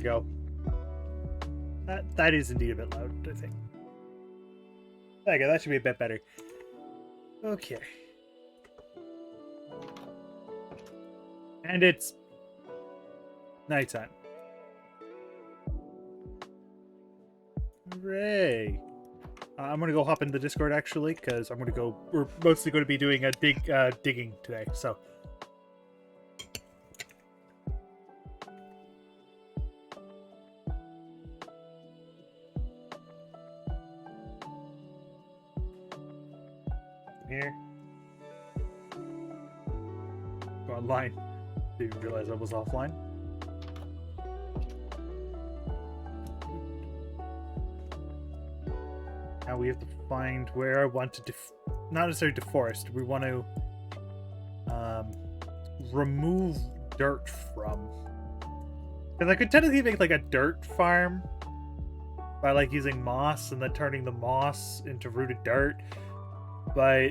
we go. That is indeed a bit loud, I think. Okay, that should be a bit better. Okay. And it's nighttime. Hooray! I'm gonna go hop into the Discord actually, because we're mostly going to be doing a digging today, so. Here. Go online. Didn't even realize I was offline. Now we have to find where I want to not necessarily deforest. We want to remove dirt from. Because I could technically make like a dirt farm by like using moss and then turning the moss into rooted dirt. But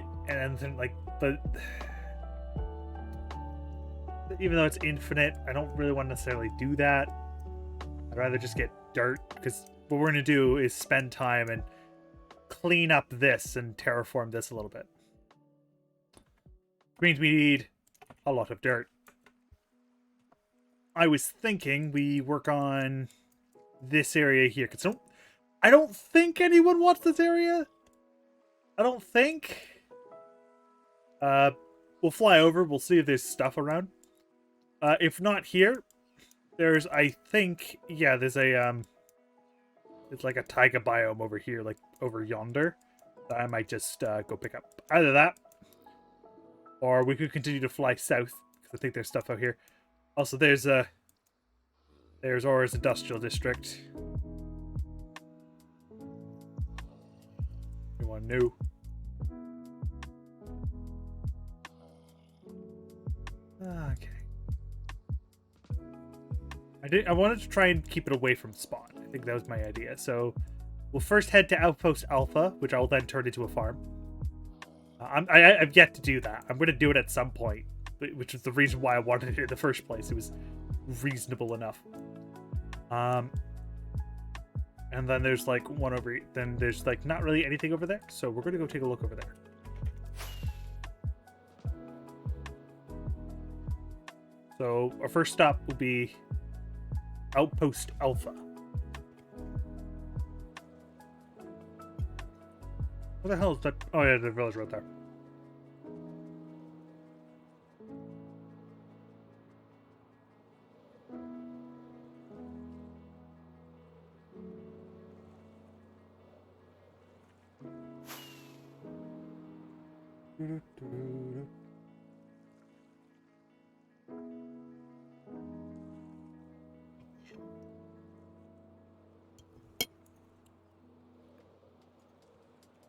even though it's infinite, I don't really want to necessarily do that. I'd rather just get dirt, because what we're going to do is spend time and clean up this and terraform this a little bit. Which means we need a lot of dirt. I was thinking we work on this area here, because I don't think anyone wants this area. I don't think. We'll fly over. We'll see if there's stuff around. If not here, there's, I think, yeah, there's a, it's like a taiga biome over here, like over yonder, that I might just go pick up. Either that, or we could continue to fly south, because I think there's stuff out here. Also, there's Aura's Industrial District. Anyone new? Okay. I wanted to try and keep it away from spawn. I think that was my idea. So we'll first head to Outpost Alpha, which I'll then turn into a farm. I've yet to do that. I'm going to do it at some point, which is the reason why I wanted it in the first place. It was reasonable enough. And then there's like one over. Then there's like not really anything over there. So we're going to go take a look over there. So our first stop will be Outpost Alpha. What the hell is that? Oh yeah, the village right there.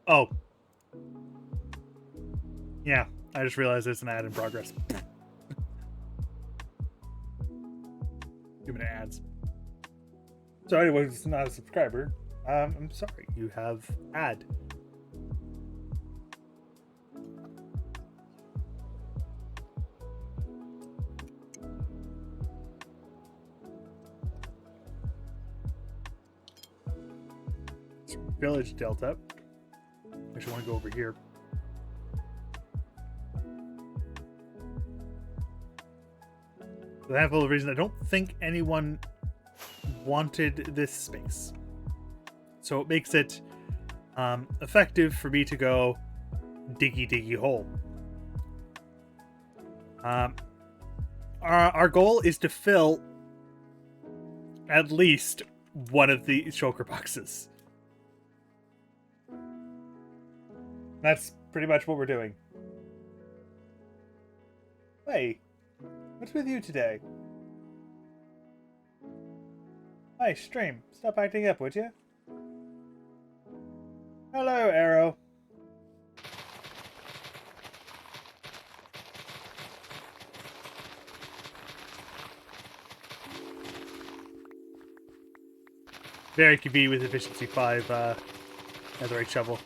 Oh. Yeah, I just realized there's an ad in progress. Too many ads. So anyway, if it's not a subscriber, I'm sorry, you have ad. Village Delta. I just want to go over here. For that whole reason, I don't think anyone wanted this space. So it makes it effective for me to go diggy hole. Our goal is to fill at least one of the shulker boxes. That's pretty much what we're doing. Hey, what's with you today? Hey, stream, stop acting up, would you? Hello, Arrow. Very convenient with efficiency 5 netherite shovel.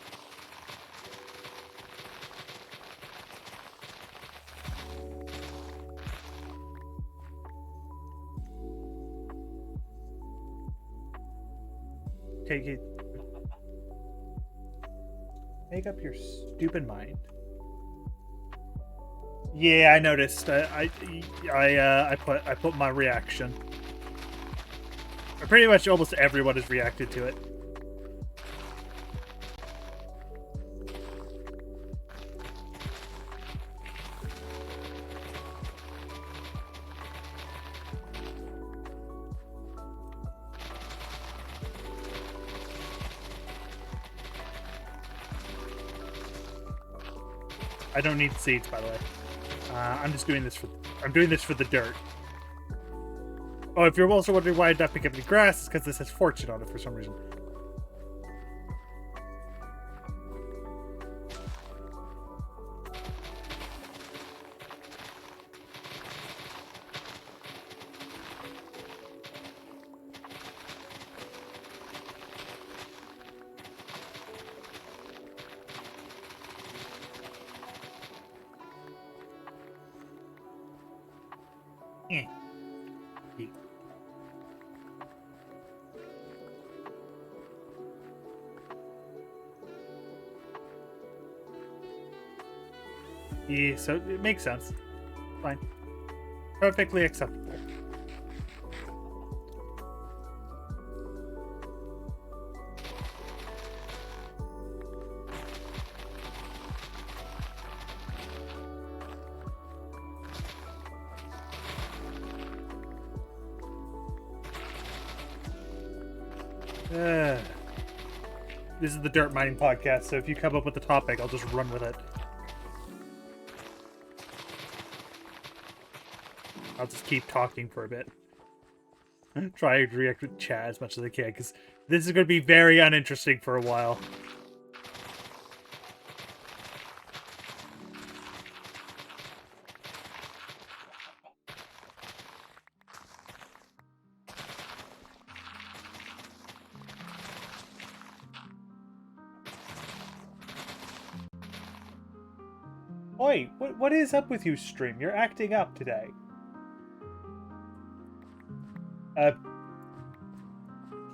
Okay. Make up your stupid mind. Yeah, I noticed. I put my reaction. Pretty much almost everyone has reacted to it. I don't need seeds, by the way. I'm just doing this for. I'm doing this for the dirt. Oh, if you're also wondering why I don't pick up any grass, it's because this has fortune on it for some reason. Yeah, so it makes sense. Fine. Perfectly acceptable. This is the Dirt Mining Podcast, so if you come up with a topic, I'll just run with it. I'll just keep talking for a bit. Try to react with chat as much as I can, because this is going to be very uninteresting for a while. Oi, what is up with you, stream? You're acting up today.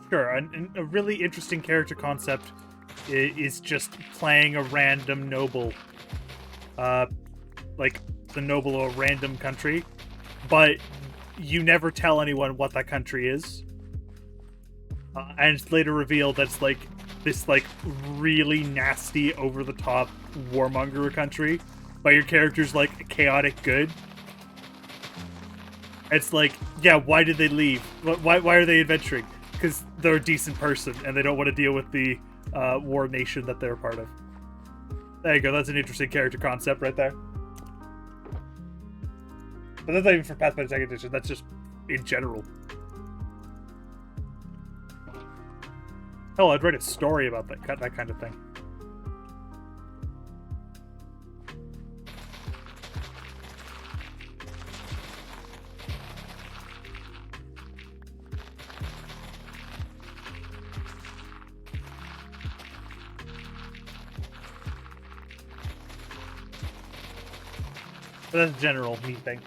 Sure, a really interesting character concept is just playing a random noble. Like the noble of a random country, but you never tell anyone what that country is. And it's later revealed that it's like this like really nasty, over-the-top warmonger country, but your character's like chaotic good. It's like, yeah, why did they leave? Why are they adventuring? Because they're a decent person and they don't want to deal with the war nation that they're a part of. There you go. That's an interesting character concept right there. But that's not even for Pathfinder 2nd Edition. That's just in general. Hell, I'd write a story about that kind of thing. But that's a general me thing.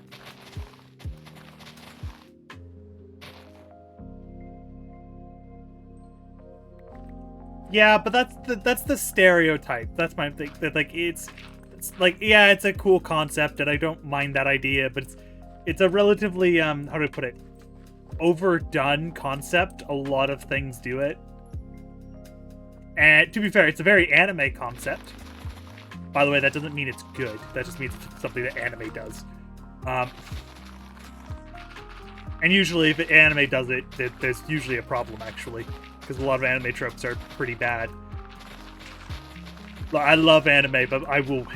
Yeah, but that's the stereotype. That's my thing. That like it's like, yeah, it's a cool concept, and I don't mind that idea, but it's a relatively how do I put it, overdone concept. A lot of things do it, and to be fair, it's a very anime concept. By the way, that doesn't mean it's good. That just means it's something that anime does. And usually, if anime does it, there's usually a problem, actually. Because a lot of anime tropes are pretty bad. I love anime, but I will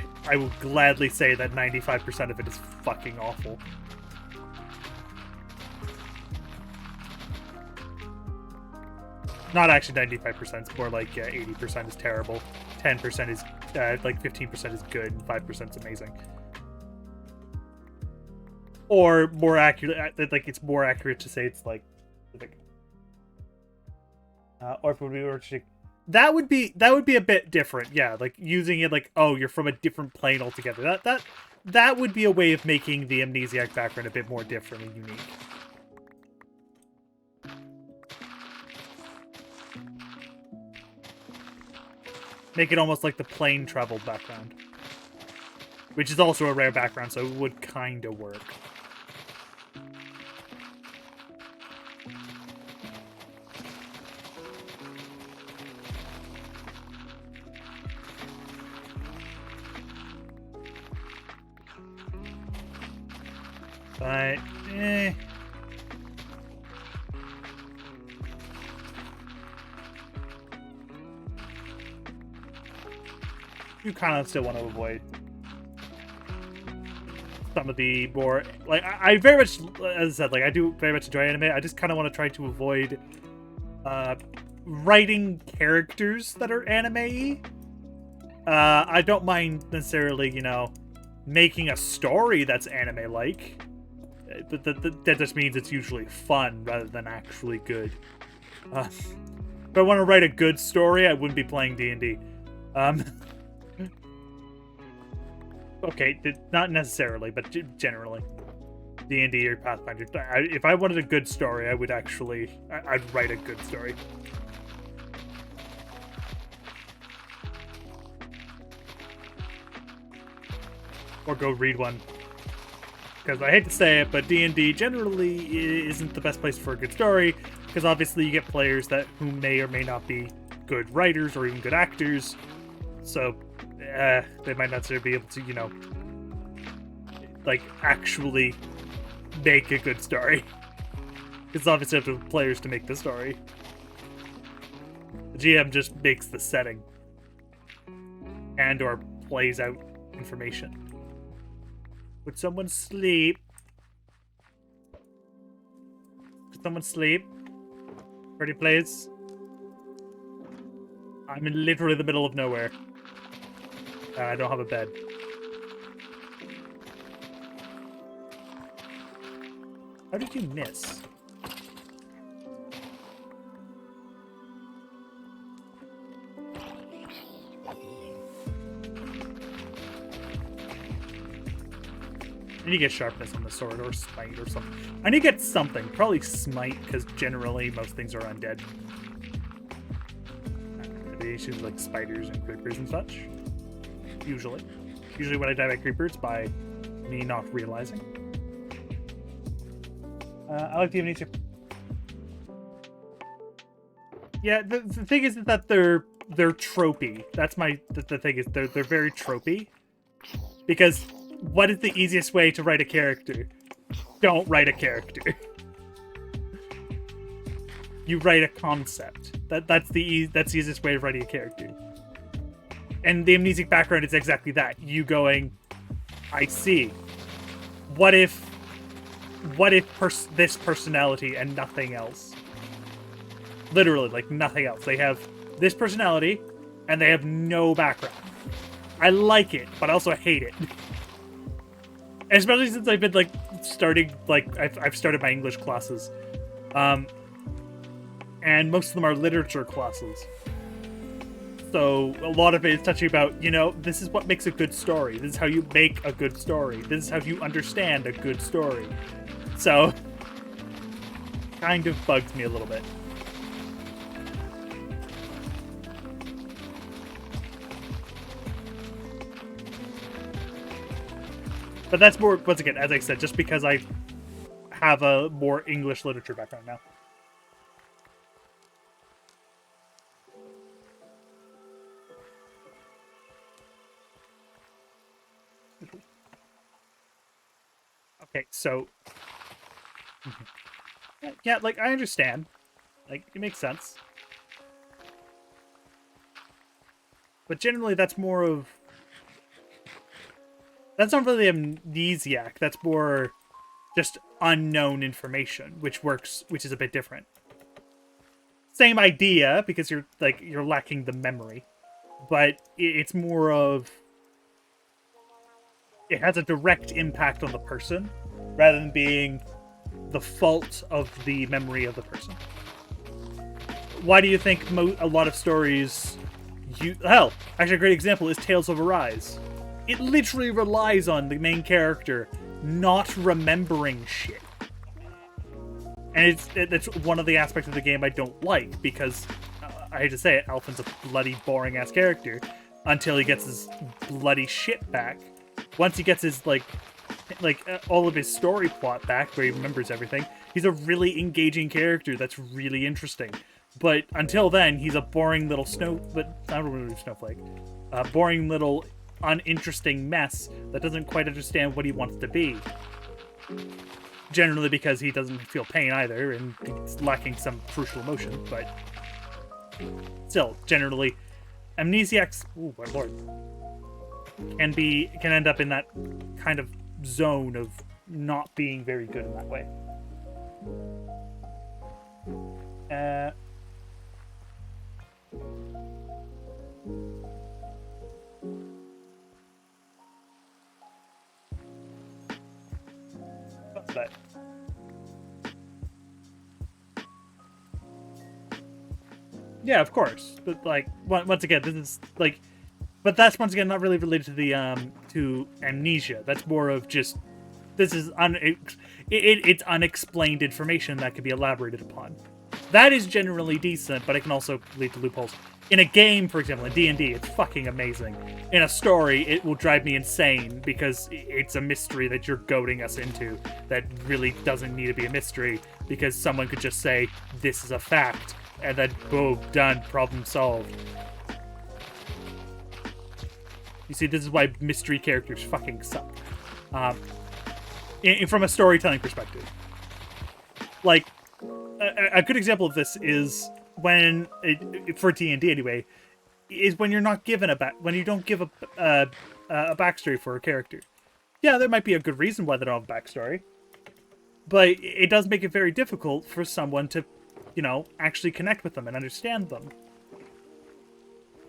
gladly say that 95% of it is fucking awful. Not actually 95%, it's more like 80% is terrible. 10% is, like 15% is good, and 5% is amazing. Or more accurate, like it's more accurate to say it's like or if we were to, that would be a bit different, yeah. Like using it like, oh, you're from a different plane altogether. That would be a way of making the Amnesiac background a bit more different and unique. Make it almost like the plane travel background. Which is also a rare background, so it would kind of work. But, you kind of still want to avoid some of the more, like, I very much, as I said, like, I do very much enjoy anime. I just kind of want to try to avoid writing characters that are anime-y. I don't mind necessarily, you know, making a story that's anime-like. That just means it's usually fun rather than actually good. If I want to write a good story, I wouldn't be playing D&D. Okay, not necessarily, but generally. D&D or Pathfinder. If I wanted a good story, I would actually... I'd write a good story. Or go read one. Because I hate to say it, but D&D generally isn't the best place for a good story, because obviously you get players who may or may not be good writers or even good actors, so they might not necessarily be able to, you know, like, actually make a good story. It's obviously up to the players to make the story. The GM just makes the setting and or plays out information. Would someone sleep? Could someone sleep? Pretty please? I'm in literally the middle of nowhere. I don't have a bed. How did you miss? I need to get sharpness on the sword, or smite, or something. I need to get something. Probably smite, because generally most things are undead. The issues like spiders and creepers and such. Usually. Usually when I die by creepers, by me not realizing. I like the amnesia. Yeah, the thing is that they're tropey. That's the thing is they're very tropey. Because what is the easiest way to write a character? Don't write a character. You write a concept. That's the easiest way of writing a character. And the amnesic background is exactly that. You going, I see. What if this personality and nothing else? Literally, like, nothing else. They have this personality, and they have no background. I like it, but I also hate it. Especially since I've been, like, starting, like, I've started my English classes. And most of them are literature classes. So, a lot of it is touching about, you know, this is what makes a good story. This is how you make a good story. This is how you understand a good story. So, kind of bugs me a little bit. But that's more, once again, as I said, just because I have a more English literature background now. Okay, so... Yeah, like, I understand. Like, it makes sense. But generally, that's more of... That's not really amnesiac. That's more just unknown information, which is a bit different. Same idea, because you're lacking the memory. But it's more of... It has a direct impact on the person, rather than being the fault of the memory of the person. Why do you think a lot of stories... Hell, actually a great example is Tales of Arise. It literally relies on the main character not remembering shit. And it's one of the aspects of the game I don't like, because I hate to say it, Alphen's a bloody boring ass character until he gets his bloody shit back. Once he gets his all of his story plot back, where he remembers everything, he's a really engaging character that's really interesting. But until then, he's a boring little snowflake, boring little uninteresting mess that doesn't quite understand what he wants to be. Generally because he doesn't feel pain either, and he's lacking some crucial emotion, but still, generally, amnesiacs, oh my lord, can end up in that kind of zone of not being very good in that way. What's that? Yeah, of course, but like once again, this is like, but that's once again not really related to the to amnesia. That's more of just this is it's unexplained information that could be elaborated upon. That is generally decent, but it can also lead to loopholes. In a game, for example, in D&D, it's fucking amazing. In a story, it will drive me insane because it's a mystery that you're goading us into that really doesn't need to be a mystery because someone could just say, this is a fact, and then boom, done, problem solved. You see, this is why mystery characters fucking suck. From a storytelling perspective. Like, a good example of this is when, for D&D anyway, is when you're not given when you don't give a backstory for a character. Yeah, there might be a good reason why they don't have a backstory, but it does make it very difficult for someone to, you know, actually connect with them and understand them.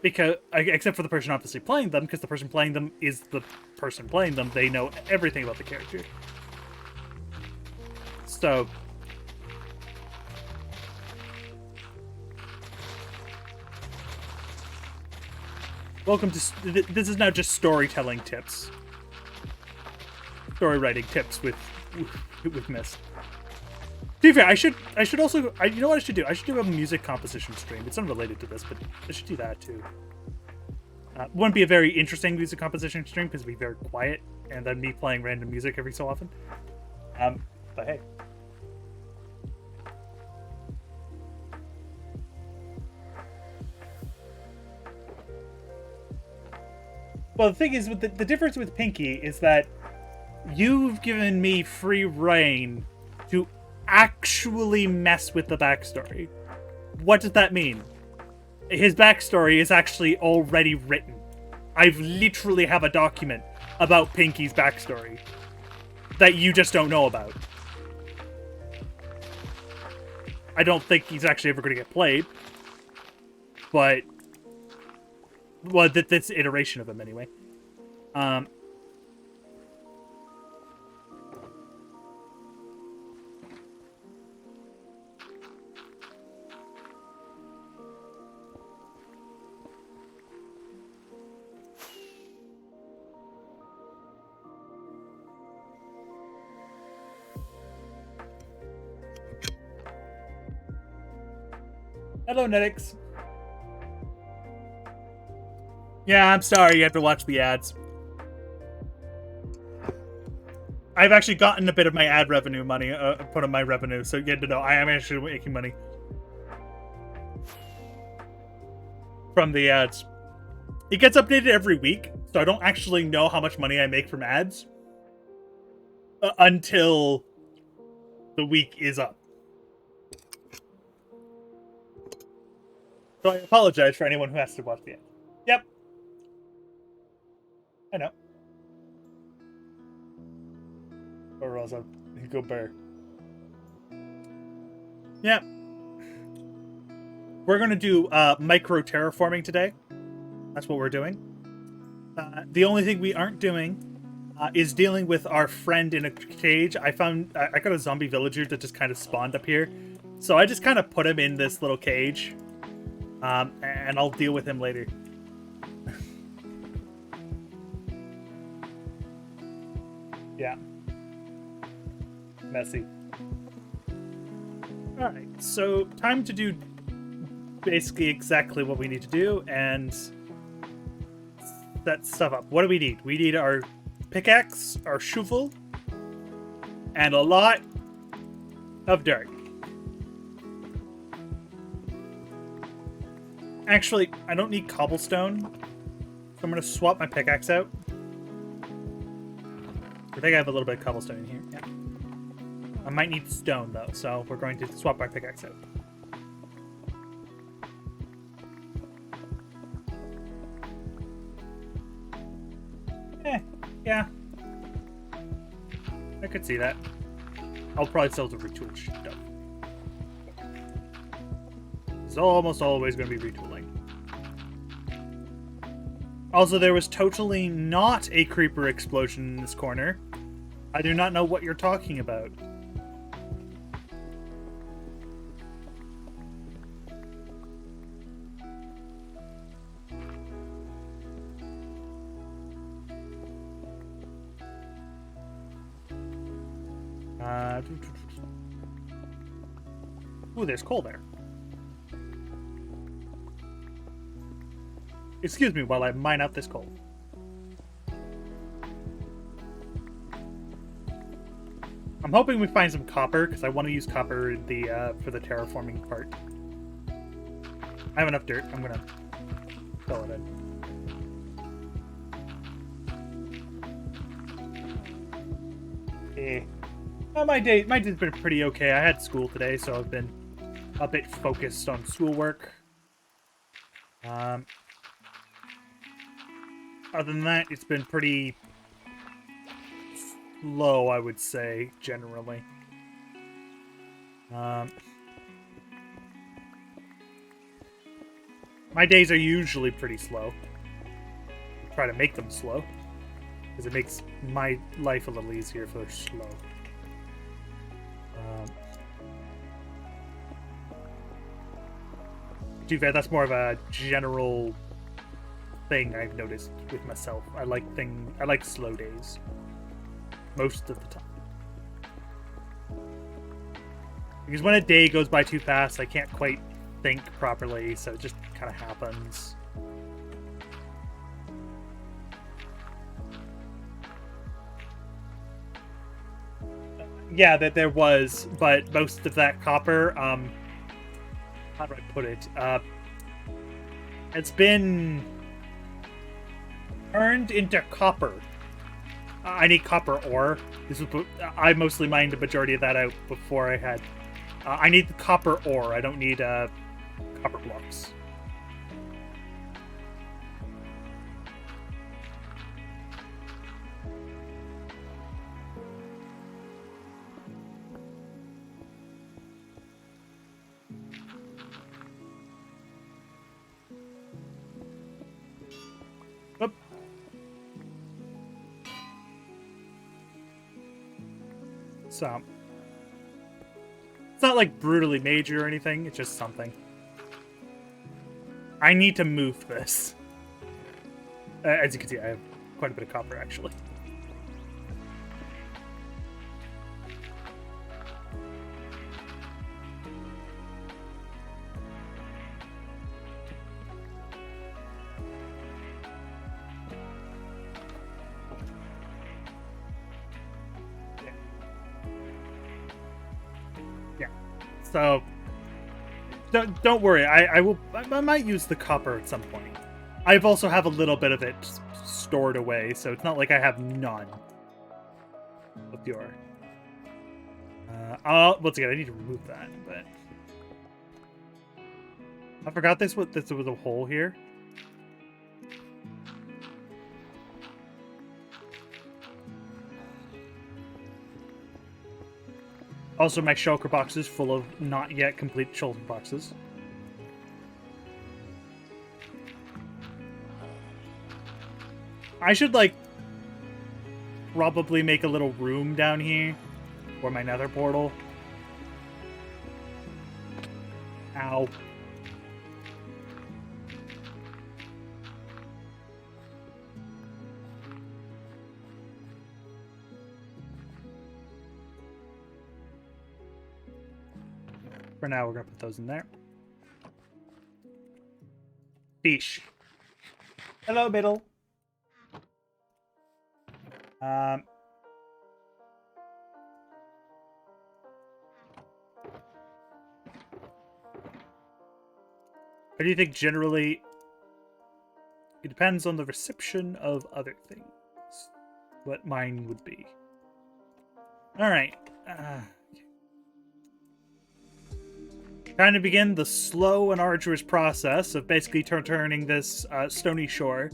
Because, except for the person obviously playing them, because the person playing them is the person playing them, they know everything about the character. So, welcome to, this is now just storytelling tips. Story writing tips with Mist. To be fair, I should also, you know what I should do? I should do a music composition stream. It's unrelated to this, but I should do that too. Wouldn't be a very interesting music composition stream because it'd be very quiet, and then me playing random music every so often. But hey. Well, the thing is, with the difference with Pinky is that you've given me free reign to actually mess with the backstory. What does that mean? His backstory is actually already written. I've literally have a document about Pinky's backstory that you just don't know about. I don't think he's actually ever going to get played, but well, this iteration of him anyway. Hello, Netix. Yeah, I'm sorry you have to watch the ads. I've actually gotten a bit of my ad revenue money, put on my revenue, so you get to know I am actually making money from the ads. It gets updated every week, so I don't actually know how much money I make from ads until the week is up. So I apologize for anyone who has to watch the ad. Yep. I know. Or else I'll go bear. Yep. We're going to do micro terraforming today. That's what we're doing. The only thing we aren't doing is dealing with our friend in a cage. I got a zombie villager that just kind of spawned up here. So I just kind of put him in this little cage. And I'll deal with him later. Yeah. Messy. Alright, so time to do basically exactly what we need to do, and set stuff up. What do we need? We need our pickaxe, our shovel, and a lot of dirt. Actually, I don't need cobblestone, so I'm going to swap my pickaxe out. I think I have a little bit of cobblestone in here. Yeah. I might need stone, though, so we're going to swap my pickaxe out. Yeah. I could see that. I'll probably still have to retool stuff. It's almost always going to be retooling. Also, there was totally not a creeper explosion in this corner. I do not know what you're talking about. Ooh, there's coal there. Excuse me while I mine out this coal. I'm hoping we find some copper, because I want to use copper for the terraforming part. I have enough dirt. I'm going to fill it in. My day's been pretty okay. I had school today, so I've been a bit focused on schoolwork. Other than that, it's been pretty slow, I would say, generally. My days are usually pretty slow. I try to make them slow, because it makes my life a little easier if they're slow. Too bad, that's more of a general thing I've noticed with myself. I like slow days most of the time, because when a day goes by too fast, I can't quite think properly, so it just kind of happens. Yeah, that there was, but most of that copper, how do I put it? It's been turned into copper. I need copper ore. I mostly mined the majority of that out before I had. I need the copper ore. I don't need copper blocks. Oop. So, it's not like brutally major or anything, it's just something. I need to move this. As you can see, I have quite a bit of copper, actually. So don't worry. I might use the copper at some point. I've also have a little bit of it stored away, so it's not like I have none of the ore. Once again, I need to remove that, but I forgot there was a hole here. Also, my shulker box is full of not yet complete shulker boxes. I should, like, probably make a little room down here for my nether portal. Ow. For now, we're going to put those in there. Fish. Hello, middle. How do you think generally? It depends on the reception of other things. What mine would be. All right. Time to begin the slow and arduous process of basically turning this stony shore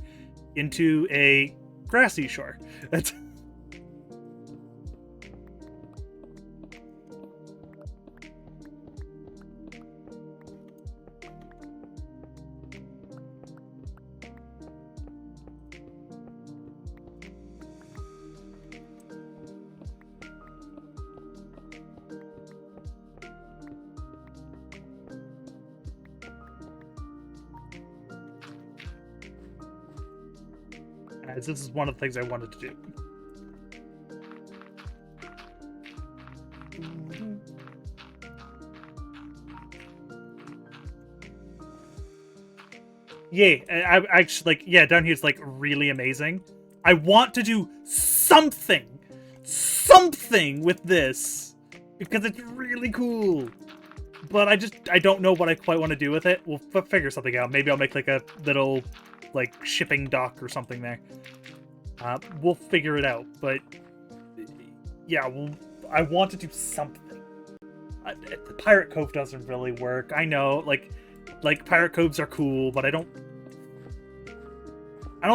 into a grassy shore. As this is one of the things I wanted to do. Yeah, I actually like. Yeah, down here it's like really amazing. I want to do something with this because it's really cool. But I don't know what I quite want to do with it. We'll figure something out. Maybe I'll make like a little like shipping dock or something there. We'll figure it out. But yeah, I want to do something. The Pirate Cove doesn't really work. I know, like Pirate Coves are cool, but I don't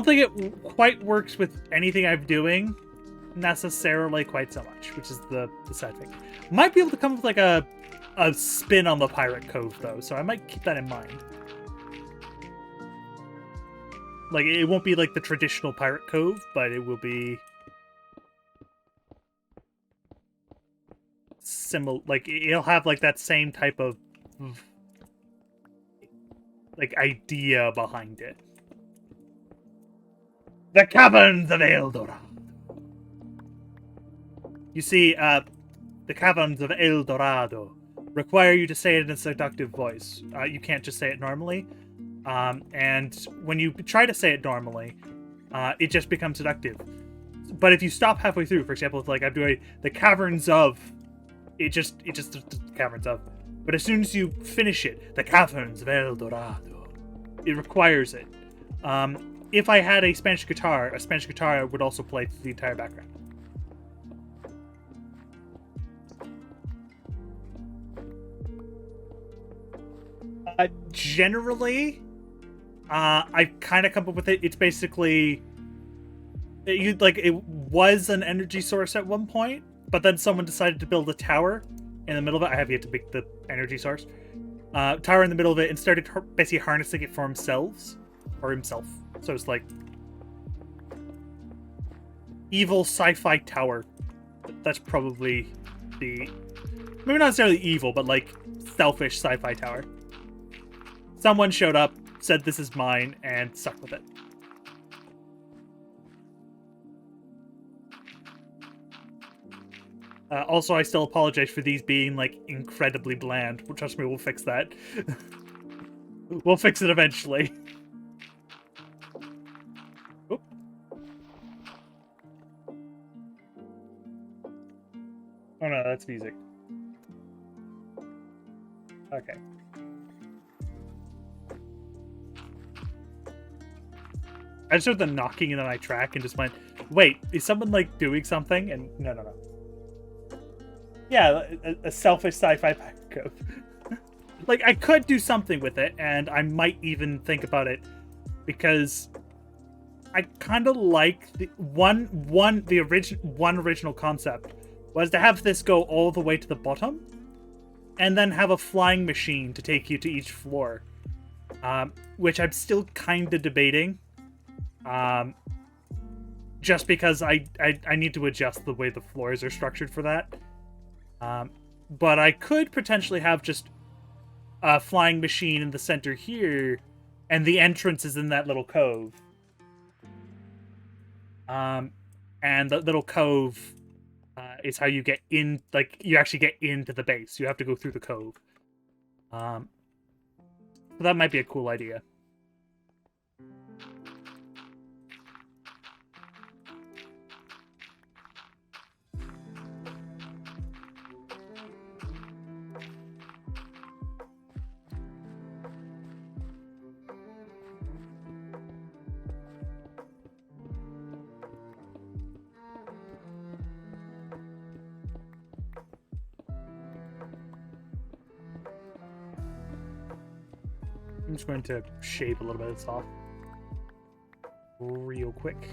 think it quite works with anything I'm doing necessarily quite so much, which is the sad thing. Might be able to come up with like a spin on the Pirate Cove though, so I might keep that in mind. Like, it won't be like the traditional Pirate Cove, but it will be similar. Like, it'll have like that same type of like idea behind it. The Caverns of El Dorado. You see, the Caverns of El Dorado require you to say it in a seductive voice. You can't just say it normally. And when you try to say it normally, it just becomes seductive. But if you stop halfway through, for example, like I'm doing the Caverns of, it just the Caverns of. But as soon as you finish it, the Caverns of El Dorado, it requires it. If I had a Spanish guitar would also play through the entire background. Generally, I kind of come up with it. It's basically, it was an energy source at one point, but then someone decided to build a tower in the middle of it. I have yet to make the energy source. Tower in the middle of it and started basically harnessing it for themselves, or himself. So it's like evil sci-fi tower. That's probably maybe not necessarily evil, but like selfish sci-fi tower. Someone showed up, said this is mine, and stuck with it. Also, I still apologize for these being, like, incredibly bland. Well, trust me, we'll fix that. We'll fix it eventually. Oop. Oh no, that's music. Okay. I just heard the knocking and then I track and just went, wait, is someone, like, doing something? And no. Yeah, a selfish sci-fi Pirate Cove. Like, I could do something with it, and I might even think about it, because I kind of like the original concept was to have this go all the way to the bottom, and then have a flying machine to take you to each floor, which I'm still kind of debating. Just because I need to adjust the way the floors are structured for that. But I could potentially have just a flying machine in the center here, and the entrance is in that little cove. And the little cove is how you get in, like, you actually get into the base. You have to go through the cove. So that might be a cool idea. I'm just going to shave a little bit of this off real quick.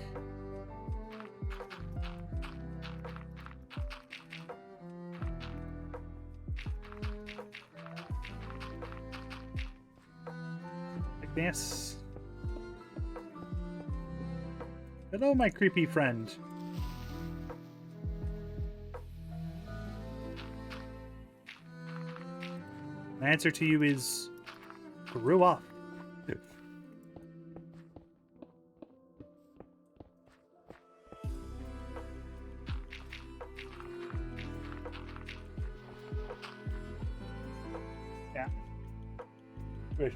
Like this. Hello, my creepy friend. My answer to you is grew up. Yeah. Good.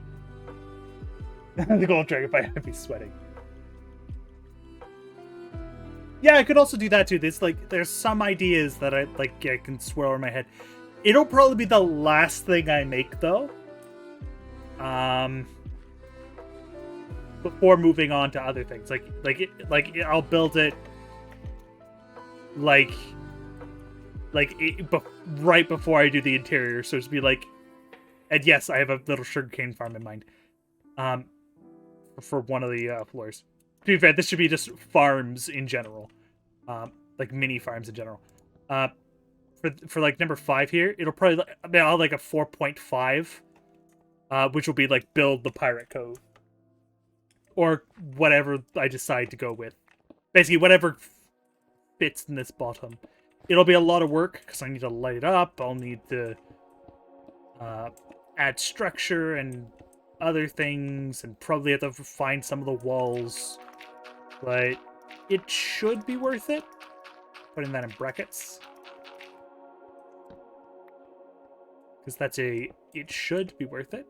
The gold dragonfly, I'd be sweating. Yeah, I could also do that too. There's some ideas that I can swirl in my head. It'll probably be the last thing I make though. Before moving on to other things, I'll build it right before I do the interior, so to be like, and yes, I have a little sugarcane farm in mind, for one of the floors. To be fair, this should be just farms in general, like mini farms in general. For like number 5 here, it'll probably I'll like a 4.5, which will be like build the pirate cove. Or whatever I decide to go with. Basically, whatever fits in this bottom. It'll be a lot of work, because I need to light it up. I'll need to add structure and other things, and probably have to find some of the walls. But it should be worth it. Putting that in brackets. Because that's it should be worth it.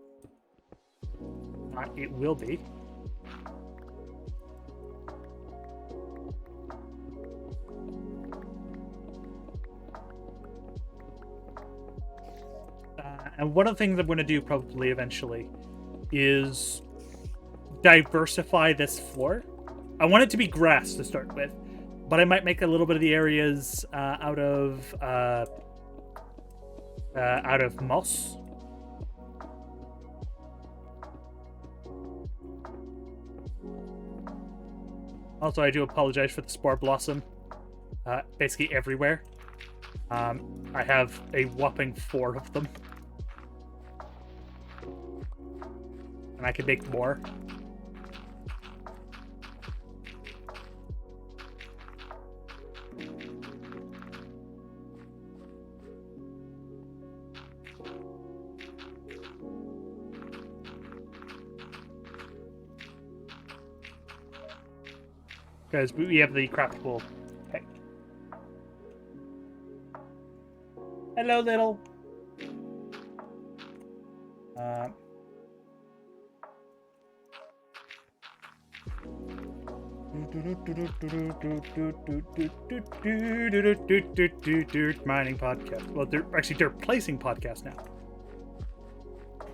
Not it will be. And one of the things I'm going to do probably eventually is diversify this floor. I want it to be grass to start with, but I might make a little bit of the areas out of moss. Also, I do apologize for the spore blossom. Basically everywhere. I have a whopping 4 of them. And I can make more. Because we have the craftable. Okay. Hello, little. Mining podcast. Well, they're placing podcast now.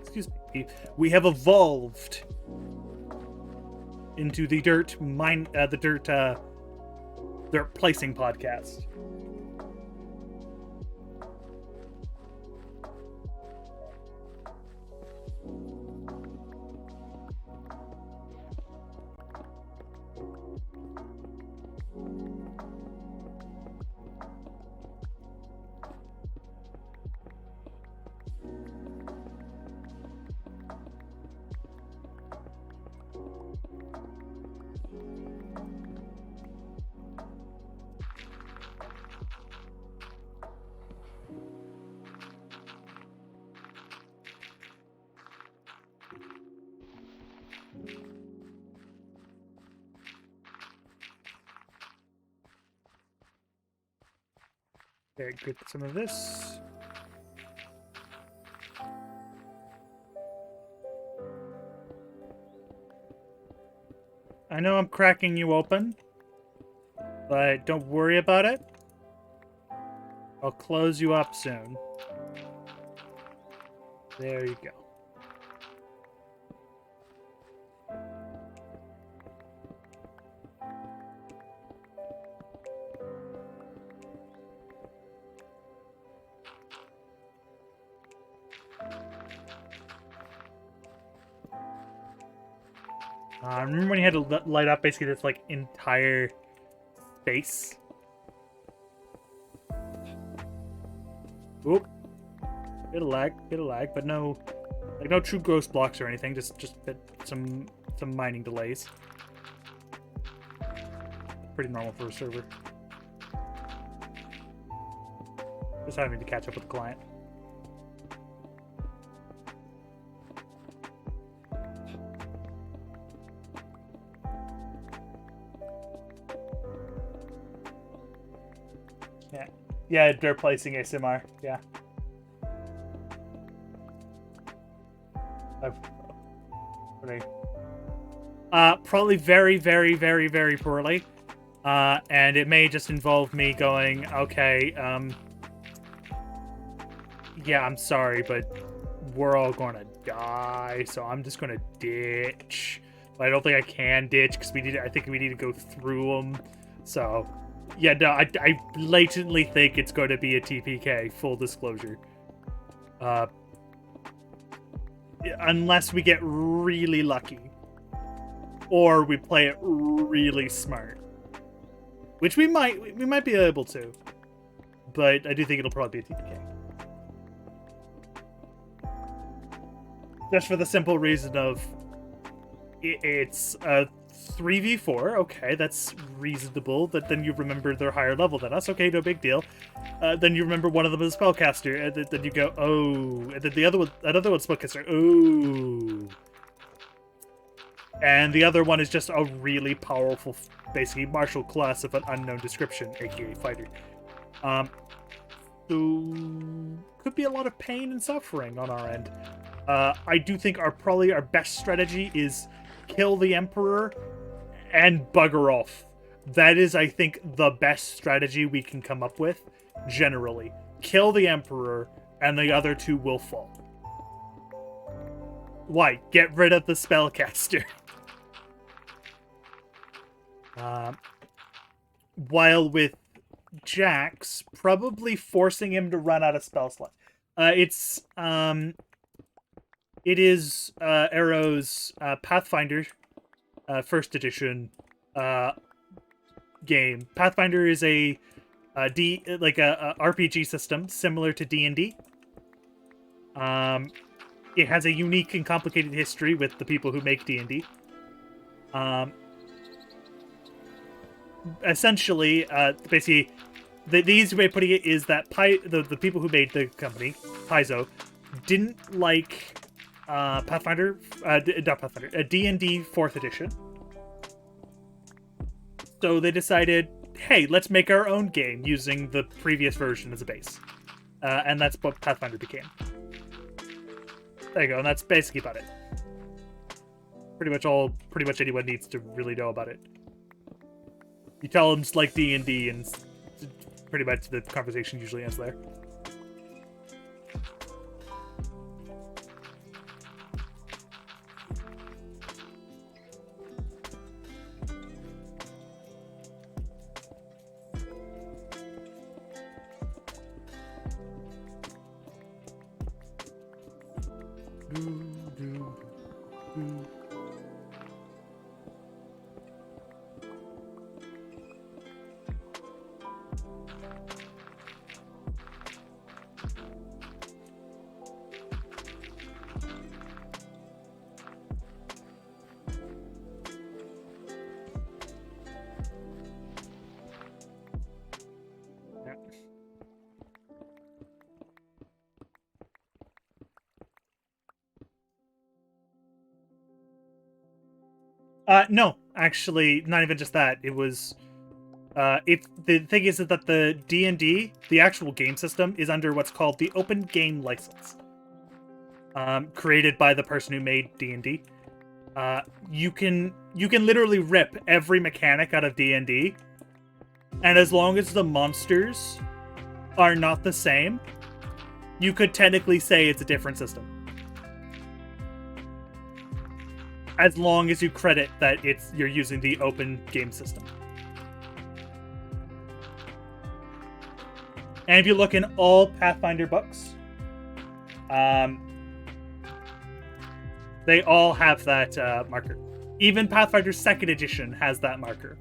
Excuse me. We have evolved into the dirt placing podcast. Okay, get some of this. I know I'm cracking you open, but don't worry about it. I'll close you up soon. There you go. Remember when you had to light up basically this like entire space? Oop. Bit of lag, but no, like no true ghost blocks or anything. Just some mining delays. Pretty normal for a server. Just having to catch up with the client. Yeah, they're placing ASMR. Yeah. Probably very, very, very, very poorly. And it may just involve me going, okay, yeah, I'm sorry, but we're all gonna die, so I'm just gonna ditch. But I don't think I can ditch because I think we need to go through them. So, yeah, no, I blatantly think it's going to be a TPK. Full disclosure. Unless we get really lucky, or we play it really smart, which we might be able to. But I do think it'll probably be a TPK. Just for the simple reason of it's a 3v4. Okay, that's reasonable. That then you remember they're higher level than us. Okay, no big deal. Then you remember one of them is a spellcaster, and then you go, oh, and then another one's spellcaster. Oh, and the other one is just a really powerful, basically martial class of an unknown description, aka fighter. So could be a lot of pain and suffering on our end. I do think probably our best strategy is kill the Emperor and bugger off. That is, I think, the best strategy we can come up with, generally. Kill the Emperor, and the other two will fall. Why? Get rid of the spellcaster. While with Jax, probably forcing him to run out of spell slot. It is Arrow's Pathfinder first edition game. Pathfinder is a RPG system similar to D&D. It has a unique and complicated history with the people who make D&D. Essentially, basically, the easy way of putting it is that the people who made the company, Paizo, didn't like not Pathfinder, D&D 4th edition. So they decided, hey, let's make our own game using the previous version as a base. And that's what Pathfinder became. There you go, and that's basically about it. Pretty much anyone needs to really know about it. You tell them it's like D&D, and pretty much the conversation usually ends there. No, actually, not even just that. It was, the thing is that the D&D, the actual game system, is under what's called the Open Game License, created by the person who made D&D. You can literally rip every mechanic out of D&D, and as long as the monsters are not the same, you could technically say it's a different system. As long as you credit that you're using the open game system. And if you look in all Pathfinder books, they all have that marker. Even Pathfinder 2nd Edition has that marker.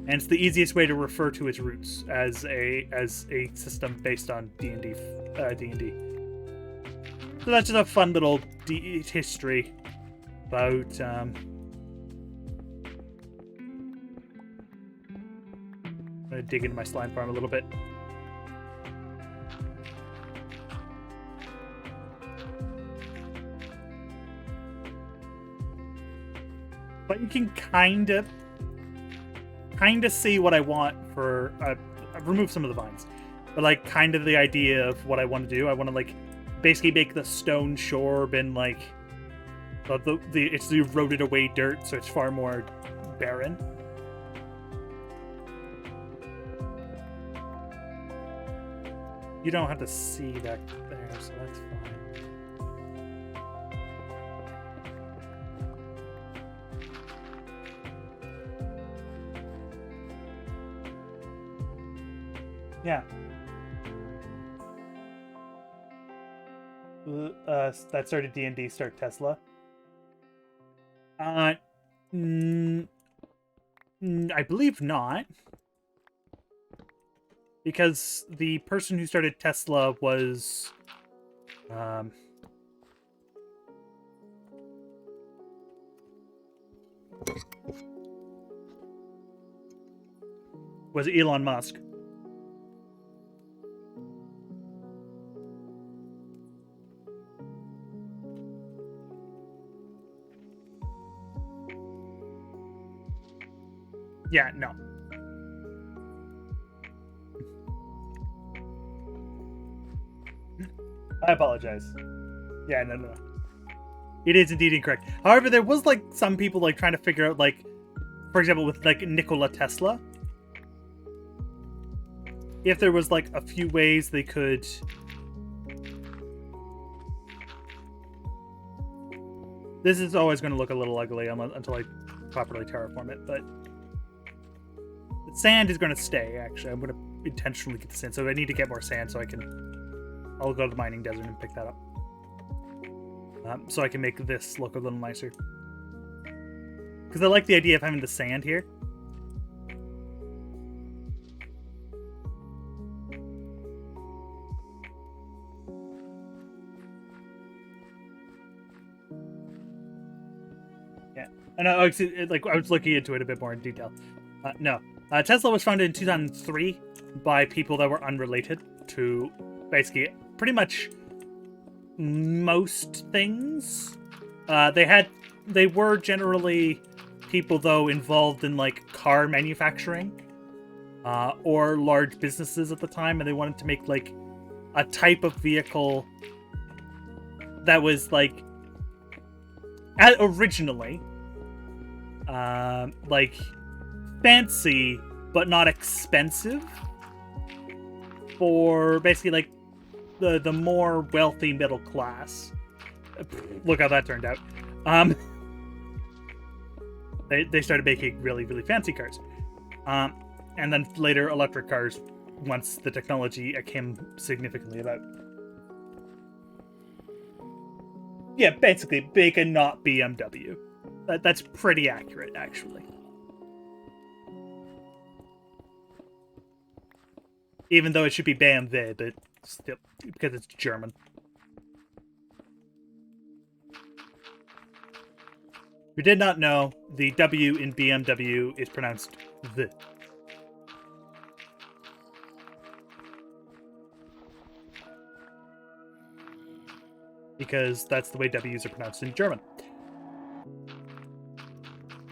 And it's the easiest way to refer to its roots as a system based on D&D. So that's just a fun little history about I'm gonna dig into my slime farm a little bit. But you can kind of see what I want for I've removed some of the vines, but like kind of the idea of what I want to do. I want to like basically make the stone shore been like it's the eroded away dirt, so it's far more barren. You don't have to see that there, so that's fine. Yeah. That started D&D, start Tesla. I believe not. Because the person who started Tesla was... was Elon Musk. Yeah, no. I apologize. Yeah, no. It is indeed incorrect. However, there was like some people like trying to figure out like, for example, with like Nikola Tesla, if there was like a few ways they could this is always going to look a little ugly until I properly terraform it, but the sand is going to stay. Actually, I'm going to intentionally get the sand, so I need to get more sand so I'll go to the mining desert and pick that up. So I can make this look a little nicer. Because I like the idea of having the sand here. Yeah. And I was looking into it a bit more in detail. No. Tesla was founded in 2003 by people that were unrelated to basically pretty much most things. They were generally people though involved in like car manufacturing or large businesses at the time, and they wanted to make like a type of vehicle that was like originally like fancy but not expensive for basically like the more wealthy middle class. Look how that turned out. They started making really, really fancy cars. And then later electric cars once the technology came significantly about. Yeah, basically, big and not BMW. That's pretty accurate, actually. Even though it should be BMW, but still, because it's German. If you did not know, the W in BMW is pronounced the. Because that's the way W's are pronounced in German.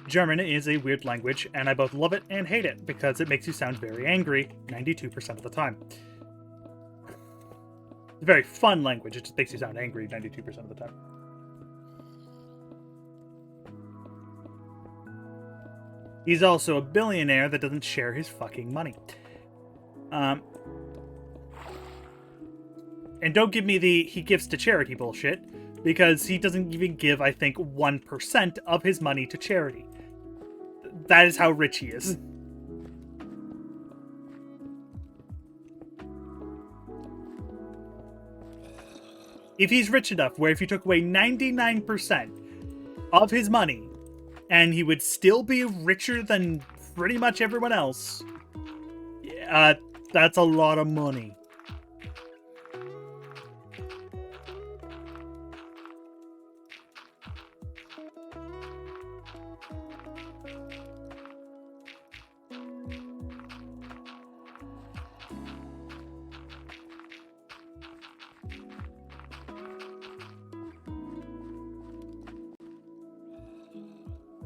German is a weird language, and I both love it and hate it, because it makes you sound very angry 92% of the time. It's a very fun language, it just makes you sound angry 92% of the time. He's also a billionaire that doesn't share his fucking money. And don't give me the he gives to charity bullshit, because he doesn't even give, I think, 1% of his money to charity. That is how rich he is. if he's rich enough where if you took away 99% of his money and he would still be richer than pretty much everyone else, that's a lot of money.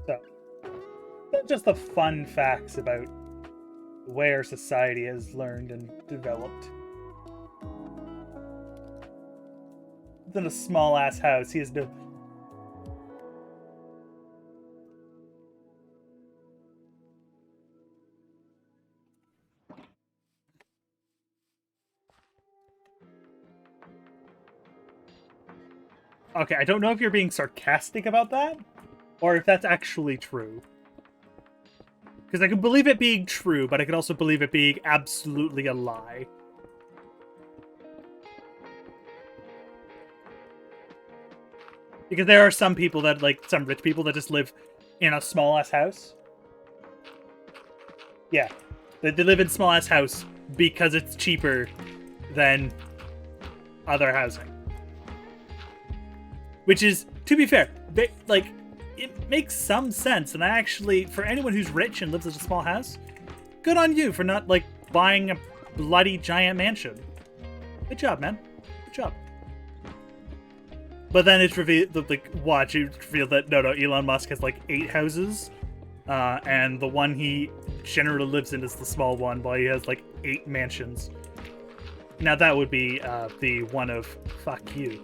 So, just the fun facts about where society has learned and developed. In a small ass house, he has no. Okay, I don't know if you're being sarcastic about that, or if that's actually true. Because I can believe it being true, but I can also believe it being absolutely a lie. Because there are some people that, like, some rich people that just live in a small-ass house. Yeah. They live in small-ass house because it's cheaper than other housing. Which is, to be fair, like, it makes some sense. And I actually, for anyone who's rich and lives in a small house, good on you for not, like, buying a bloody giant mansion. Good job, man. Good job. But then it's revealed, like, watch, it's revealed that, no, Elon Musk has, like, 8 houses. And the one he generally lives in is the small one, while he has, like, 8 mansions. Now that would be, the one of, fuck you.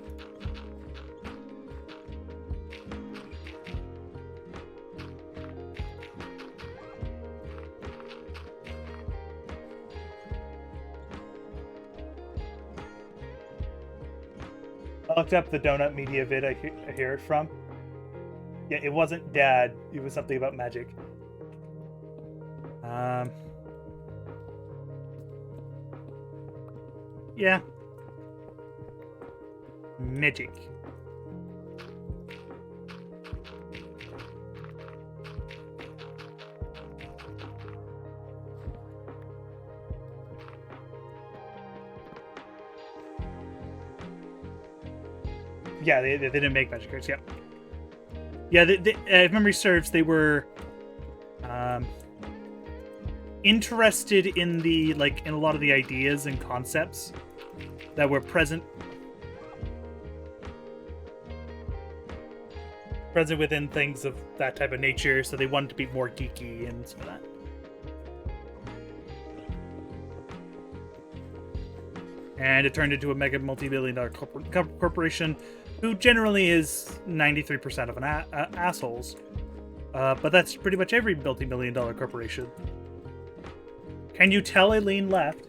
I looked up the Donut Media vid I hear it from. Yeah, it wasn't Dad. It was something about magic. Yeah. Magic. Yeah, they didn't make magic cards. Yeah, yeah. If memory serves, they were interested in the in a lot of the ideas and concepts that were present within things of that type of nature. So they wanted to be more geeky and some of that. And it turned into a mega multi-billion-dollar corporation who generally is 93% of an assholes. But that's pretty much every multi-million-dollar corporation. Can you tell I lean left?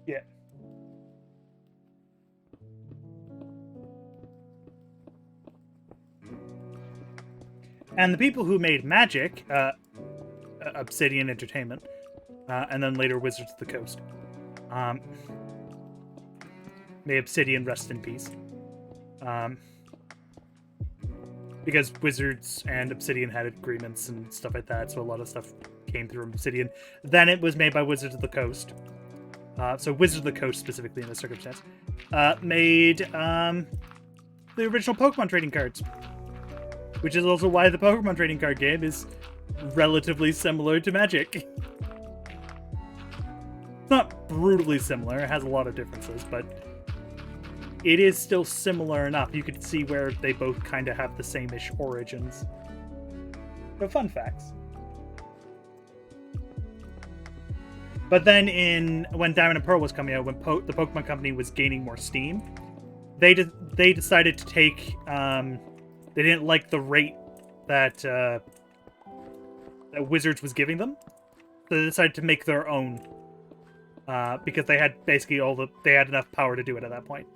Yeah. And the people who made Magic, Obsidian Entertainment, and then later Wizards of the Coast. May Obsidian rest in peace. Because Wizards and Obsidian had agreements and stuff like that, so a lot of stuff came through Obsidian. Then it was made by Wizards of the Coast. So Wizards of the Coast, specifically in this circumstance, made the original Pokemon trading cards. Which is also why the Pokemon trading card game is relatively similar to Magic. It's not brutally similar, it has a lot of differences, but it is still similar enough. You could see where they both kind of have the same-ish origins. So fun facts. But then when Diamond and Pearl was coming out, when the Pokemon Company was gaining more steam, they decided to take they didn't like the rate that that Wizards was giving them, so they decided to make their own because they had basically they had enough power to do it at that point,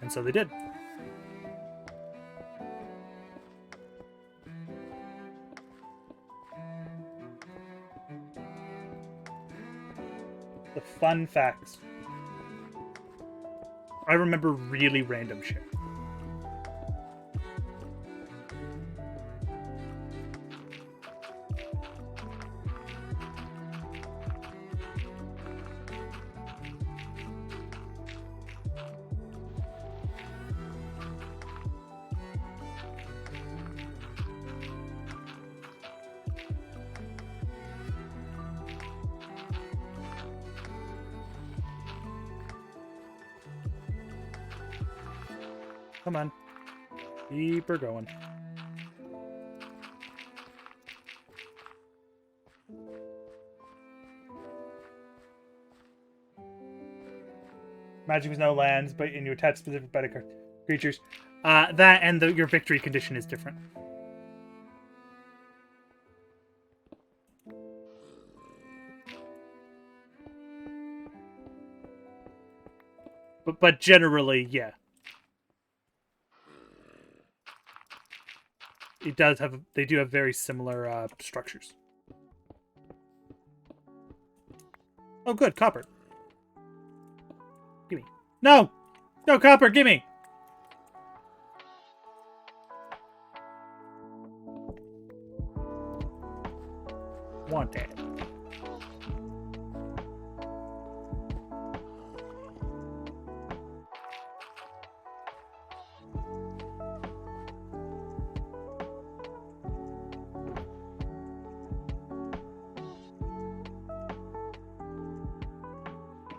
and so they did. The fun facts. I remember really random shit. Come on. Keep her going. Magic with no lands, but in your attach specific better creatures. That and your victory condition is different. But generally, yeah. It does have. They do have very similar structures. Oh, good, copper. Gimme. No, no copper. Gimme. Want it.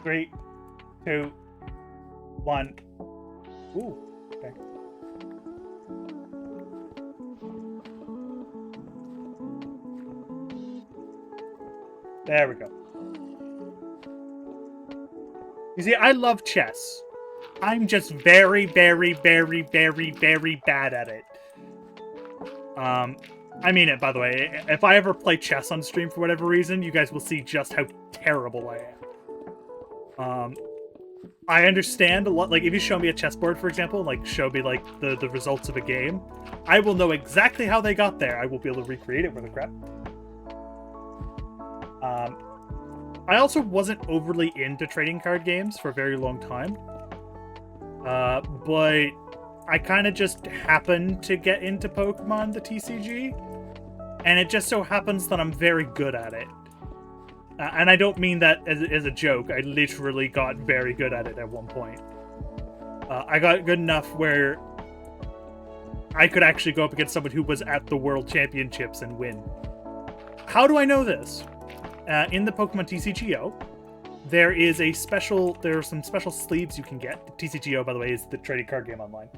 Three, 2, 1. Ooh, okay. There we go. You see, I love chess. I'm just very, very, very, very, very bad at it. I mean it, by the way. If I ever play chess on stream for whatever reason, you guys will see just how terrible I am. I understand a lot. Like, if you show me a chessboard, for example, like, show me, like, the results of a game, I will know exactly how they got there. I will be able to recreate it with a crap. I also wasn't overly into trading card games for a very long time. But I kind of just happened to get into Pokemon, the TCG, and it just so happens that I'm very good at it. And I don't mean that as a joke. I literally got very good at it at one point. I got good enough where I could actually go up against someone who was at the World Championships and win. How do I know this? In the Pokemon TCGO, there are some special sleeves you can get. The TCGO, by the way, is the trading card game online.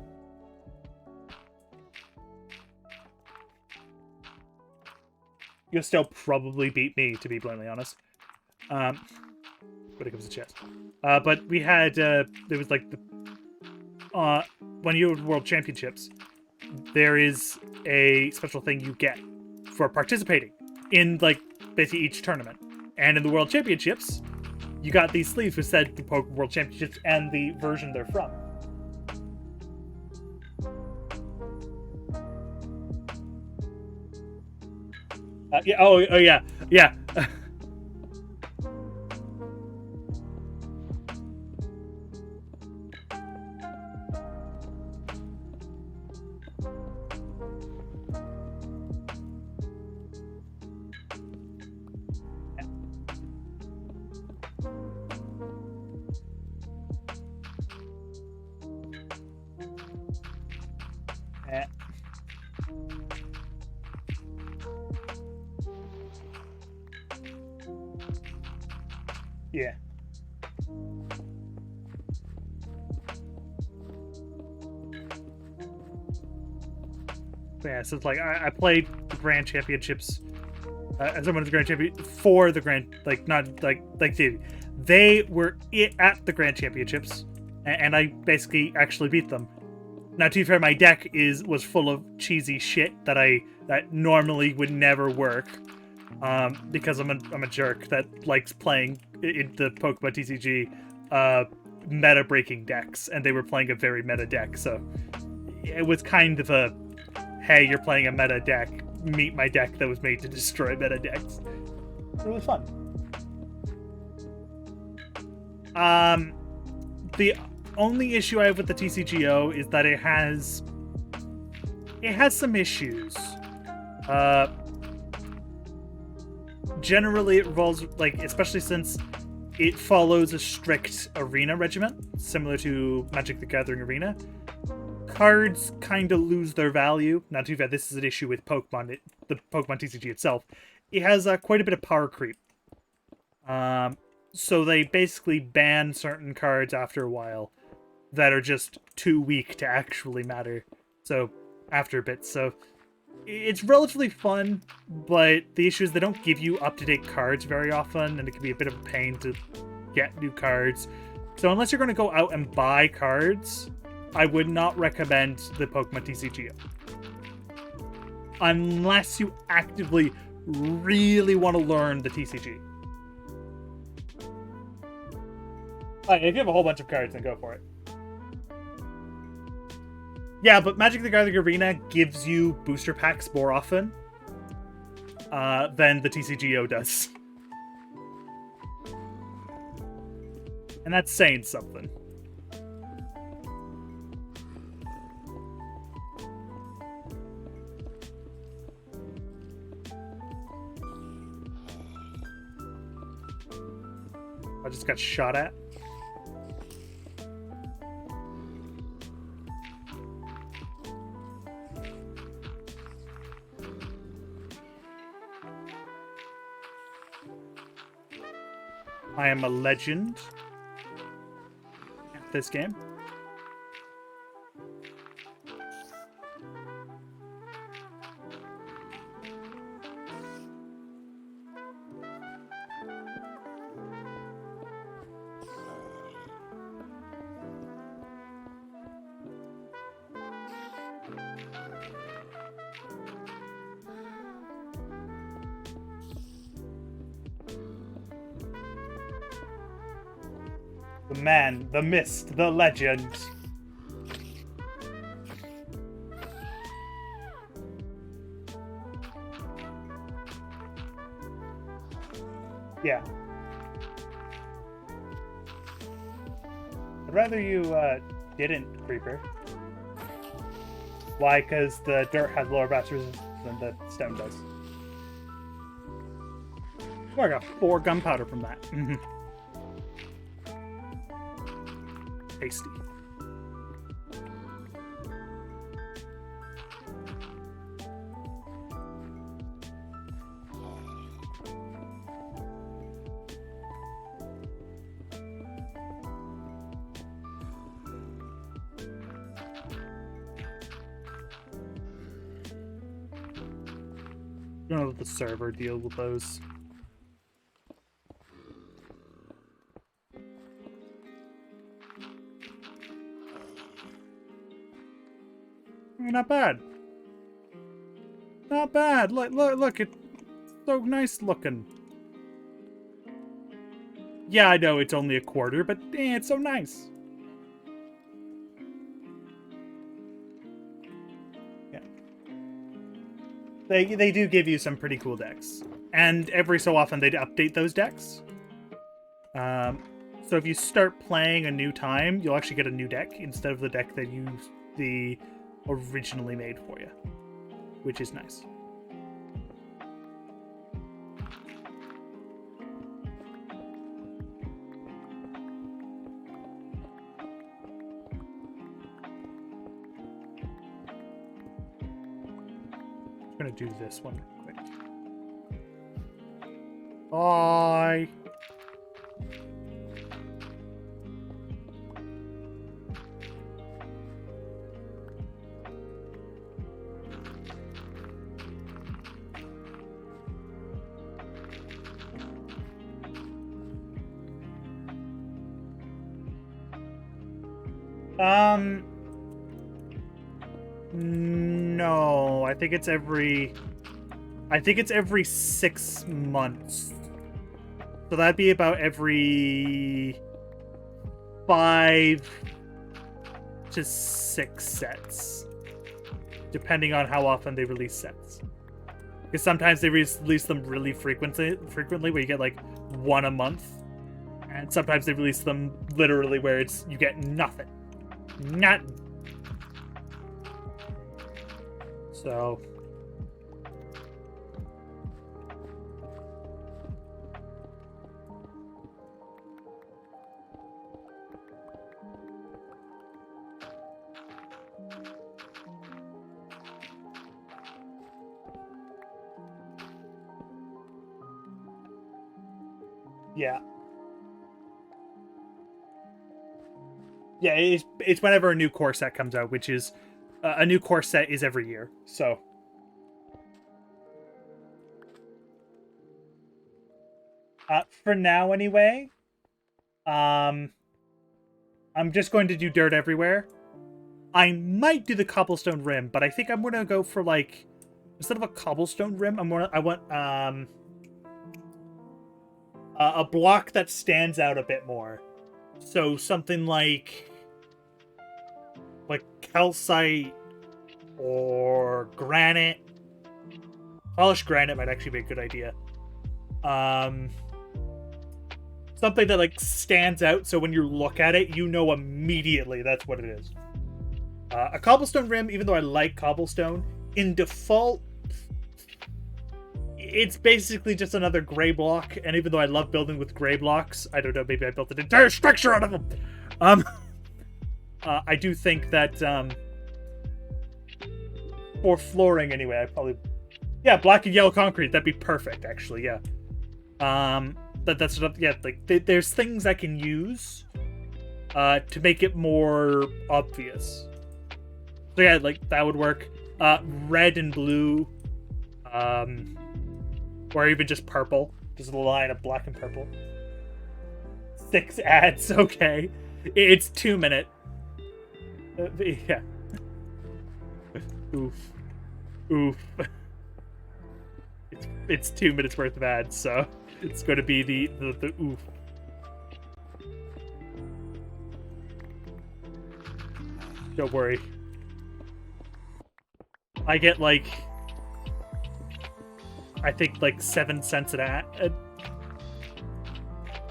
You'll still probably beat me, to be bluntly honest. When it comes to chess. But we had, there was like when you have World Championships, there is a special thing you get for participating in, like, basically each tournament. And in the World Championships, you got these sleeves which said the Pokemon World Championships and the version they're from. Yeah. Oh, yeah. Yeah. Yeah. Yeah, so it's like I played the Grand Championships as someone who's grand champion for the grand, like not like they were at the grand championships, and I basically actually beat them. Now, to be fair, my deck was full of cheesy shit that normally would never work, because I'm a jerk that likes playing in the Pokemon TCG meta breaking decks, and they were playing a very meta deck, so it was kind of a, hey, you're playing a meta deck, meet my deck that was made to destroy meta decks. It's really fun. The only issue I have with the TCGO is that it has some issues. Generally it revolves, like, especially since it follows a strict arena regiment, similar to Magic the Gathering Arena. Cards kind of lose their value. Not too bad. This is an issue with Pokemon, the Pokemon TCG itself. It has quite a bit of power creep. So they basically ban certain cards after a while that are just too weak to actually matter. So after a bit, so it's relatively fun, but the issue is they don't give you up-to-date cards very often, and it can be a bit of a pain to get new cards. So unless you're going to go out and buy cards, I would not recommend the Pokemon TCGO. Unless you actively really want to learn the TCG. If you have a whole bunch of cards, then go for it. Yeah, but Magic the Gathering Arena gives you booster packs more often than the TCGO does. And that's saying something. I just got shot at. I am a legend at this game. The man, the mist, the legend. Yeah. I'd rather you didn't, Creeper. Why? Because the dirt has lower batch resistance than the stone does. Oh, I got 4 gunpowder from that. Tasty. Don't know if the server deal with those. Not bad. Not bad. Look, it's so nice looking. Yeah, I know it's only a quarter, but it's so nice. Yeah. They do give you some pretty cool decks. And every so often they'd update those decks. So if you start playing a new time, you'll actually get a new deck instead of the deck that the originally made for you, which is nice. I'm gonna do this one quick. Bye. No, I think it's every 6 months. So that'd be about every 5 to 6 sets, depending on how often they release sets. Because sometimes they release them really frequently, where you get like one a month, and sometimes they release them literally where you get nothing. So yeah. Yeah, it's whenever a new core set comes out, which is a new core set is every year. So for now anyway, I'm just going to do dirt everywhere. I might do the cobblestone rim, but I think I'm gonna go for like, instead of a cobblestone rim, I want a block that stands out a bit more. So something like calcite or granite. Polished granite might actually be a good idea. Something that like stands out, so when you look at it, you know immediately that's what it is. A cobblestone rim, even though I like cobblestone, in default, it's basically just another gray block. And even though I love building with gray blocks, I don't know, maybe I built an entire structure out of them. I do think that for flooring anyway, I probably, yeah, black and yellow concrete. That'd be perfect, actually. Yeah. That's sort of, yeah, like there's things I can use to make it more obvious. So yeah, like that would work. Red and blue, or even just purple. Just a line of black and purple. 6 ads, okay. It's 2 minute. Yeah. Oof. Oof. It's 2 minutes worth of ads, so it's going to be the oof. Don't worry. I get like, I think like 7 cents an ad.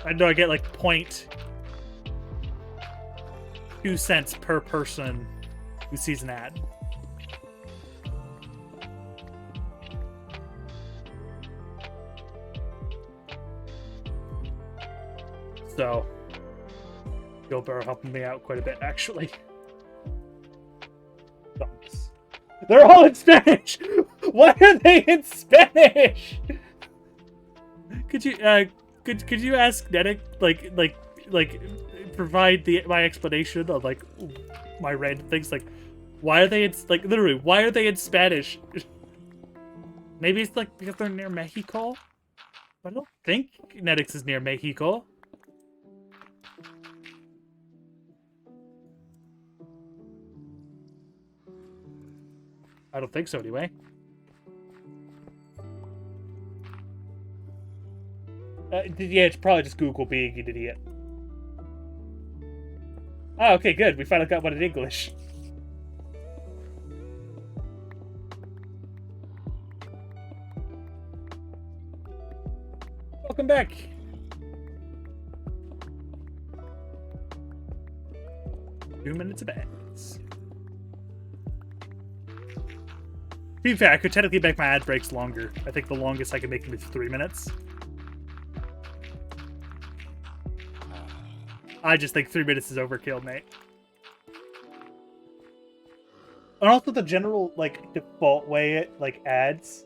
I know I get like 0.2 cents per person who sees an ad. So, Gilbert helping me out quite a bit, actually. Thanks. They're all in Spanish! Why are they in Spanish? Could you ask Nedic, like provide my explanation of like my random things, like why are they in, like, literally, why are they in Spanish? Maybe it's like because they're near Mexico? I don't think Nedix is near Mexico. I don't think so, anyway. Yeah, it's probably just Google being an idiot. Oh, okay, good. We finally got one in English. Welcome back. Two minutes of ads. To be fair, I could technically make my ad breaks longer. I think the longest I can make them is 3 minutes. I just think 3 minutes is overkill, mate. And also the general, like, default way it, like, adds.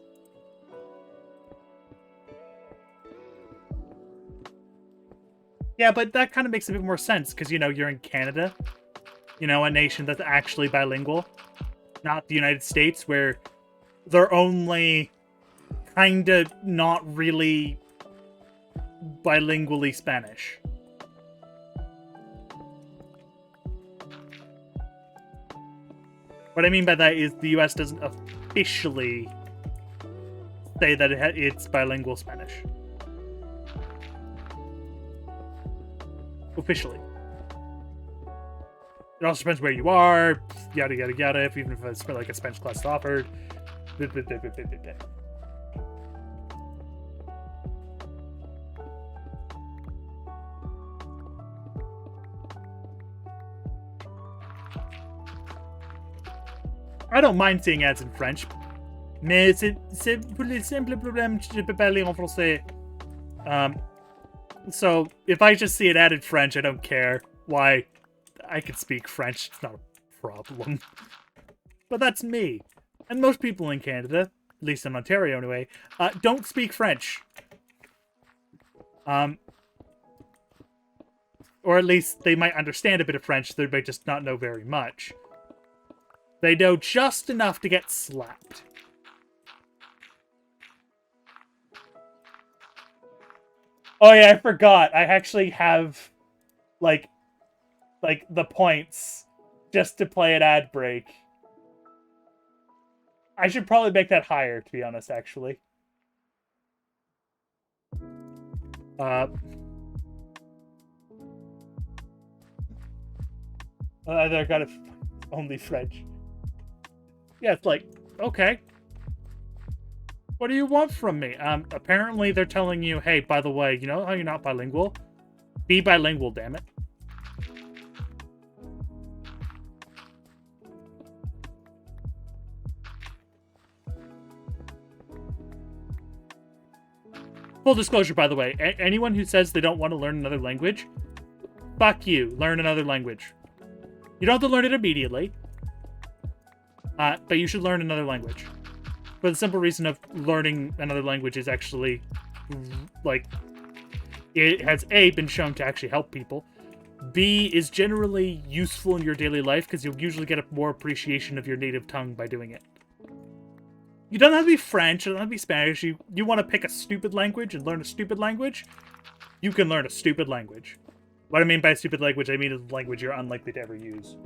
Yeah, but that kind of makes a bit more sense, because, you know, you're in Canada. You know, a nation that's actually bilingual. Not the United States, where they're only kind of not really bilingually Spanish. What I mean by that is the US doesn't officially say that it's bilingual Spanish. Officially. It also depends where you are, yada yada yada, even if it's like a Spanish class offered. I don't mind seeing ads in French, mais c'est pour les simples problèmes je peux parler en français. So if I just see an ad in French, I don't care. Why? I can speak French. It's not a problem. But that's me. And most people in Canada, at least in Ontario anyway, don't speak French. Or at least they might understand a bit of French, they might just not know very much. They know just enough to get slapped. Oh yeah, I forgot. I actually have, like the points just to play an ad break. I should probably make that higher, to be honest, actually. I got it. Only French. Yeah, it's like, okay. What do you want from me? Apparently they're telling you, hey, by the way, you know how you're not bilingual? Be bilingual, damn it. Full disclosure, by the way, anyone who says they don't want to learn another language, fuck you, learn another language. You don't have to learn it immediately, but you should learn another language. For the simple reason of learning another language is actually, like, it has A, been shown to actually help people. B, is generally useful in your daily life because you'll usually get a more appreciation of your native tongue by doing it. You don't have to be French, you don't have to be Spanish. You want to pick a stupid language and learn a stupid language? You can learn a stupid language. What I mean by stupid language, I mean a language you're unlikely to ever use.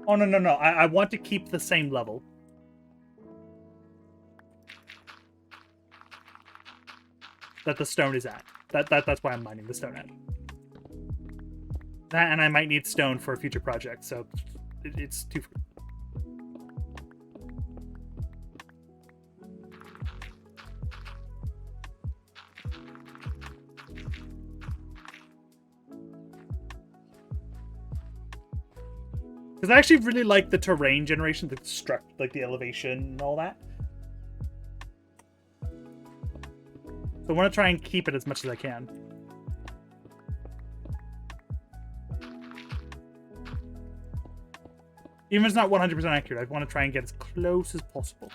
Oh, no. I want to keep the same level. That the stone is at. That's why I'm mining the stone at. That, and I might need stone for a future project, so it's too... Because I actually really like the terrain generation, like the elevation and all that. So I want to try and keep it as much as I can. Even if it's not 100% accurate, I want to try and get as close as possible.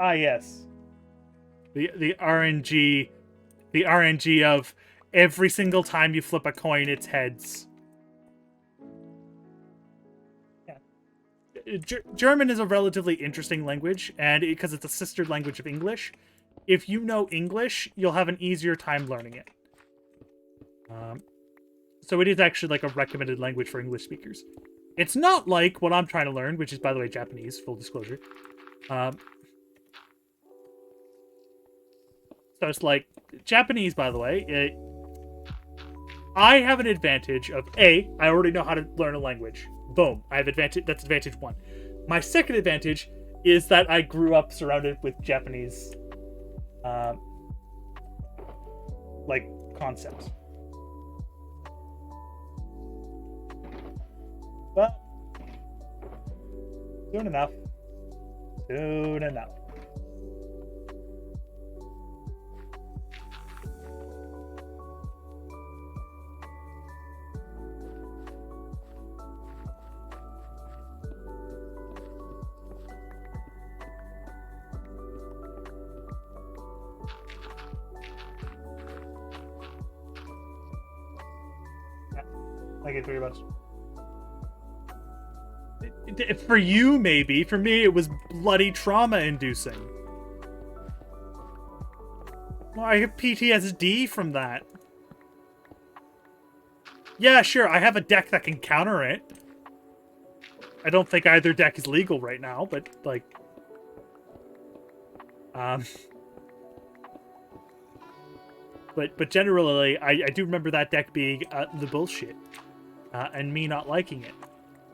Ah, yes. The RNG of every single time you flip a coin, it's heads. Yeah. German is a relatively interesting language, and because it's a sister language of English, if you know English, you'll have an easier time learning it. So it is actually like a recommended language for English speakers. It's not like what I'm trying to learn, which is, by the way, Japanese, full disclosure. So it's like, Japanese, by the way, I have an advantage of, A, I already know how to learn a language. Boom. I have advantage. That's advantage one. My second advantage is that I grew up surrounded with Japanese, like, concepts. But, soon enough. Soon enough. Thank you very much. For you, maybe. For me, it was bloody trauma-inducing. Well, I have PTSD from that. Yeah, sure, I have a deck that can counter it. I don't think either deck is legal right now, but, like... But generally, I do remember that deck being the bullshit. And me not liking it.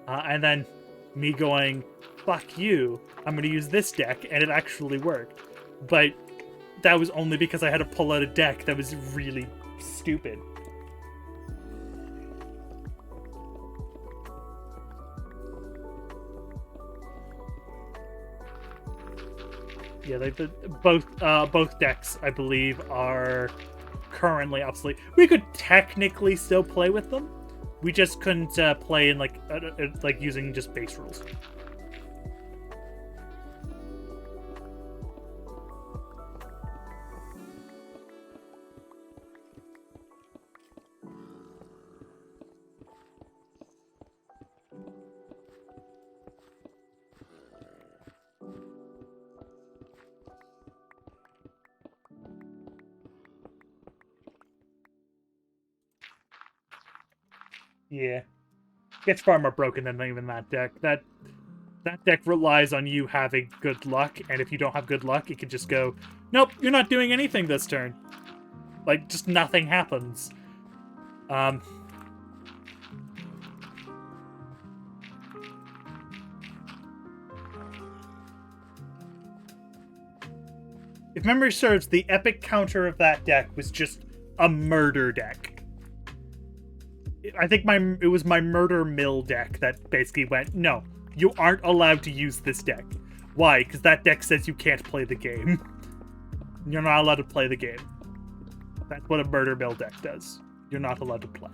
And then me going, fuck you, I'm gonna use this deck, and it actually worked. But that was only because I had to pull out a deck that was really stupid. Yeah, both decks, I believe, are currently obsolete. We could technically still play with them. We just couldn't play in like using just base rules. Yeah. Gets far more broken than even that deck. That deck relies on you having good luck, and if you don't have good luck, it can just go, nope, you're not doing anything this turn. Like, just nothing happens. If memory serves, the epic counter of that deck was just a murder deck. I think it was my murder mill deck that basically went, no, you aren't allowed to use this deck. Why? Because that deck says you can't play the game. You're not allowed to play the game. That's what a murder mill deck does. You're not allowed to play.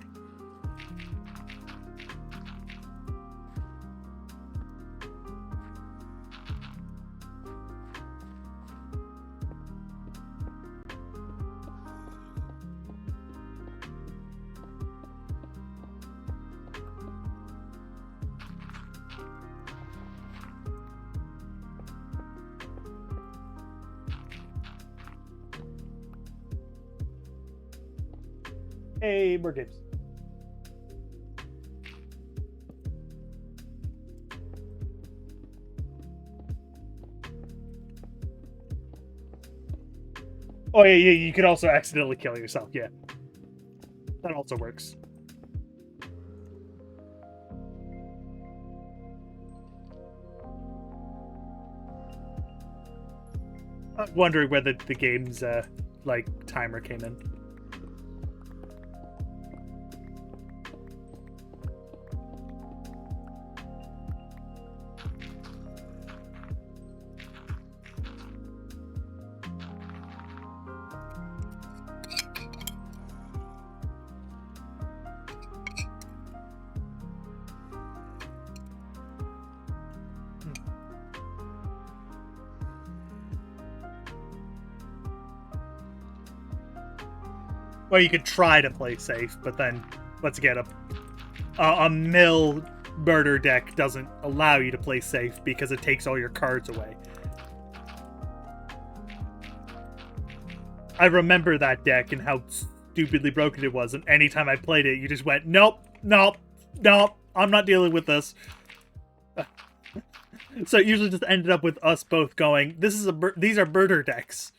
Hey, more games. Oh yeah, you could also accidentally kill yourself, yeah. That also works. I'm wondering whether the game's, like, timer came in. Well, you could try to play safe, but then, once again, a mill murder deck doesn't allow you to play safe because it takes all your cards away. I remember that deck and how stupidly broken it was, and anytime I played it, you just went, nope, nope, nope, I'm not dealing with this. So it usually just ended up with us both going, these are murder decks.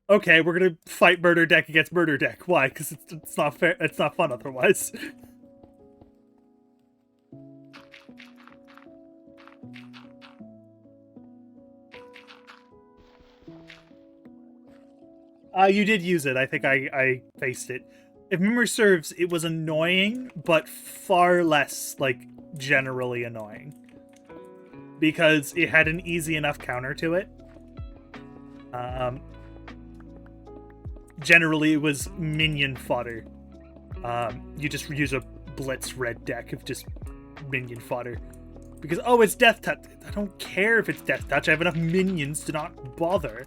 Okay, we're gonna fight murder deck against murder deck. Why? Because it's not fair. It's not fun otherwise. You did use it. I think I faced it. If memory serves, it was annoying, but far less, like, generally annoying. Because it had an easy enough counter to it. Generally, it was minion fodder. You just use a Blitz red deck of just minion fodder. Because, oh, it's Death Touch. I don't care if it's Death Touch. I have enough minions to not bother.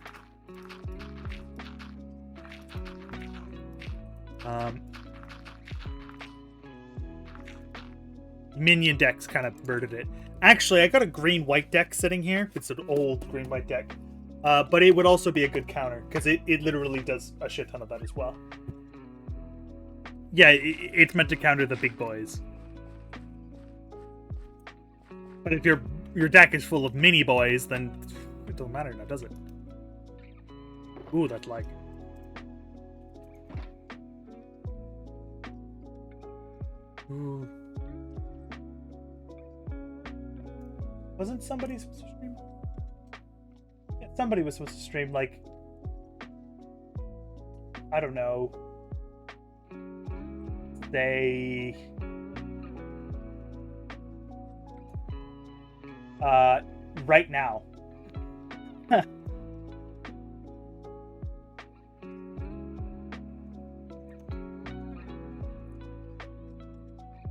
minion decks kind of murdered it. Actually, I got a green-white deck sitting here. It's an old green-white deck. But it would also be a good counter, because it literally does a shit ton of that as well. Yeah, it's meant to counter the big boys. But if your deck is full of mini boys, then it don't matter now, does it? Ooh, that's like... Ooh. Wasn't somebody supposed to stream? Yeah, somebody was supposed to stream, like... I don't know. They... right now.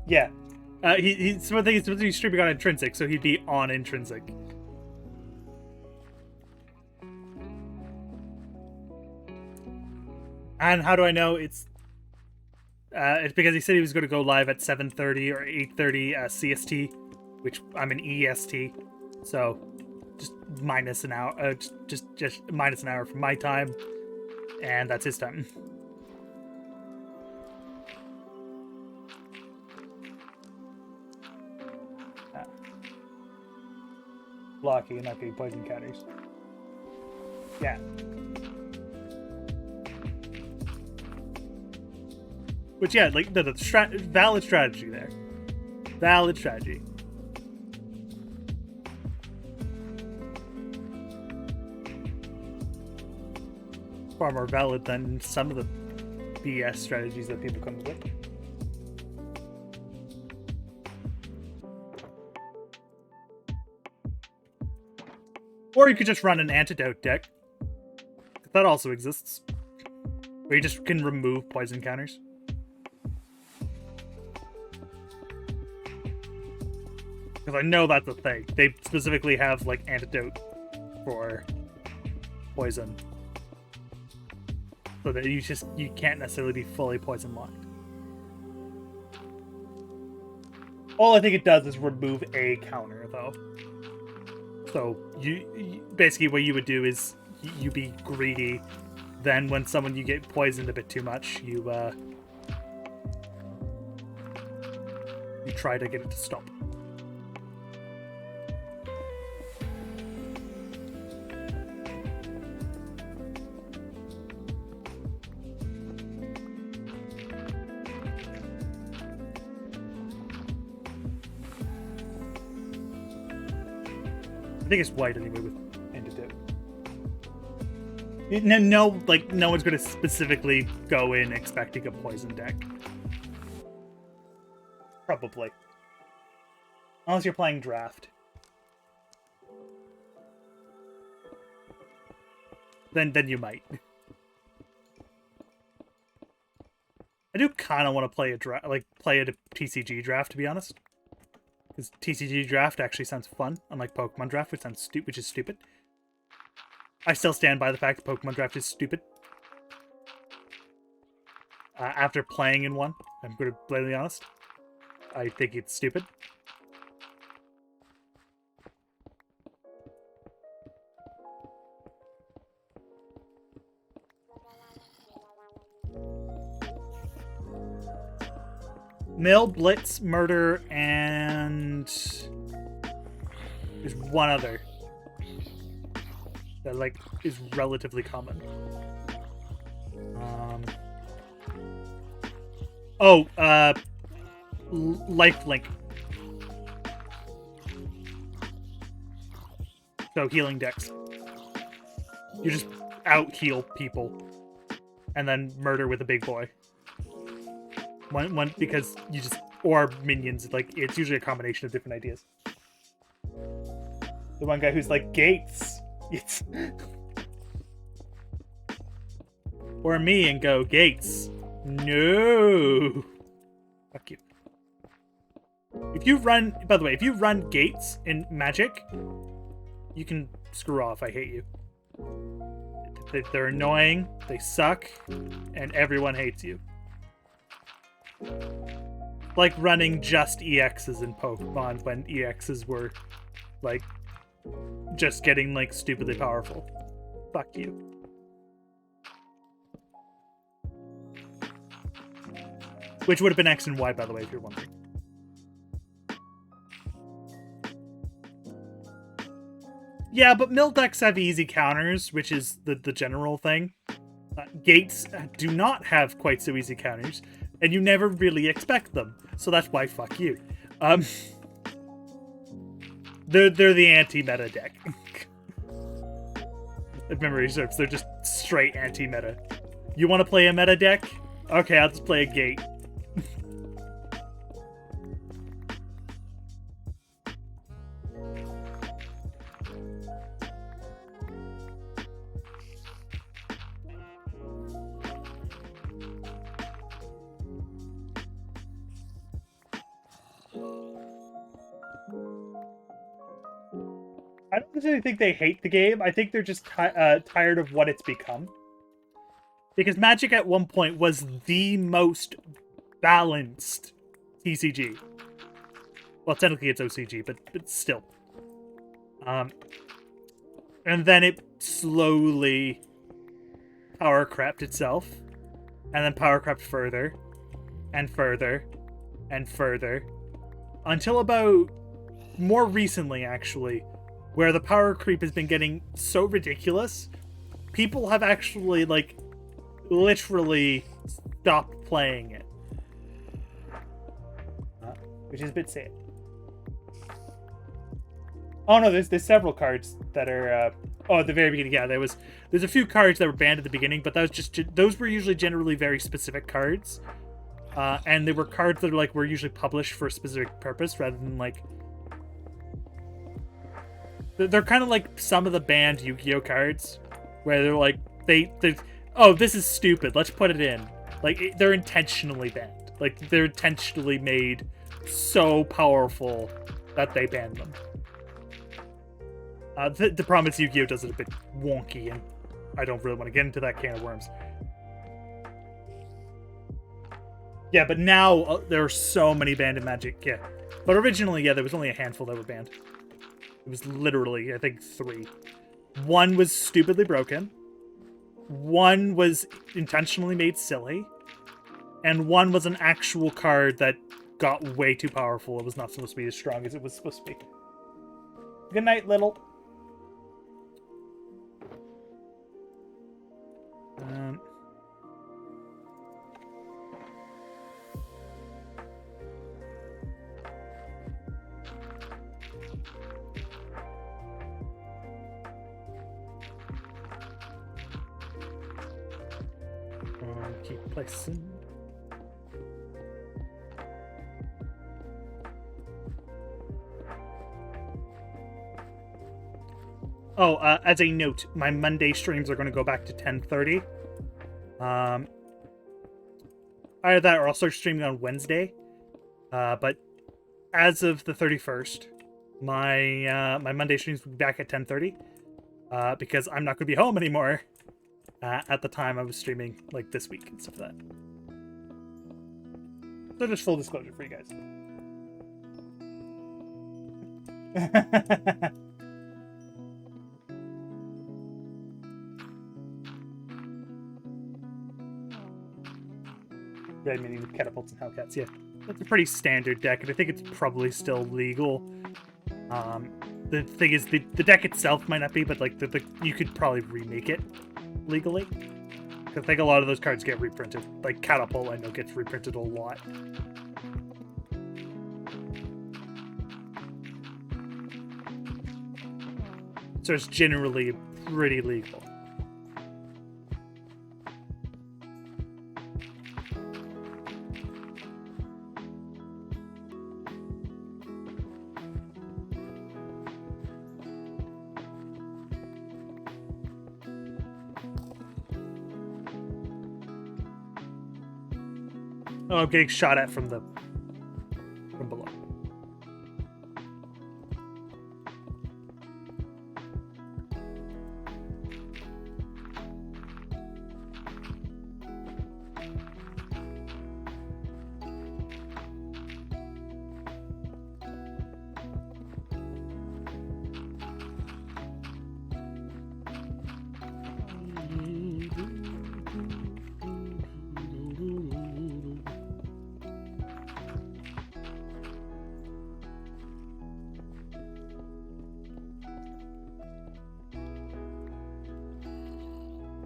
Yeah. He's supposed to be streaming on Intrinsic, so he'd be on Intrinsic. And how do I know? It's because he said he was going to go live at 7:30 or 8:30 CST, which I'm in EST, so just minus an hour. Just minus an hour from my time, and that's his time. Blocky and not getting poison counters. Yeah. Which, yeah, like, the valid strategy there. Valid strategy. Far more valid than some of the BS strategies that people come up with. Or you could just run an antidote deck. That also exists. Where you just can remove poison counters. Because I know that's a thing. They specifically have, like, antidote for poison. So that you can't necessarily be fully poison locked. All I think it does is remove a counter, though. So you basically what you would do is you be greedy. Then when you get poisoned a bit too much, you try to get it to stop. I think it's white anyway with antidote. No, like, no one's going to specifically go in expecting a poison deck. Probably. Unless you're playing draft. Then you might. I do kind of want to play play a TCG draft, to be honest. Because TCG draft actually sounds fun, unlike Pokemon draft, which is stupid. I still stand by the fact that Pokemon draft is stupid. After playing in one, I'm going to be blatantly honest. I think it's stupid. Mill, Blitz, Murder, and there's one other that, like, is relatively common. Lifelink. So healing decks. You just out-heal people and then murder with a big boy. One because you just, or minions, like, it's usually a combination of different ideas. The one guy who's like, Gates! It's... or me and go, Gates! No! Fuck you. If you run, by the way, if you run Gates in Magic, you can screw off, I hate you. They're annoying, they suck, and everyone hates you. like running just EXs in Pokemon when EXs were like just getting like stupidly powerful. Fuck you. Which would have been X and Y, by the way, if you're wondering. Yeah, but mill decks have easy counters, which is the general thing. Gates do not have quite so easy counters, and you never really expect them. So that's why fuck you. They're the anti-meta deck. If memory serves, they're just straight anti-meta. You want to play a meta deck? Okay, I'll just play a gate. I don't necessarily think they hate the game. I think they're just tired of what it's become. Because Magic at one point was the most balanced TCG. Well, technically it's OCG, but still. And then it slowly power crept itself. And then power crept further. And further. And further. Until about... more recently, actually. Where the power creep has been getting so ridiculous, people have actually, like, literally stopped playing it. Which is a bit sad. Oh no, there's several cards that are, oh, at the very beginning, yeah, there's a few cards that were banned at the beginning, but that was just, those were usually generally very specific cards. And they were cards that were usually published for a specific purpose, rather than, like, they're kind of like some of the banned Yu-Gi-Oh cards, where they're like, oh, this is stupid, let's put it in. Like, they're intentionally banned. Like, they're intentionally made so powerful that they ban them. The problem is Yu-Gi-Oh does it a bit wonky, and I don't really want to get into that can of worms. Yeah, but now there are so many banned in Magic, yeah. But originally, yeah, there was only a handful that were banned. It was literally, I think, 3. One was stupidly broken. One was intentionally made silly. And one was an actual card that got way too powerful. It was not supposed to be as strong as it was supposed to be. Good night, little. Keep placing. Oh, as a note, my Monday streams are going to go back to 10:30. Either that or I'll start streaming on Wednesday. But as of the 31st, my Monday streams will be back at 10:30. Because I'm not going to be home anymore. At the time I was streaming, like, this week and stuff like that. So just full disclosure for you guys. Red Mini with catapults and Hellcats, yeah. That's a pretty standard deck, and I think it's probably still legal. The thing is, the deck itself might not be, but, like, you could probably remake it legally. I think a lot of those cards get reprinted. Like Catapult, I know, gets reprinted a lot. So it's generally pretty legal. Oh, I'm getting shot at from below.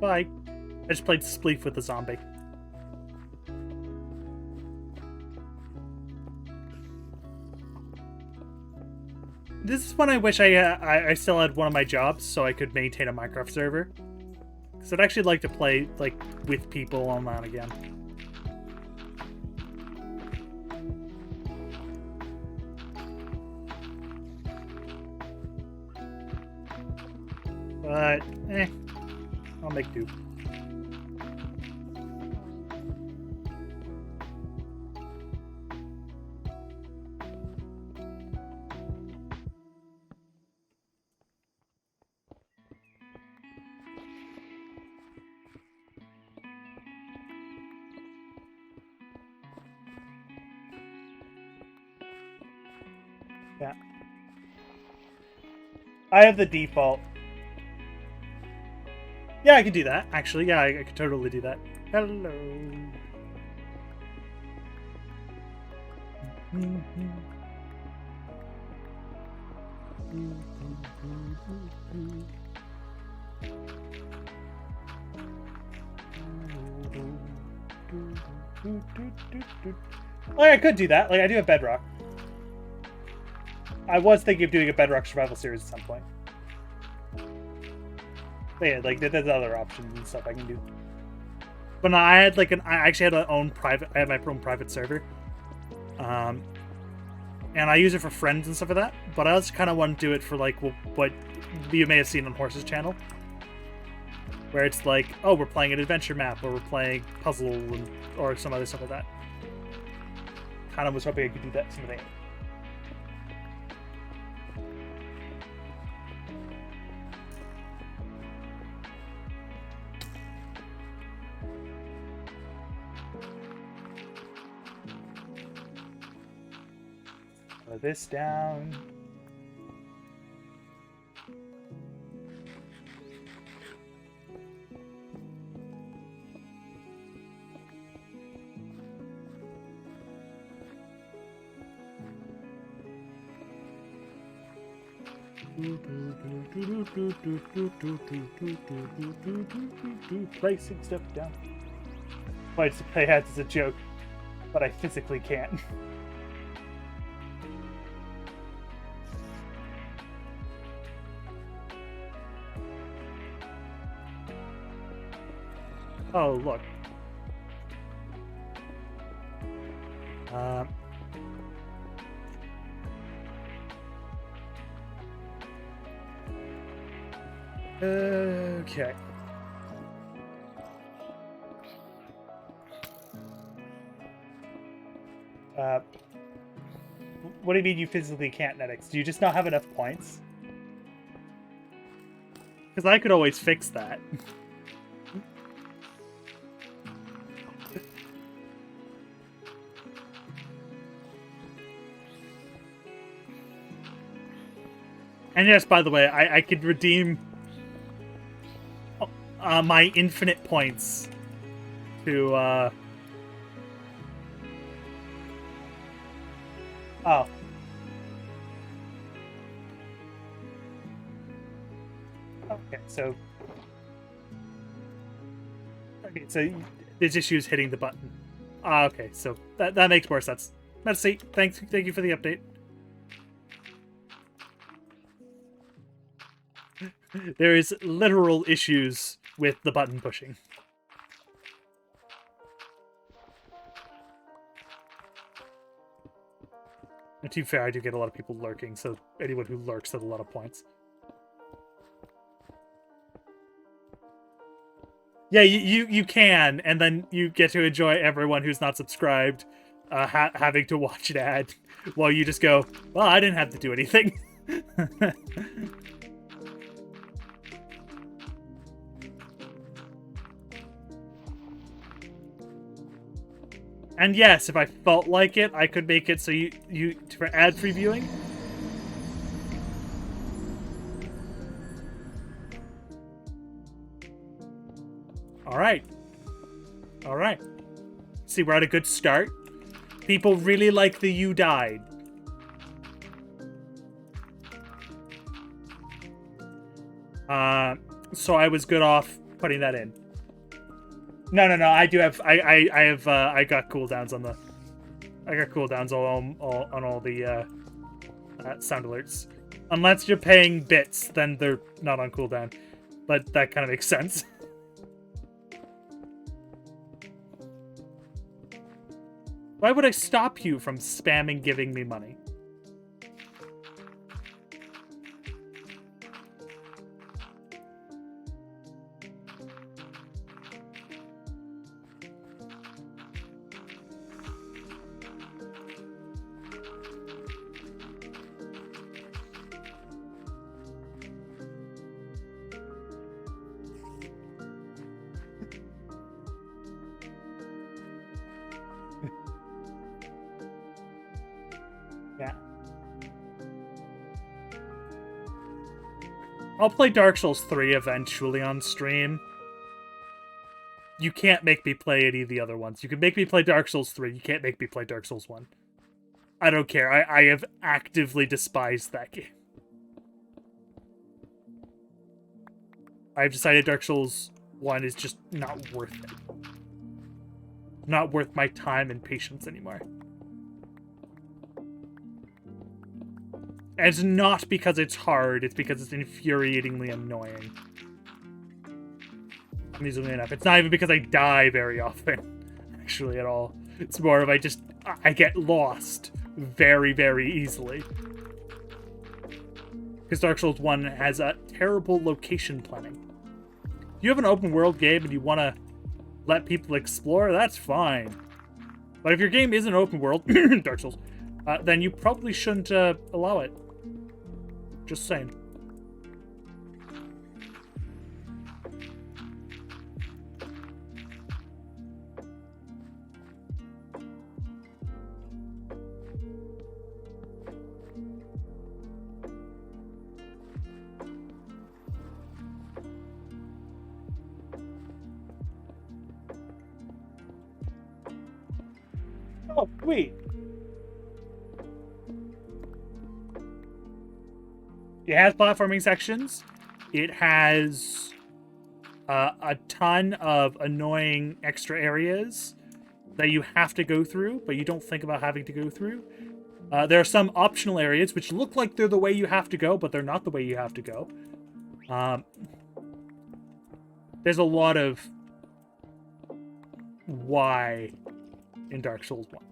Bye. I just played Spleef with the zombie. This is when I wish I still had one of my jobs so I could maintain a Minecraft server. Because I'd actually like to play, like, with people on that again. But, I'll make do. Yeah. I have the default. Yeah, I could do that, actually. Yeah, I could totally do that. Hello. Like, I could do that. Like, I do have Bedrock. I was thinking of doing a Bedrock survival series at some point. But yeah, like, there's other options and stuff I can do. But no, I had like I actually had my own private. I had my own private server, and I use it for friends and stuff like that. But I also kind of want to do it for like what you may have seen on Horse's channel, where it's like, oh, we're playing an adventure map, or we're playing puzzle, or some other stuff like that. Kind of was hoping I could do that someday. This down. Placing stuff down. Why to play hats is a joke, but I physically can't. Oh, look. Okay. What do you mean you physically can't, Netix? Do you just not have enough points? Because I could always fix that. And yes, by the way, I could redeem my infinite points to, Oh. Okay, so... Okay, so the issue is hitting the button. Okay, so that makes more sense. Let's see. Thank you for the update. There is literal issues with the button pushing. And to be fair, I do get a lot of people lurking, so anyone who lurks has a lot of points. Yeah, you can, and then you get to enjoy everyone who's not subscribed having to watch an ad while you just go, well, I didn't have to do anything. And yes, if I felt like it, I could make it so you for ad-free viewing. All right. See, we're at a good start. People really like the "you died." So I was good off putting that in. No. I do have. I have. I got cooldowns on the. I got cooldowns on all the sound alerts. Unless you're paying bits, then they're not on cooldown. But that kind of makes sense. Why would I stop you from spamming giving me money? Yeah. I'll play Dark Souls 3 eventually on stream. You can't make me play any of the other ones. You can make me play Dark Souls 3. You can't make me play Dark Souls 1. I don't care. I have actively despised that game. I've decided Dark Souls 1 is just not worth it. Not worth my time and patience anymore. And it's not because it's hard, it's because it's infuriatingly annoying. Easily enough. It's not even because I die very often, actually, at all. It's more of I get lost very, very easily. Because Dark Souls 1 has a terrible location planning. If you have an open world game and you want to let people explore, that's fine. But if your game isn't open world, Dark Souls, then you probably shouldn't allow it. Just saying. Oh, sweet. It has platforming sections. It has a ton of annoying extra areas that you have to go through, but you don't think about having to go through. There are some optional areas which look like they're the way you have to go, but they're not the way you have to go. There's a lot of why in Dark Souls 1.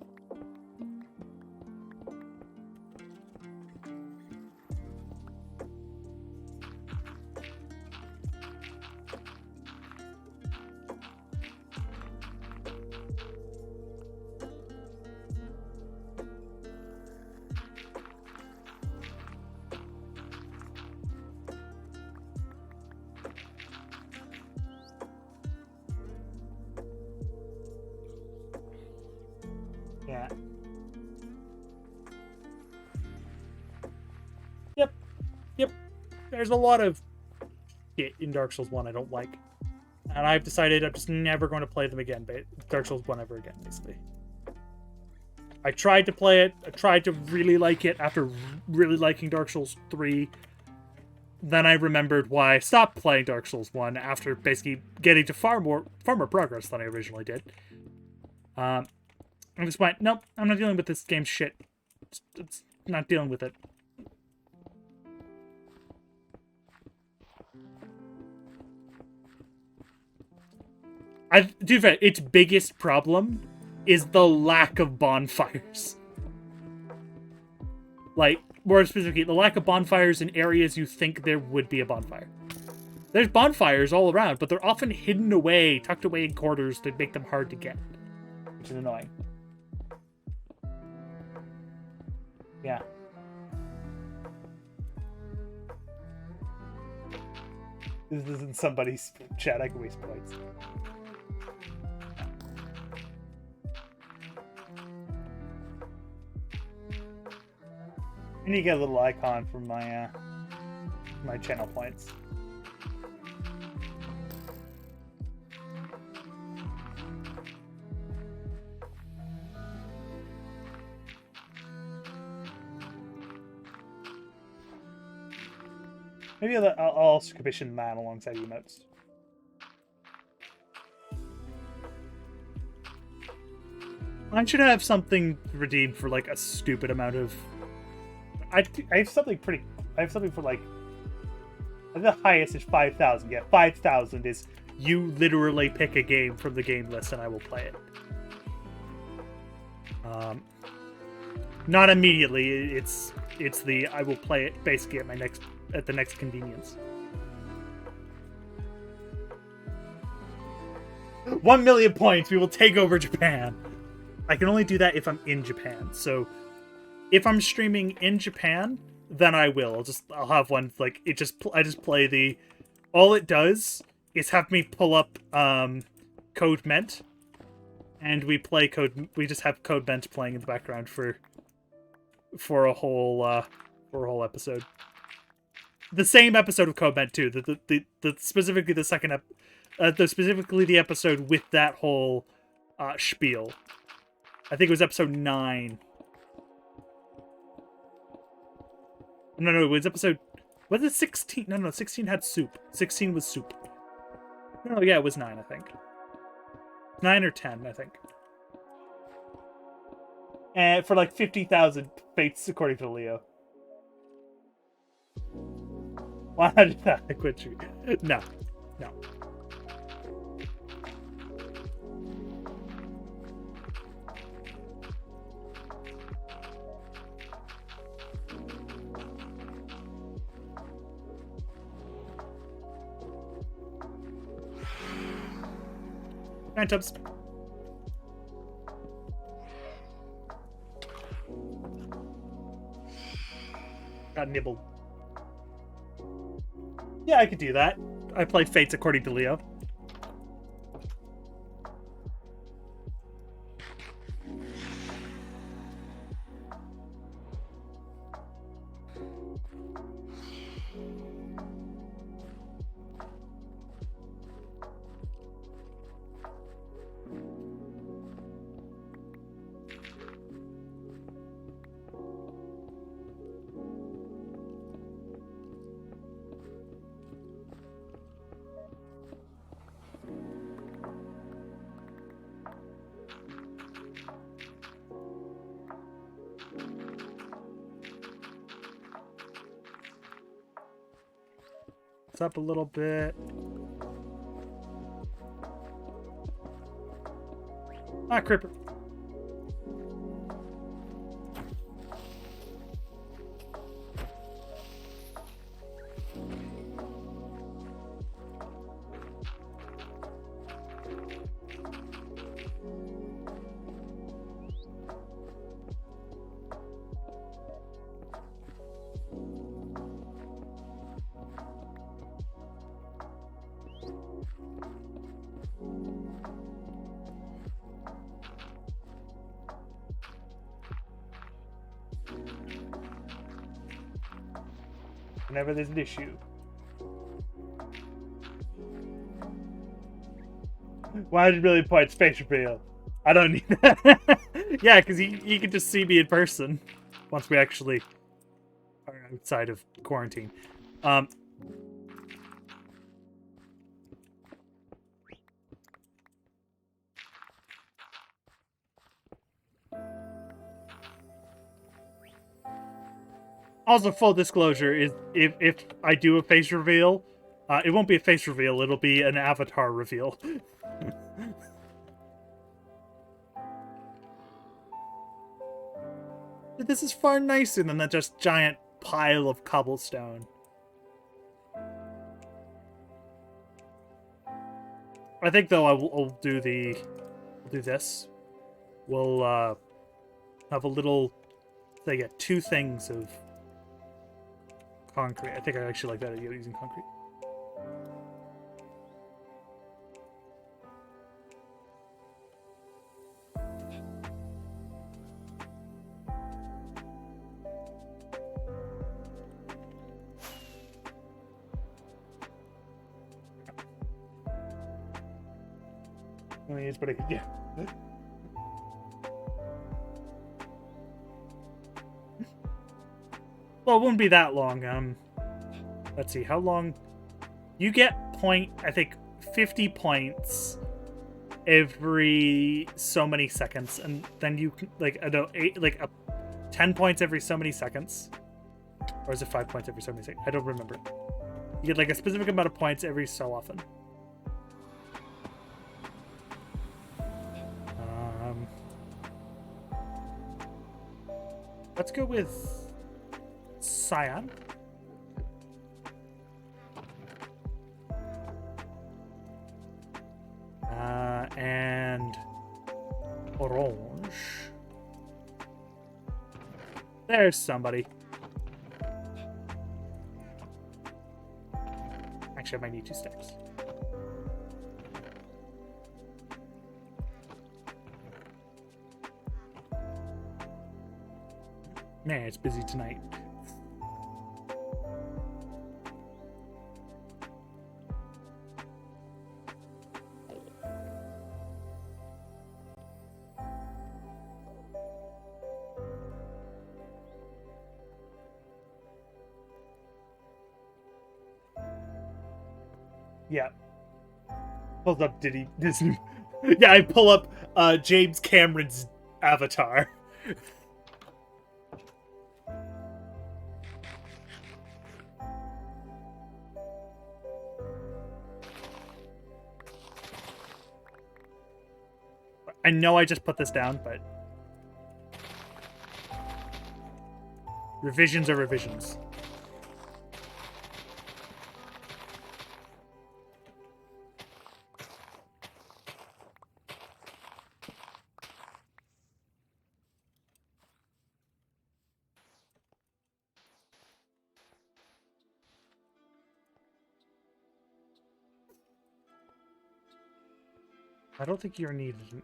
Yeah. Yep. There's a lot of shit in Dark Souls 1 I don't like. And I've decided I'm just never going to play them again, but Dark Souls 1 ever again, basically. I tried to play it. I tried to really like it after really liking Dark Souls 3. Then I remembered why I stopped playing Dark Souls 1 after basically getting to far more progress than I originally did. I just went, nope, I'm not dealing with this game's shit. It's not dealing with it. To be fair, its biggest problem is the lack of bonfires. Like, more specifically, the lack of bonfires in areas you think there would be a bonfire. There's bonfires all around, but they're often hidden away, tucked away in corners to make them hard to get. Which is annoying. Yeah. This isn't somebody's chat, I can waste points. I need to get a little icon for my my channel points. Maybe I'll also commission that alongside emotes. I should have something redeemed for like a stupid amount of. I have something pretty. I have something for like. The highest is 5,000. Yeah, 5,000 is you literally pick a game from the game list and I will play it. Not immediately. It's the I will play it basically at the next convenience. 1 million points. We will take over Japan. I can only do that if I'm in Japan. So if I'm streaming in Japan, then I will. I'll have one like I just play the. All it does is have me pull up Code Ment, and we play Code. We just have Code Ment playing in the background for a whole episode. The same episode of Code Ment too. The specifically the second specifically the episode with that whole spiel. I think it was episode 9. No, it was episode... Was it 16? No, 16 had soup. 16 was soup. No, yeah, it was 9, I think. 9 or 10, I think. And for like 50,000 fates, according to Leo. 100,000, I quit you. No. Phantoms. Got nibbled. Yeah, I could do that. I play Fates according to Leo. It's up a little bit. Ah, Creeper. Whenever there's an issue. Why did really point space reveal? I don't need that. Yeah, because you can just see me in person once we actually are outside of quarantine. Also, full disclosure is if I do a face reveal, it won't be a face reveal. It'll be an avatar reveal. This is far nicer than that just giant pile of cobblestone. I think though I'll do this. We'll have a little. They get 2 things of concrete. I think I actually like that idea of using concrete. I mean, it's pretty good. Yeah. Well, it wouldn't be that long. Let's see, how long? You get I think 50 points every so many seconds, and then you can like I don't 10 points every so many seconds, or is it 5 points every so many seconds? I don't remember. You get like a specific amount of points every so often. Let's go with cyan. And orange. There's somebody. Actually, I might need 2 stacks. Man, it's busy tonight. Yeah. Pulls up Disney. Yeah, I pull up James Cameron's Avatar. I know I just put this down, but revisions are revisions. I don't think you're needed.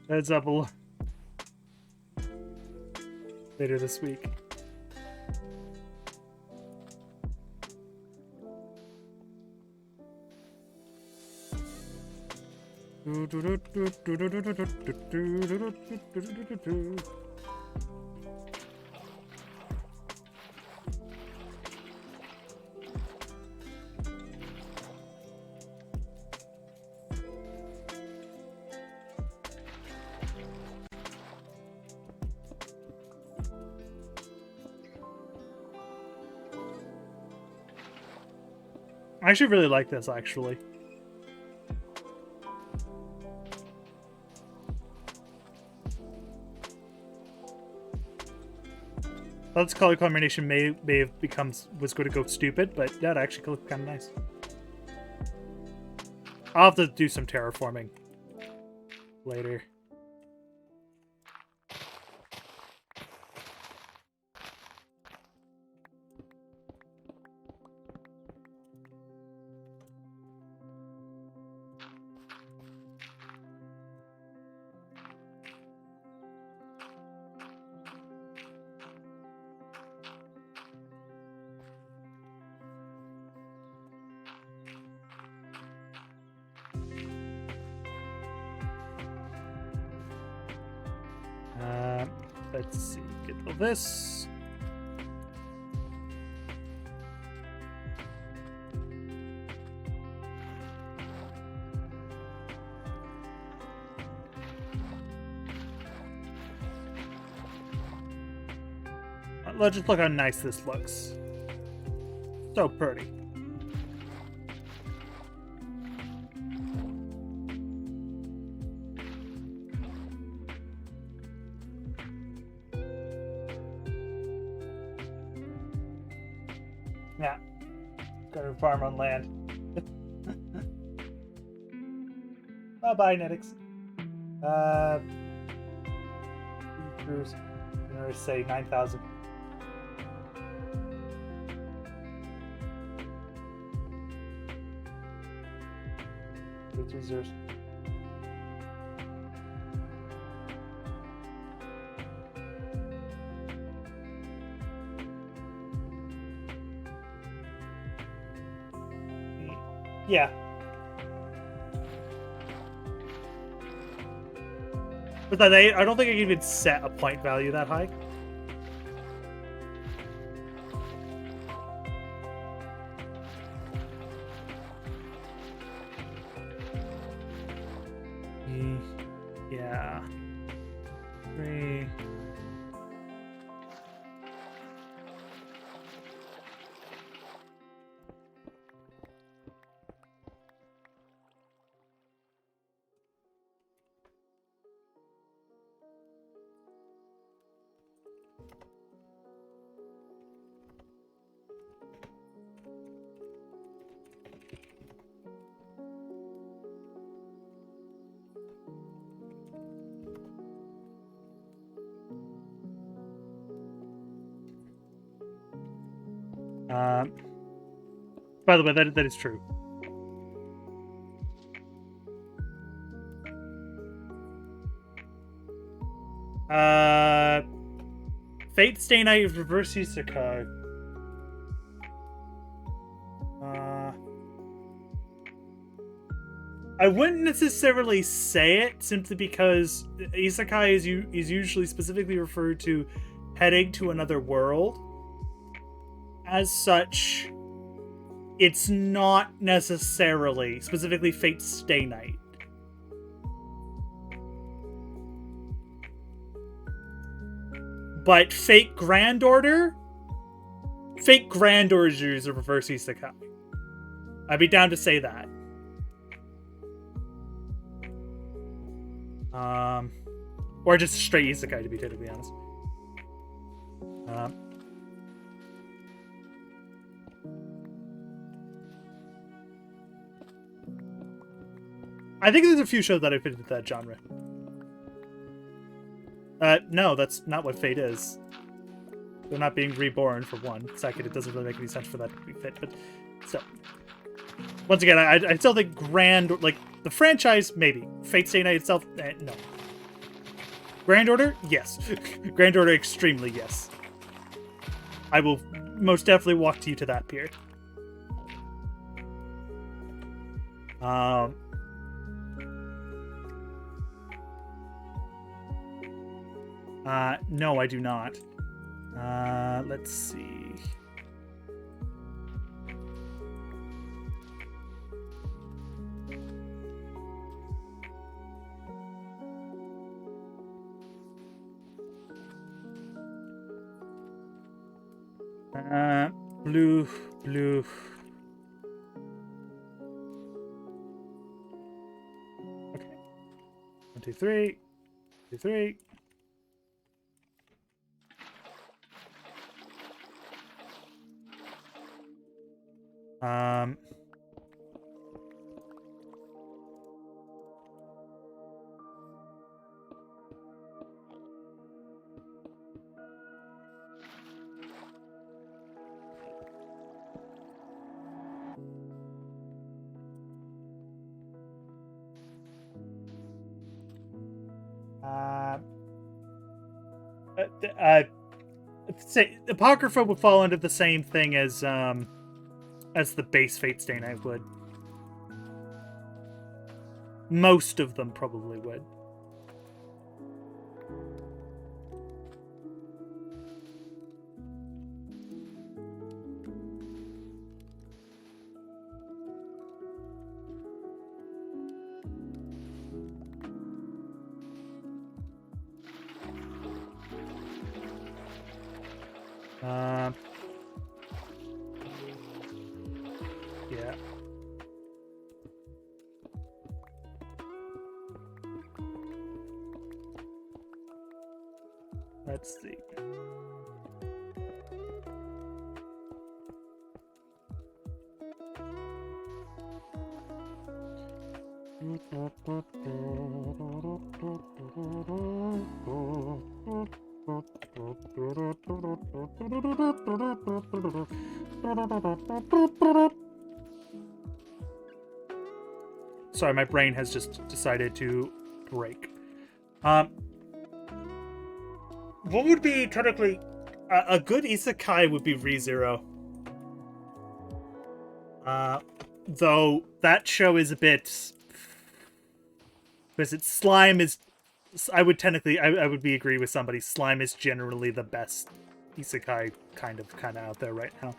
Heads up later this week. I actually really like this, actually. This color combination may have was going to go stupid, but that actually looked kind of nice. I'll have to do some terraforming later. Let's see, get all this. Let's just look how nice this looks. So pretty. Yeah, gotta farm on land. Bye-bye, Netix. Cruise. I'm gonna say 9,000. It's yours. Yeah. But then I don't think I can even set a point value that high. Yeah. 3. By the way, that is true. Fate Stay Night Reverse Isekai. I wouldn't necessarily say it simply because Isekai is usually specifically referred to heading to another world. As such, it's not necessarily specifically Fate Stay Night. But Fate Grand Order is a reverse isekai. I'd be down to say that. Or just straight isekai, to be totally honest. I think there's a few shows that I fit into that genre. No, that's not what Fate is. They're not being reborn, for one. Second, it doesn't really make any sense for that to be fit, but still. Once again, I still think the franchise, maybe. Fate Stay Night itself, no. Grand Order? Yes. Grand Order, extremely yes. I will most definitely walk to you to that pier. No, I do not. Let's see. Blue. Okay. 1, 2, 3. 2, 3. Say Apocrypha would fall into the same thing as the base Fate Stay Night would. Most of them probably would. Yeah. Let's see. Sorry, my brain has just decided to break. What would be technically a good isekai would be ReZero. Though that show is a bit, because it's slime is, I would technically I would be agree with somebody. Slime is generally the best isekai kind of out there right now.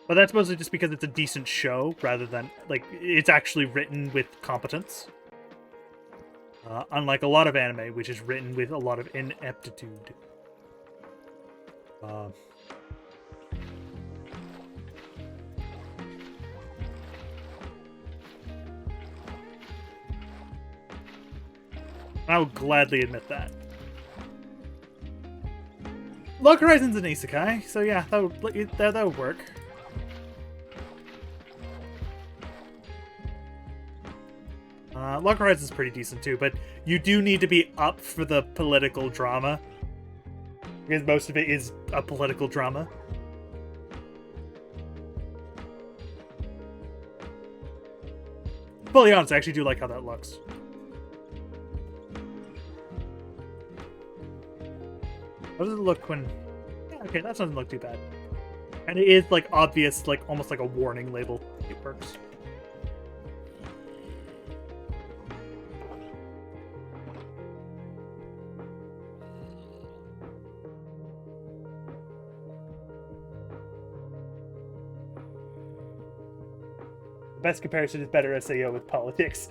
But that's mostly just because it's a decent show, rather than, like, it's actually written with competence. Unlike a lot of anime, which is written with a lot of ineptitude. I would gladly admit that. Log Horizon's an isekai, so yeah, that would work. Log Horizon's pretty decent too, but you do need to be up for the political drama. Because most of it is a political drama. Fully honest, I actually do like how that looks. How does it look when... Yeah, okay, that doesn't look too bad. And it is, like, obvious, like, almost like a warning label. It works. The best comparison is better SAO with politics.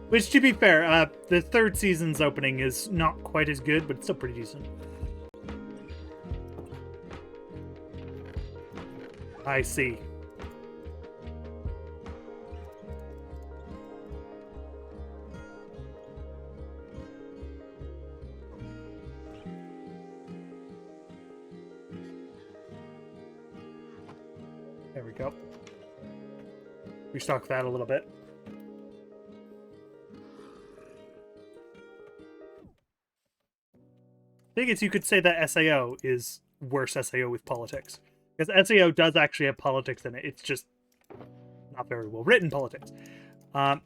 Which, to be fair, the third season's opening is not quite as good, but it's still pretty decent. I see. There we go. Restock that a little bit. I think you could say that SAO is worse SAO with politics. Because SAO does actually have politics in it. It's just not very well written politics. But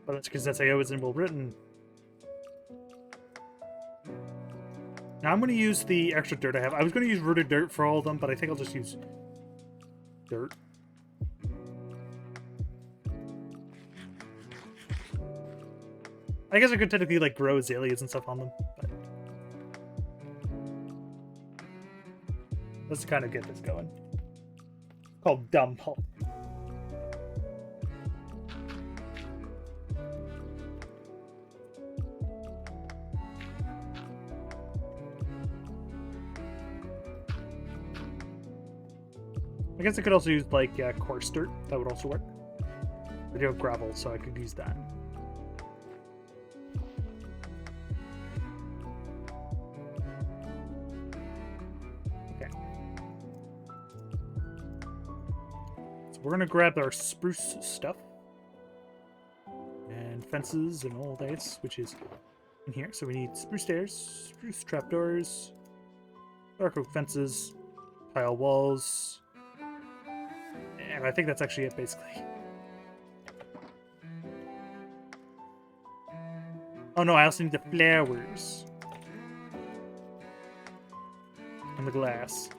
that's because SAO isn't well written. Now I'm going to use the extra dirt I have. I was going to use rooted dirt for all of them, but I think I'll just use dirt. I guess I could technically, like, grow azaleas and stuff on them, but let's kind of get this going. It's called Dumb Pulp. I guess I could also use, like, coarse dirt. That would also work. I do have gravel, so I could use that. We're gonna grab our spruce stuff and fences and all this, which is in here. So we need spruce stairs, spruce trapdoors, dark oak fences, tile walls, and I think that's actually it, basically. Oh no, I also need the flowers and the glass.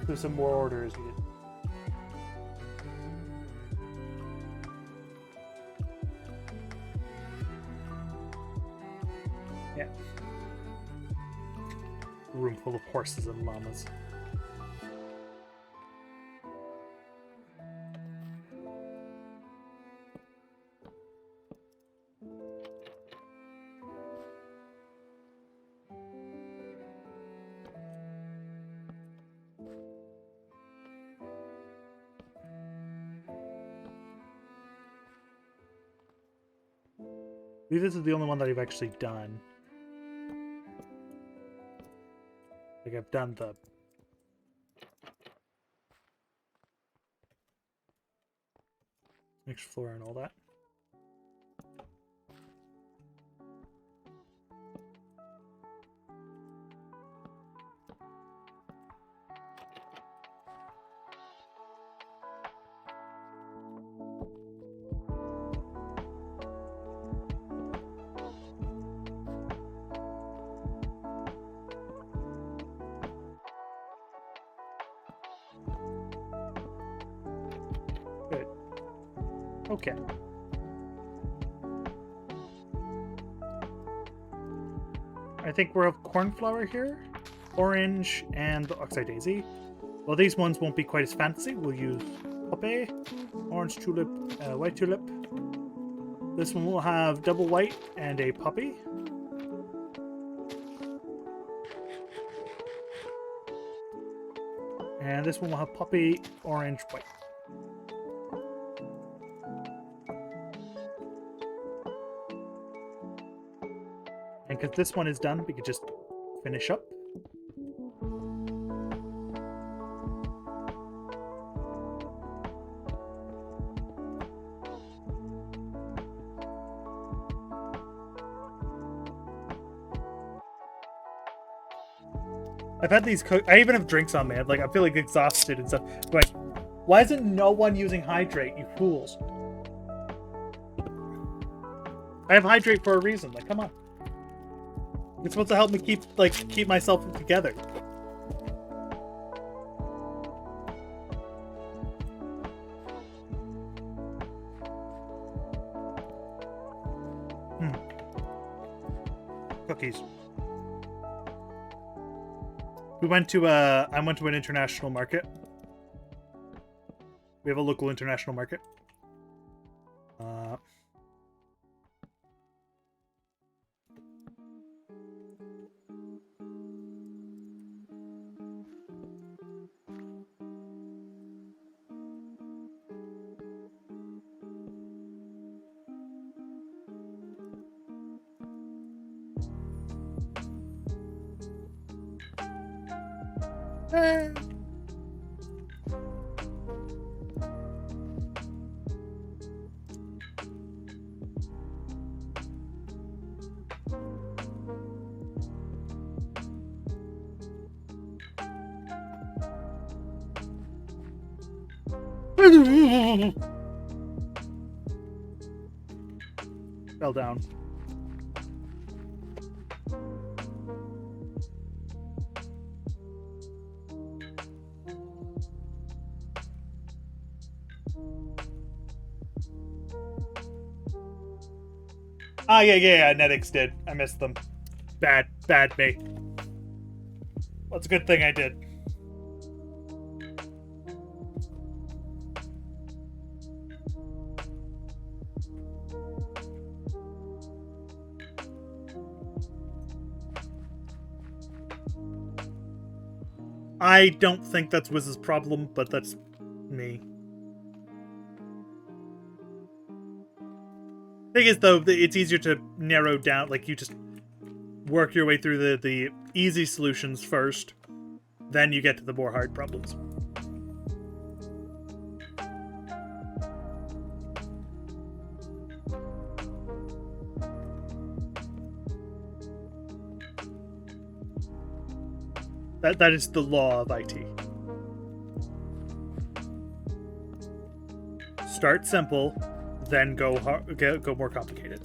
There's some more orders needed. Yeah. A room full of horses and llamas. I believe this is the only one that I've actually done. Like, I've done the... mixed floor and all that. Good. Okay. I think we'll have cornflower here, orange, and the oxeye daisy. Well, these ones won't be quite as fancy. We'll use poppy, orange tulip, white tulip. This one will have double white and a poppy. And this one will have poppy, orange, white. And because this one is done, we could just finish up. I've had these I even have drinks on me. I'm like, I feel like exhausted and stuff. Like, why isn't no one using hydrate, you fools? I have hydrate for a reason. Like, come on. It's supposed to help me keep myself together. Cookies. I went to an international market. We have a local international market. Fell down. Ah, yeah, Netix did. I missed them. Bad me. Well, it's a good thing I did. I don't think that's Wiz's problem, but that's me. Thing is, though, it's easier to narrow down. Like, you just work your way through the easy solutions first, then you get to the more hard problems. That is the law of IT. Start simple, then go more complicated.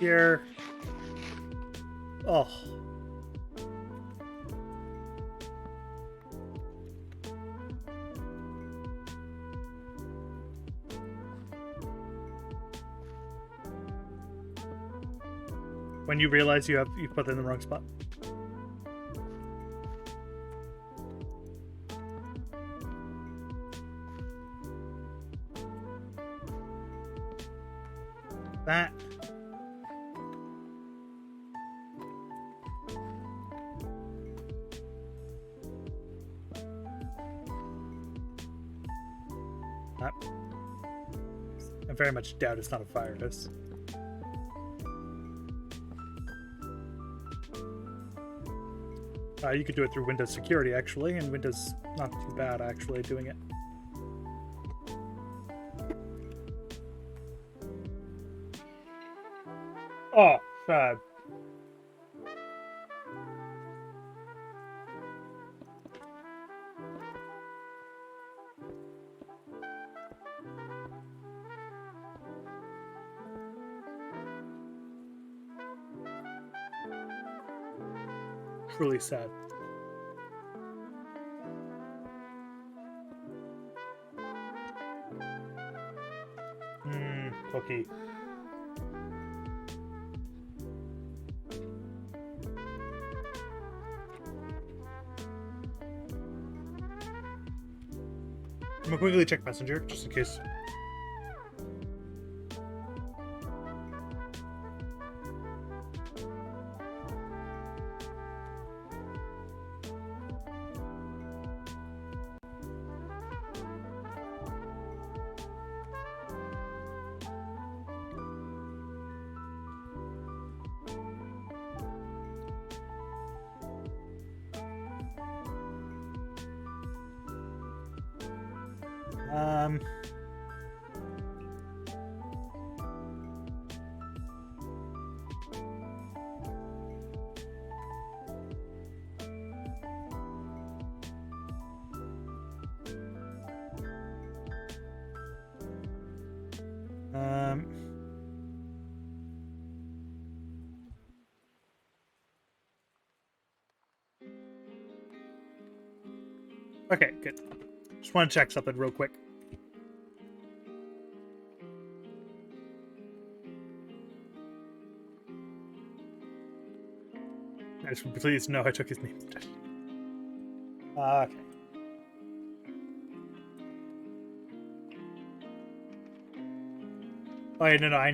here. Oh. When you realize you put it in the wrong spot. That. I very much doubt it's not a fire hose. You could do it through Windows Security, actually, and Windows not too bad, actually, doing it. Oh, sad. Truly sad. Cookie. I'm gonna quickly check Messenger, just in case. Okay, good. Just want to check something real quick. I just want to please know I took his name. Okay. Oh, yeah, no, I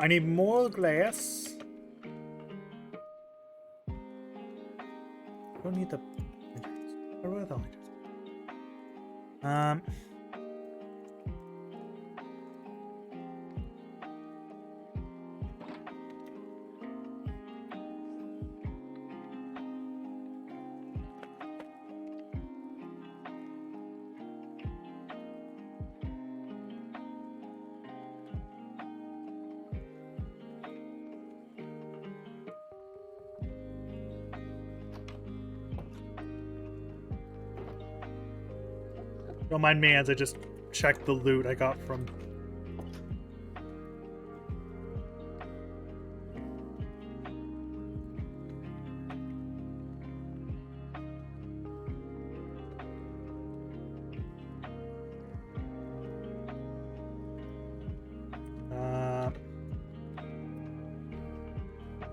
need more glass. I don't need the... Where are the lighters? Don't mind me as I just check the loot I got from...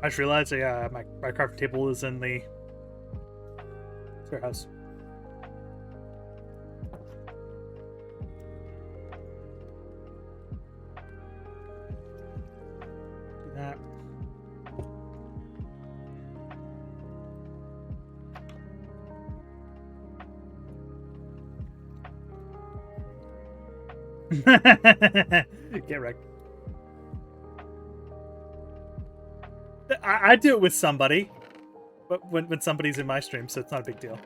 I just realized my crafting table is in the warehouse. Get wrecked. I do it with somebody, but when somebody's in my stream, so it's not a big deal.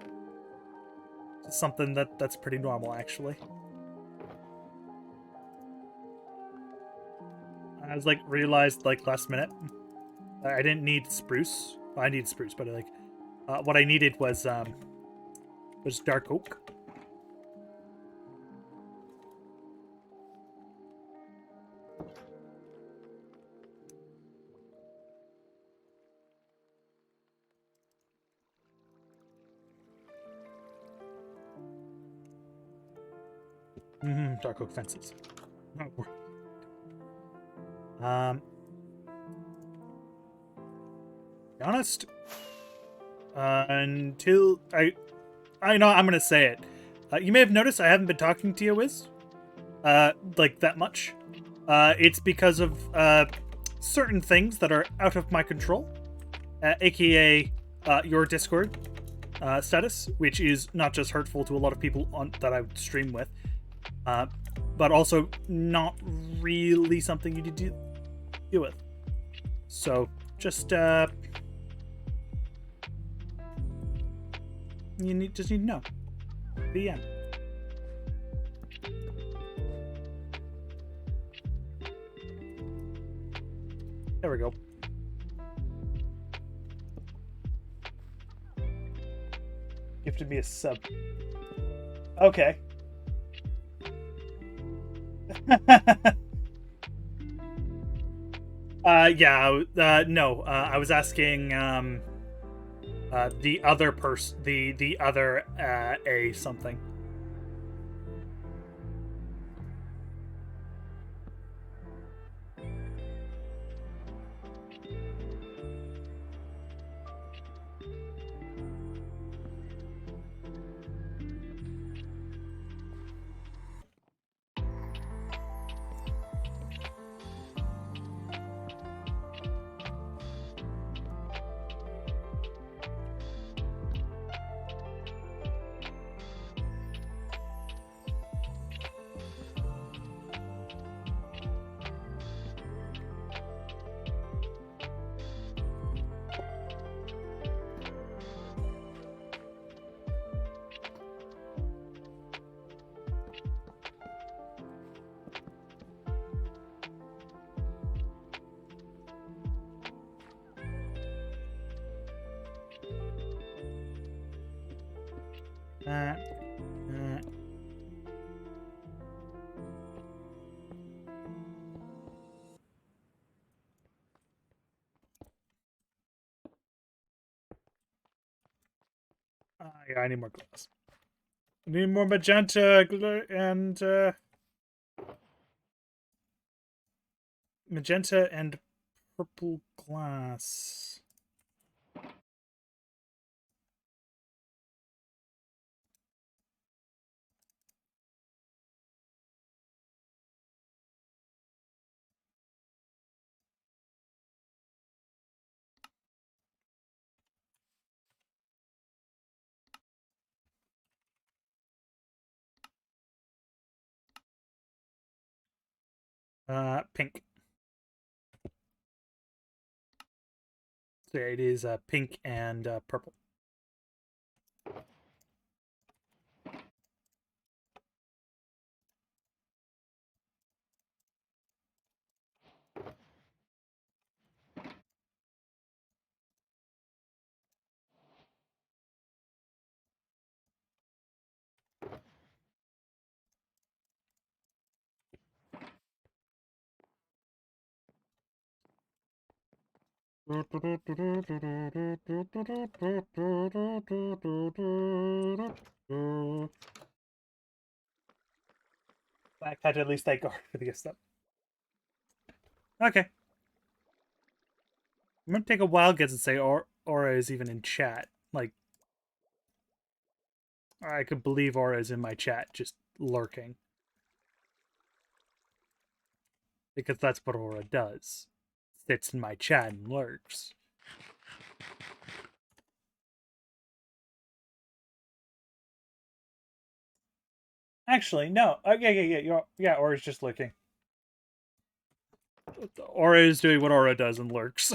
It's something that's pretty normal, actually. I was like realized like last minute, I didn't need spruce. Well, I need spruce, but like what I needed was dark oak. Dark oak fences. To be honest, until I know I'm gonna say it. You may have noticed I haven't been talking to you, Wiz, like that much. It's because of certain things that are out of my control, aka your Discord status, which is not just hurtful to a lot of people that I would stream with, but also not really something you need to deal with. So just you just need to know. The end. There we go. Gifted me a sub. Okay. Yeah, no, I was asking, the other person, the other, A something. Uh, yeah, I need more glass. I need more magenta and magenta and purple glass. Pink. So yeah, it is pink and purple. I had to at least thank God for the gift stuff. Okay. I'm gonna take a wild guess and say Aura is even in chat. Like, I could believe Aura is in my chat, just lurking. Because that's what Aura does. Sits in my chat and lurks. Actually, no. Yeah, Aura's just lurking. Aura is doing what Aura does and lurks.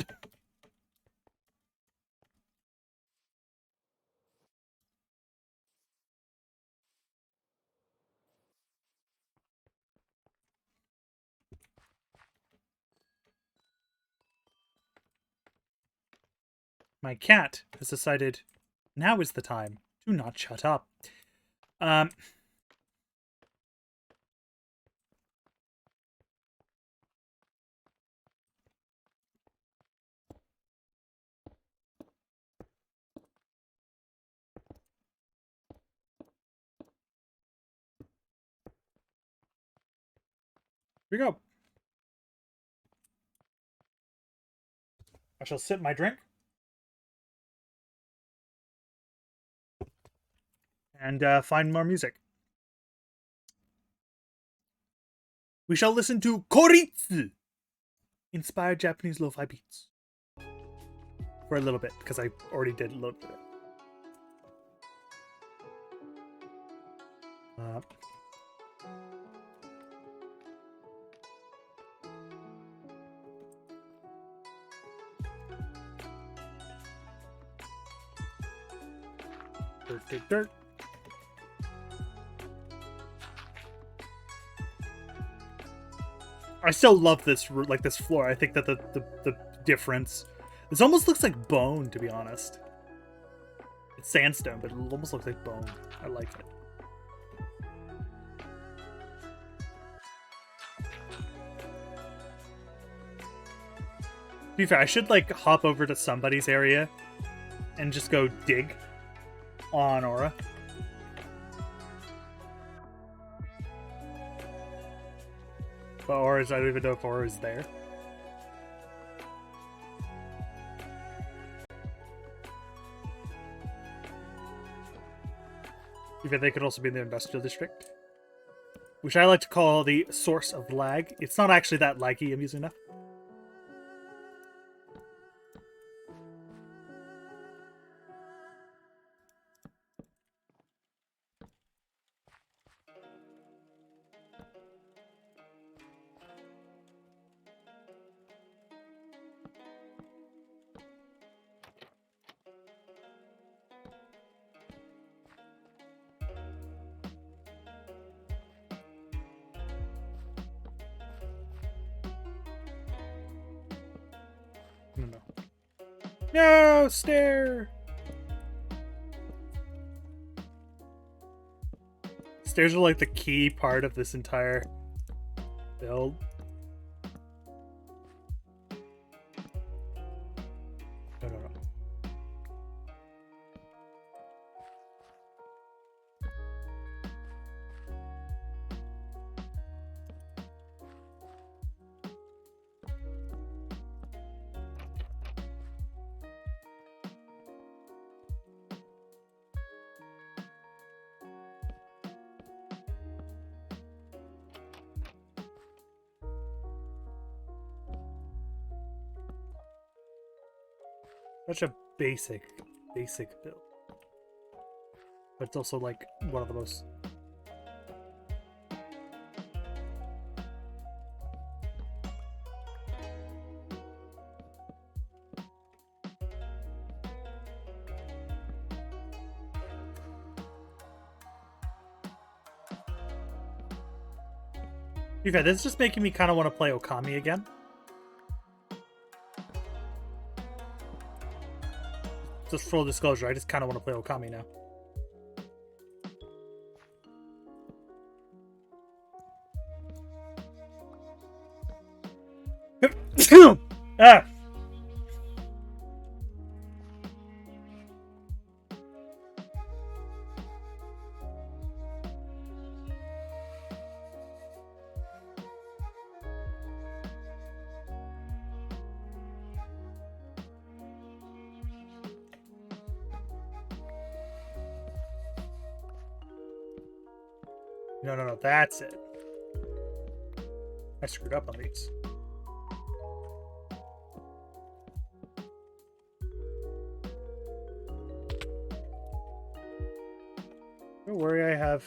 My cat has decided now is the time to not shut up. Um, we go. I shall sip my drink. And find more music. We shall listen to Koritsu, inspired Japanese lo-fi beats. For a little bit, because I already did a little bit of it. Dirt. I still love this, like, this floor. I think that the difference... This almost looks like bone, to be honest. It's sandstone, but it almost looks like bone. I like it. To be fair, I should, like, hop over to somebody's area and just go dig on Aura. But Aura's, I don't even know if Aura's there. Even they could also be in the industrial district, which I like to call the source of lag. It's not actually that laggy, amusing enough. No, stair! Stairs are like the key part of this entire build. No. Such a basic build. But it's also like one of the most... Okay, this is just making me kind of want to play Okami again. Just full disclosure, I just kind of want to play Okami now. Ah! No, that's it. I screwed up on these. Don't worry, I have...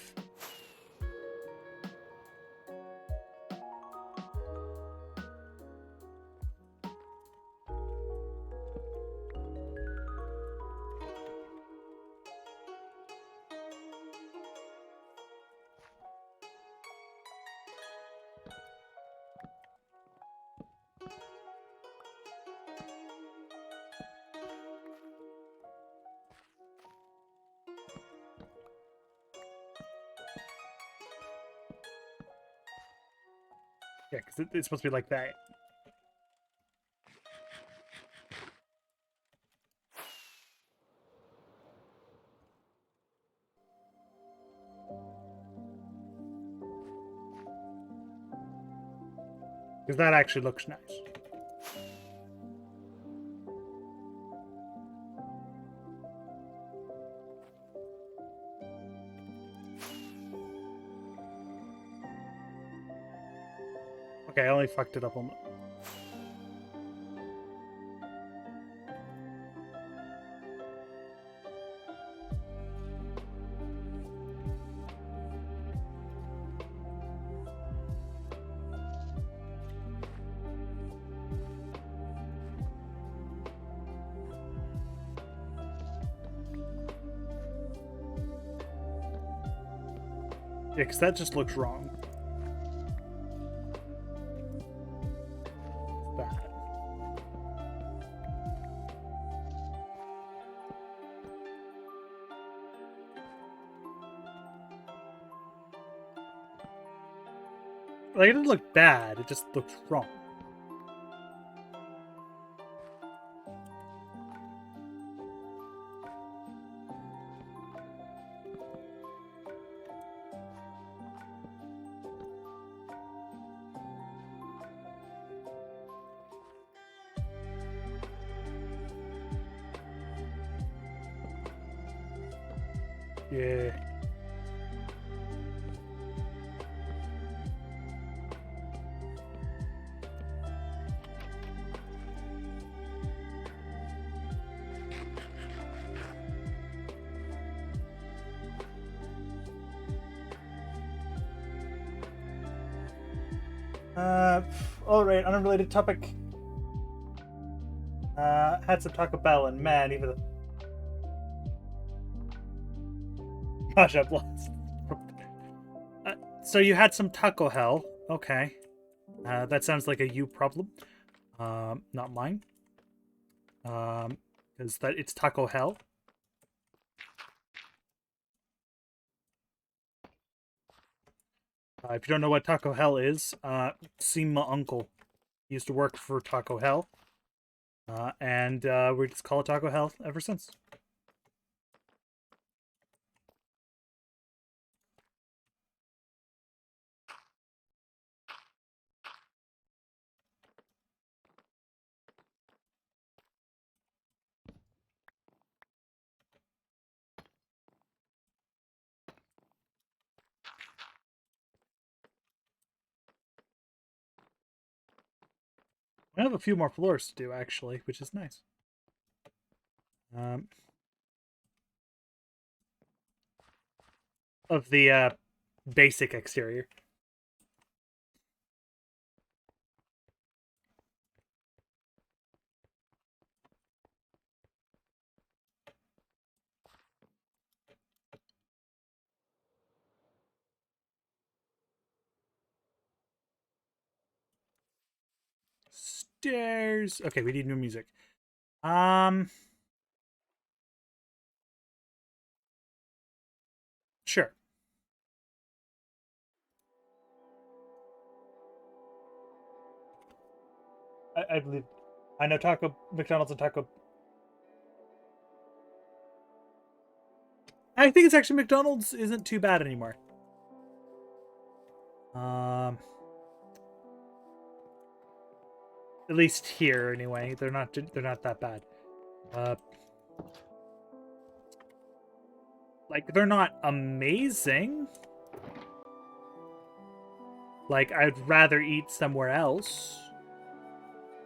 Yeah, because it's supposed to be like that. Because that actually looks nice. Okay, I only fucked it up on the... Yeah, because that just looks wrong. Bad. Like, it doesn't look bad, it just looks wrong. Yeah. Alright, unrelated topic. Had some Taco Bell, and man, even the... Gosh, I've lost. So you had some Taco Hell. Okay. That sounds like a you problem. Not mine. Because it's Taco Hell. If you don't know what Taco Hell is, see my uncle. He used to work for Taco Hell. And we just call it Taco Hell ever since. I have a few more floors to do, actually, which is nice. Of the basic exterior. Stairs. Okay, we need new music. Sure. I believe. I know McDonald's and Taco. I think it's actually McDonald's isn't too bad anymore. At least here, anyway. They're not that bad. Like, they're not amazing. Like, I'd rather eat somewhere else.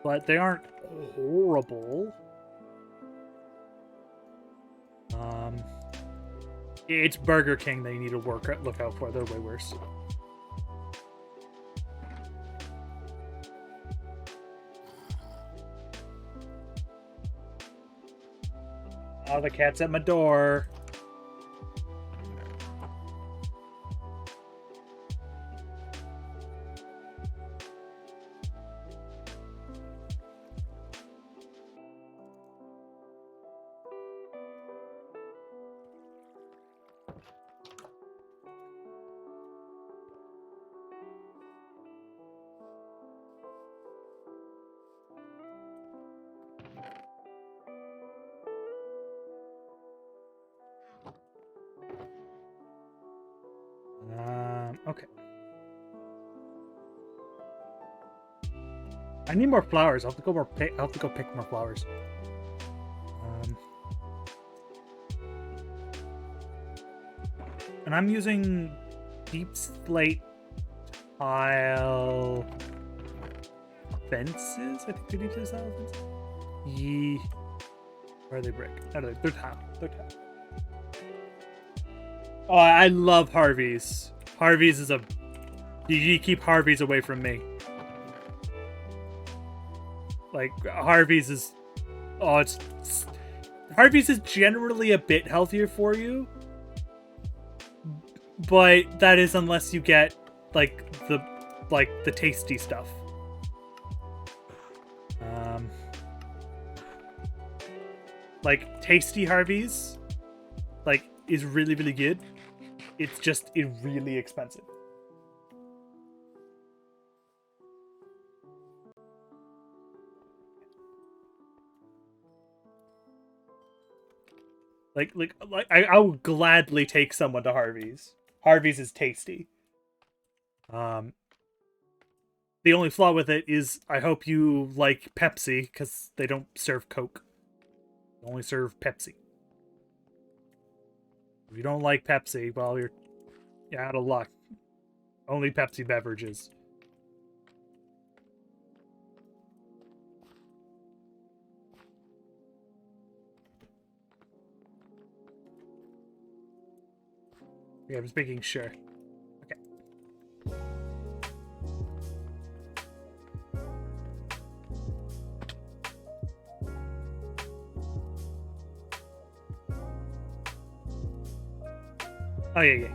But they aren't horrible. It's Burger King that you need to look out for. They're way worse. Oh, the cat's at my door. I need more flowers. I'll have to go I'll have to go pick more flowers. And I'm using deep slate tile fences. I think they're deep slate tile fences. Where are they brick? No, they're tile. They're tile. Oh, I love Harvey's. Harvey's is a... You keep Harvey's away from me. Like, Harvey's is... Oh, it's... Harvey's is generally a bit healthier for you. But that is unless you get, like, the tasty stuff. Like, tasty Harvey's, like, is really, really good. It's just really expensive. Like I will gladly take someone to Harvey's. Harvey's is tasty. The only flaw with it is I hope you like Pepsi, because they don't serve Coke. They only serve Pepsi. If you don't like Pepsi, well, you're out of luck. Only Pepsi beverages. Yeah, I'm just making sure. Okay. Oh, yeah.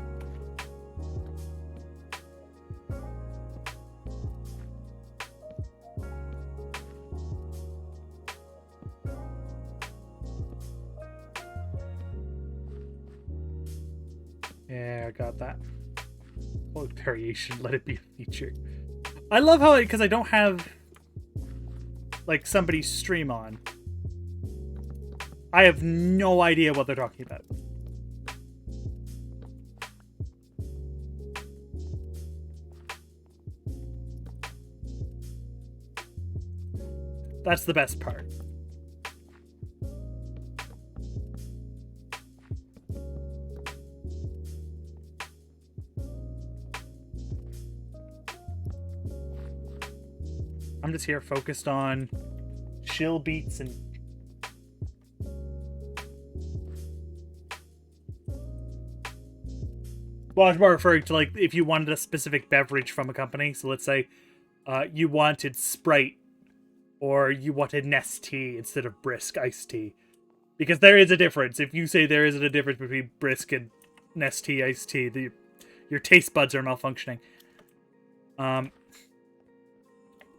Yeah, I got that. Oh, variation, let it be a feature. I love how, because I don't have, like, somebody's stream on. I have no idea what they're talking about. That's the best part. I'm just here focused on chill beats and... Well, I was more referring to, like, if you wanted a specific beverage from a company. So let's say you wanted Sprite, or you wanted Nestea instead of Brisk iced tea. Because there is a difference. If you say there isn't a difference between Brisk and Nestea iced tea, your taste buds are malfunctioning.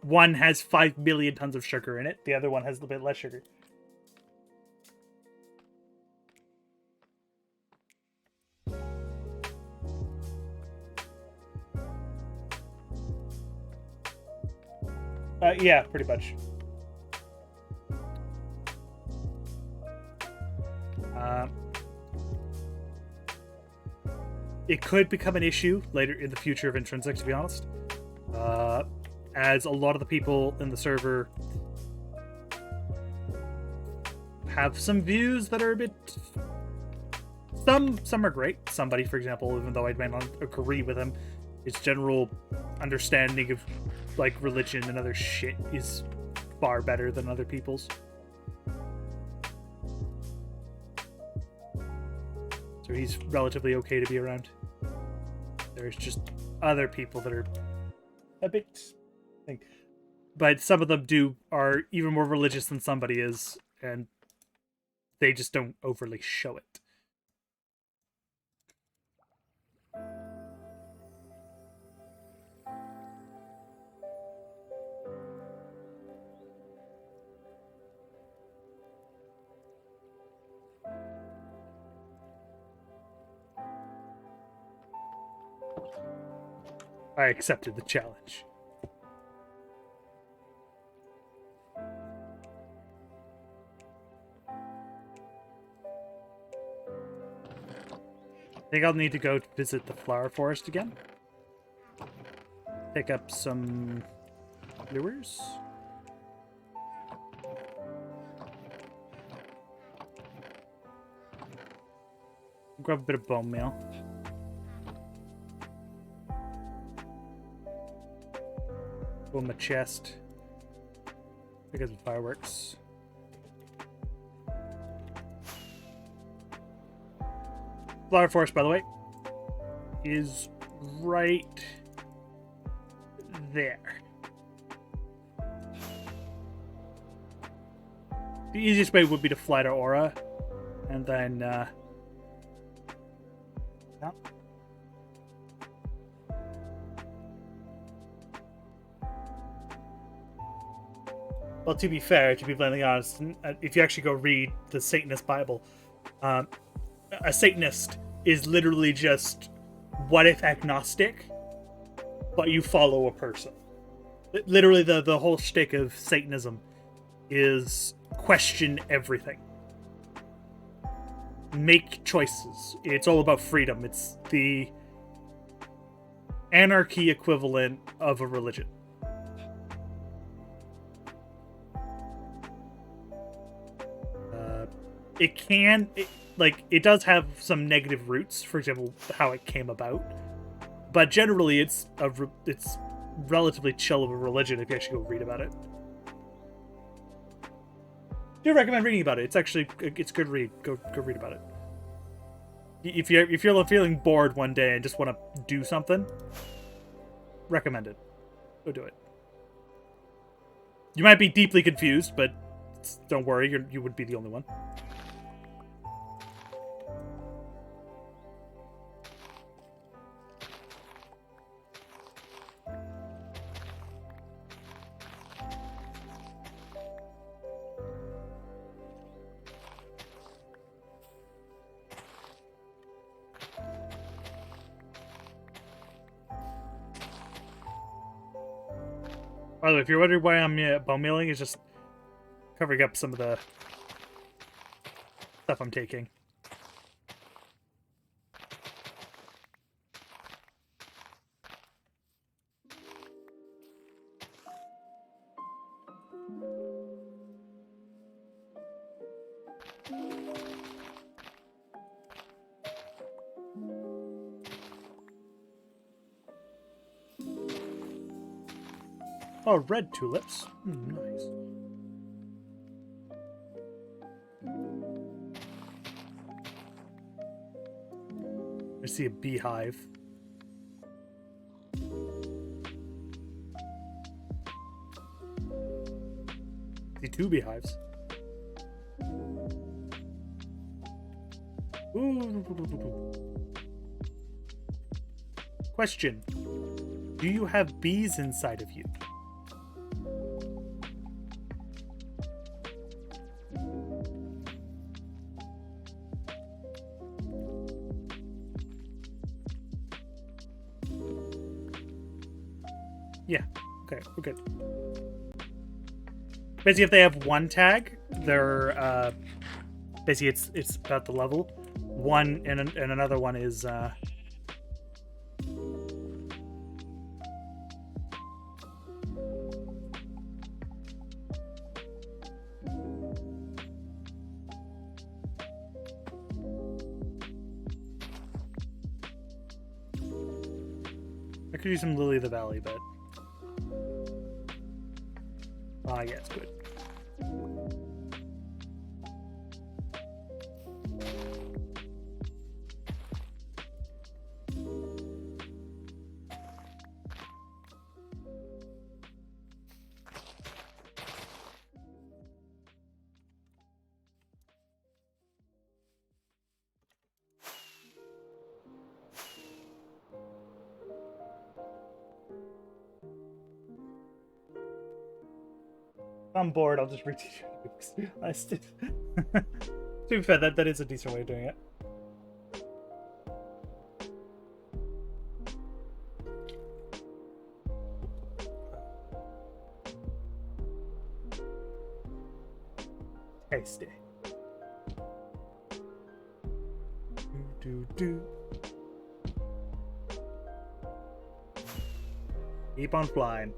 One has 5 million tons of sugar in it. The other one has a little bit less sugar. Yeah, pretty much. It could become an issue later in the future of Intrinsic, to be honest. As a lot of the people in the server have some views that are a bit... Some are great. Somebody, for example, even though I might not agree with him, his general understanding of, like, religion and other shit is far better than other people's. So he's relatively okay to be around. There's just other people that are a bit... But some of them are even more religious than somebody is, and they just don't overly show it. I accepted the challenge. I think I'll need to go visit the flower forest again. Pick up some lures. grab a bit of bone meal. Go in my chest. I guess with fireworks. Flower Forest, by the way, is right there. The easiest way would be to fly to Aura, and then, yeah. Well, to be fair, to be bluntly honest, if you actually go read the Satanist Bible, a Satanist is literally just what if agnostic, but you follow a person. Literally, the whole shtick of Satanism is question everything. Make choices. It's all about freedom. It's the anarchy equivalent of a religion. It does have some negative roots, for example, how it came about. But generally, it's relatively chill of a religion if you actually go read about it. I do recommend reading about it. It's good read. Go read about it. If you're feeling bored one day and just want to do something, recommend it. Go do it. You might be deeply confused, but don't worry, you wouldn't be the only one. By the way, if you're wondering why I'm bone mealing, it's just covering up some of the stuff I'm taking. Oh, red tulips. Nice. I see a beehive. I see two beehives. Ooh. Question. Do you have bees inside of you? Yeah, okay, we're good. Basically, if they have one tag, they're, basically it's about the level. One, and another one is, I could use some Lily of the Valley, but... Ah, yeah, it's good. If I'm bored, I'll just read books. To be fair, that is a decent way of doing it. Tasty. Do. Keep on flying.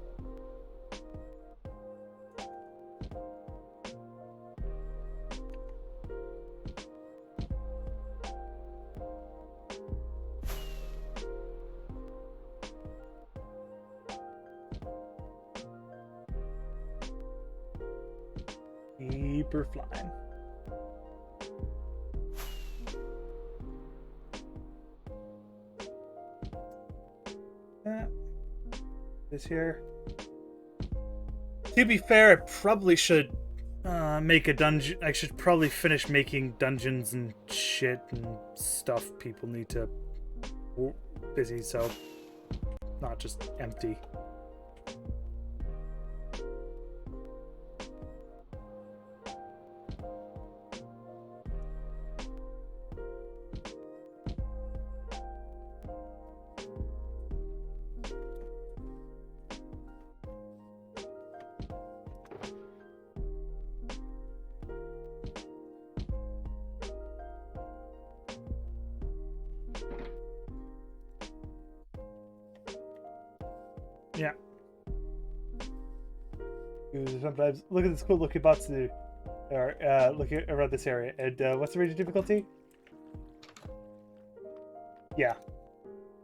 Keep her flying. This here. To be fair, I probably should make a dungeon. I should probably finish making dungeons and shit and stuff people need to busy, so not just empty. Yeah. Sometimes look at this cool looking Batsu, or look at around this area. And what's the range of difficulty? Yeah.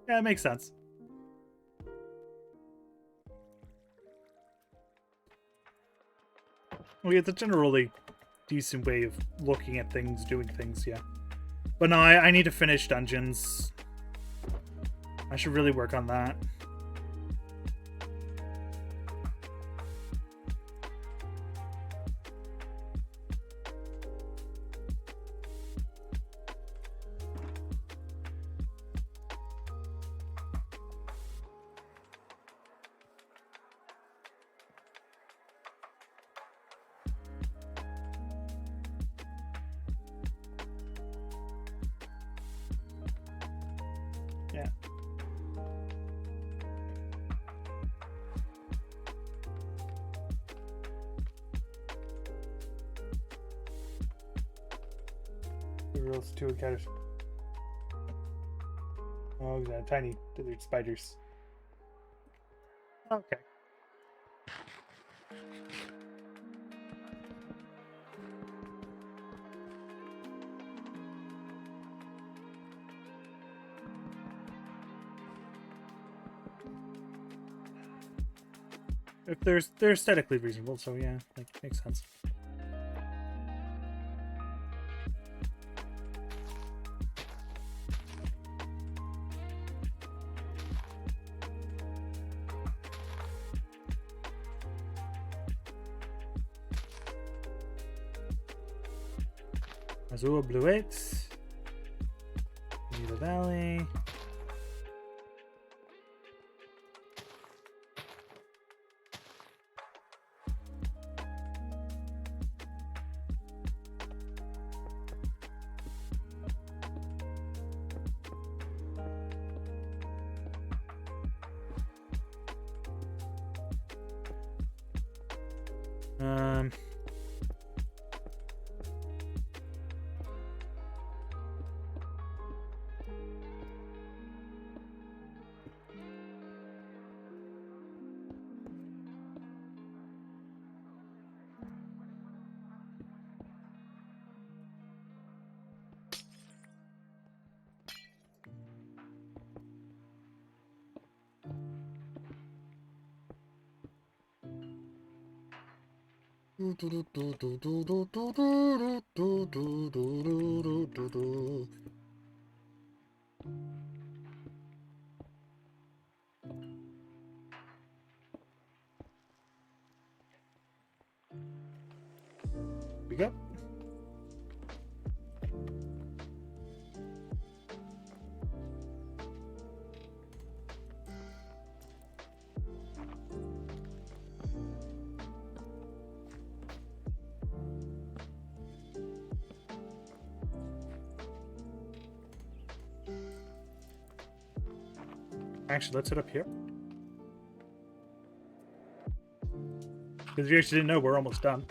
Yeah, it makes sense. Well, yeah, it's a generally decent way of looking at things, doing things, yeah. But no, I need to finish dungeons. I should really work on that. Yeah. The rules to encounters. Oh, yeah, tiny lizard spiders. Okay. If they're aesthetically reasonable, so yeah, like makes sense. Azul Blue 8. Nita Valley. We go. Actually, let's head up here. Because if you actually didn't know, we're almost done.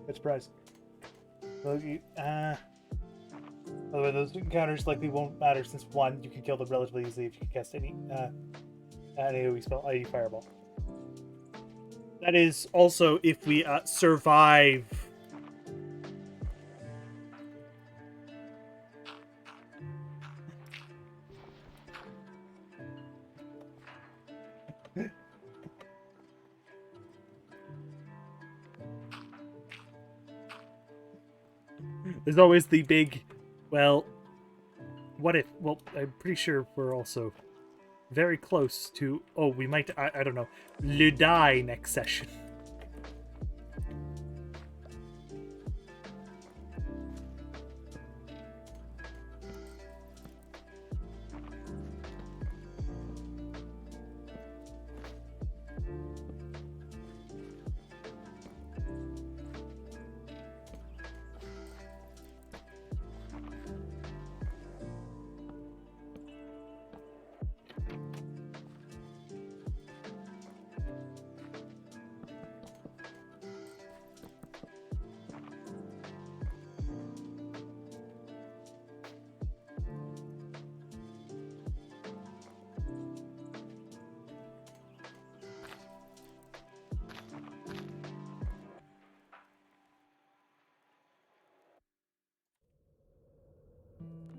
Good surprise. Well, although those encounters likely won't matter since one, you can kill them relatively easily if you can cast any an AoE spell, i.e. Fireball. That is also if we survive. There's always the big, well, what if? Well, I'm pretty sure we're also very close to. Oh, we might. I don't know. Le die next session.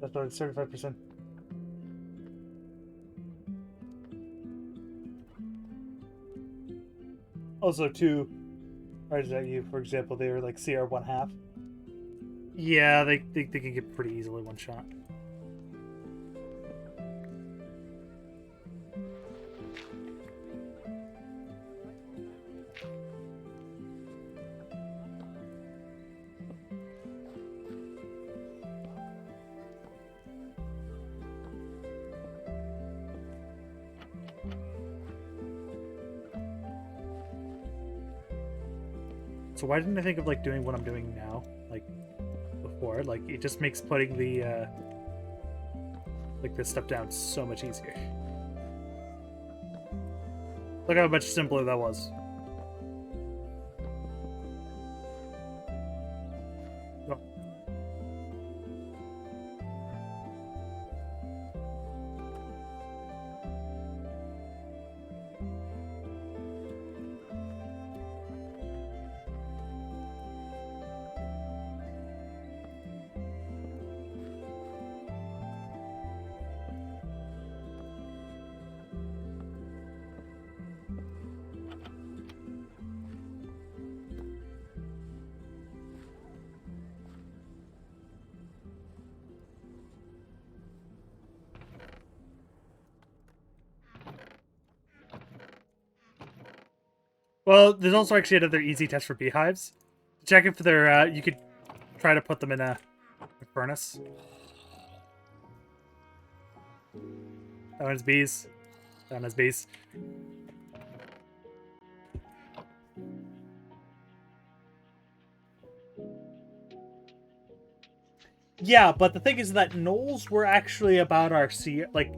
That's about 35%. Also, too, right at you, for example, they were like CR 1/2. Yeah, they can get pretty easily one shot. So why didn't I think of like doing what I'm doing now, like before? Like it just makes putting the like this stuff down so much easier. Look how much simpler that was. Oh. Well, there's also actually another easy test for beehives. Check if they're you could try to put them in a furnace. That one's bees. That one has bees. Yeah, but the thing is that gnolls were actually about our CR. Like,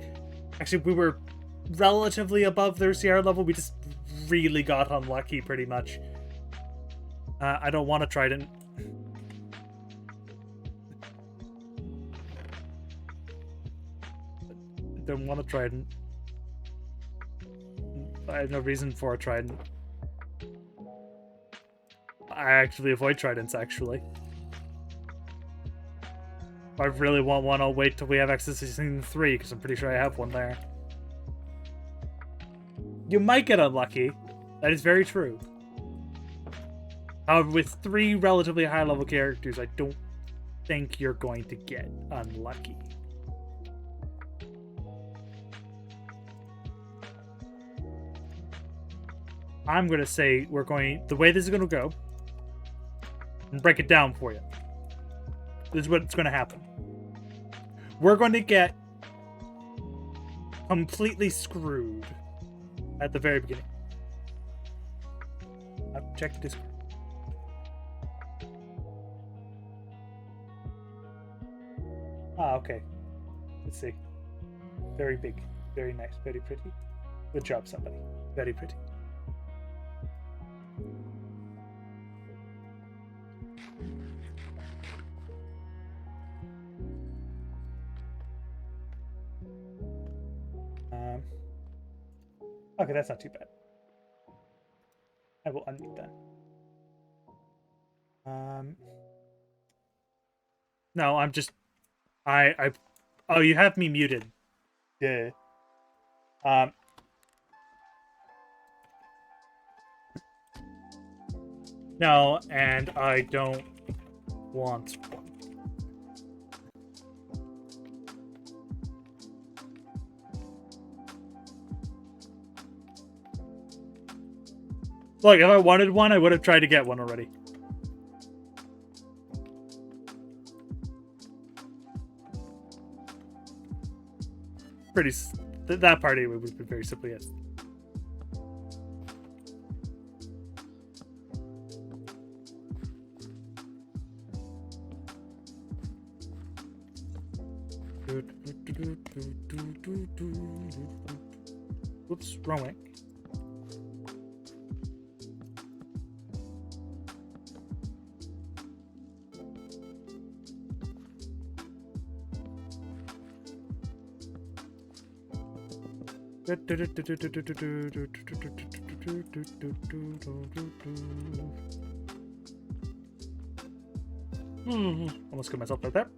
actually, we were relatively above their CR level. We just really got unlucky, pretty much. I don't want to trident. Don't want to trident. I have no reason for a trident. I actually avoid tridents, actually. If I really want one, I'll wait till we have access to season 3, because I'm pretty sure I have one there. You might get unlucky. That is very true. However, with 3 relatively high-level characters, I don't think you're going to get unlucky. I'm going to say we're going... The way this is going to go... And break it down for you. This is what's going to happen. We're going to get... completely screwed at the very beginning. I've checked Discord. Ah, okay. Let's see. Very big. Very nice. Very pretty. Good job, somebody. Very pretty. Okay, that's not too bad. I will unmute that. No, I'm just... Oh, you have me muted. Yeah. No, and I don't want one. Look, if I wanted one, I would have tried to get one already. That party would have been very simple, yes. Whoops, wrong way. Almost got myself right there.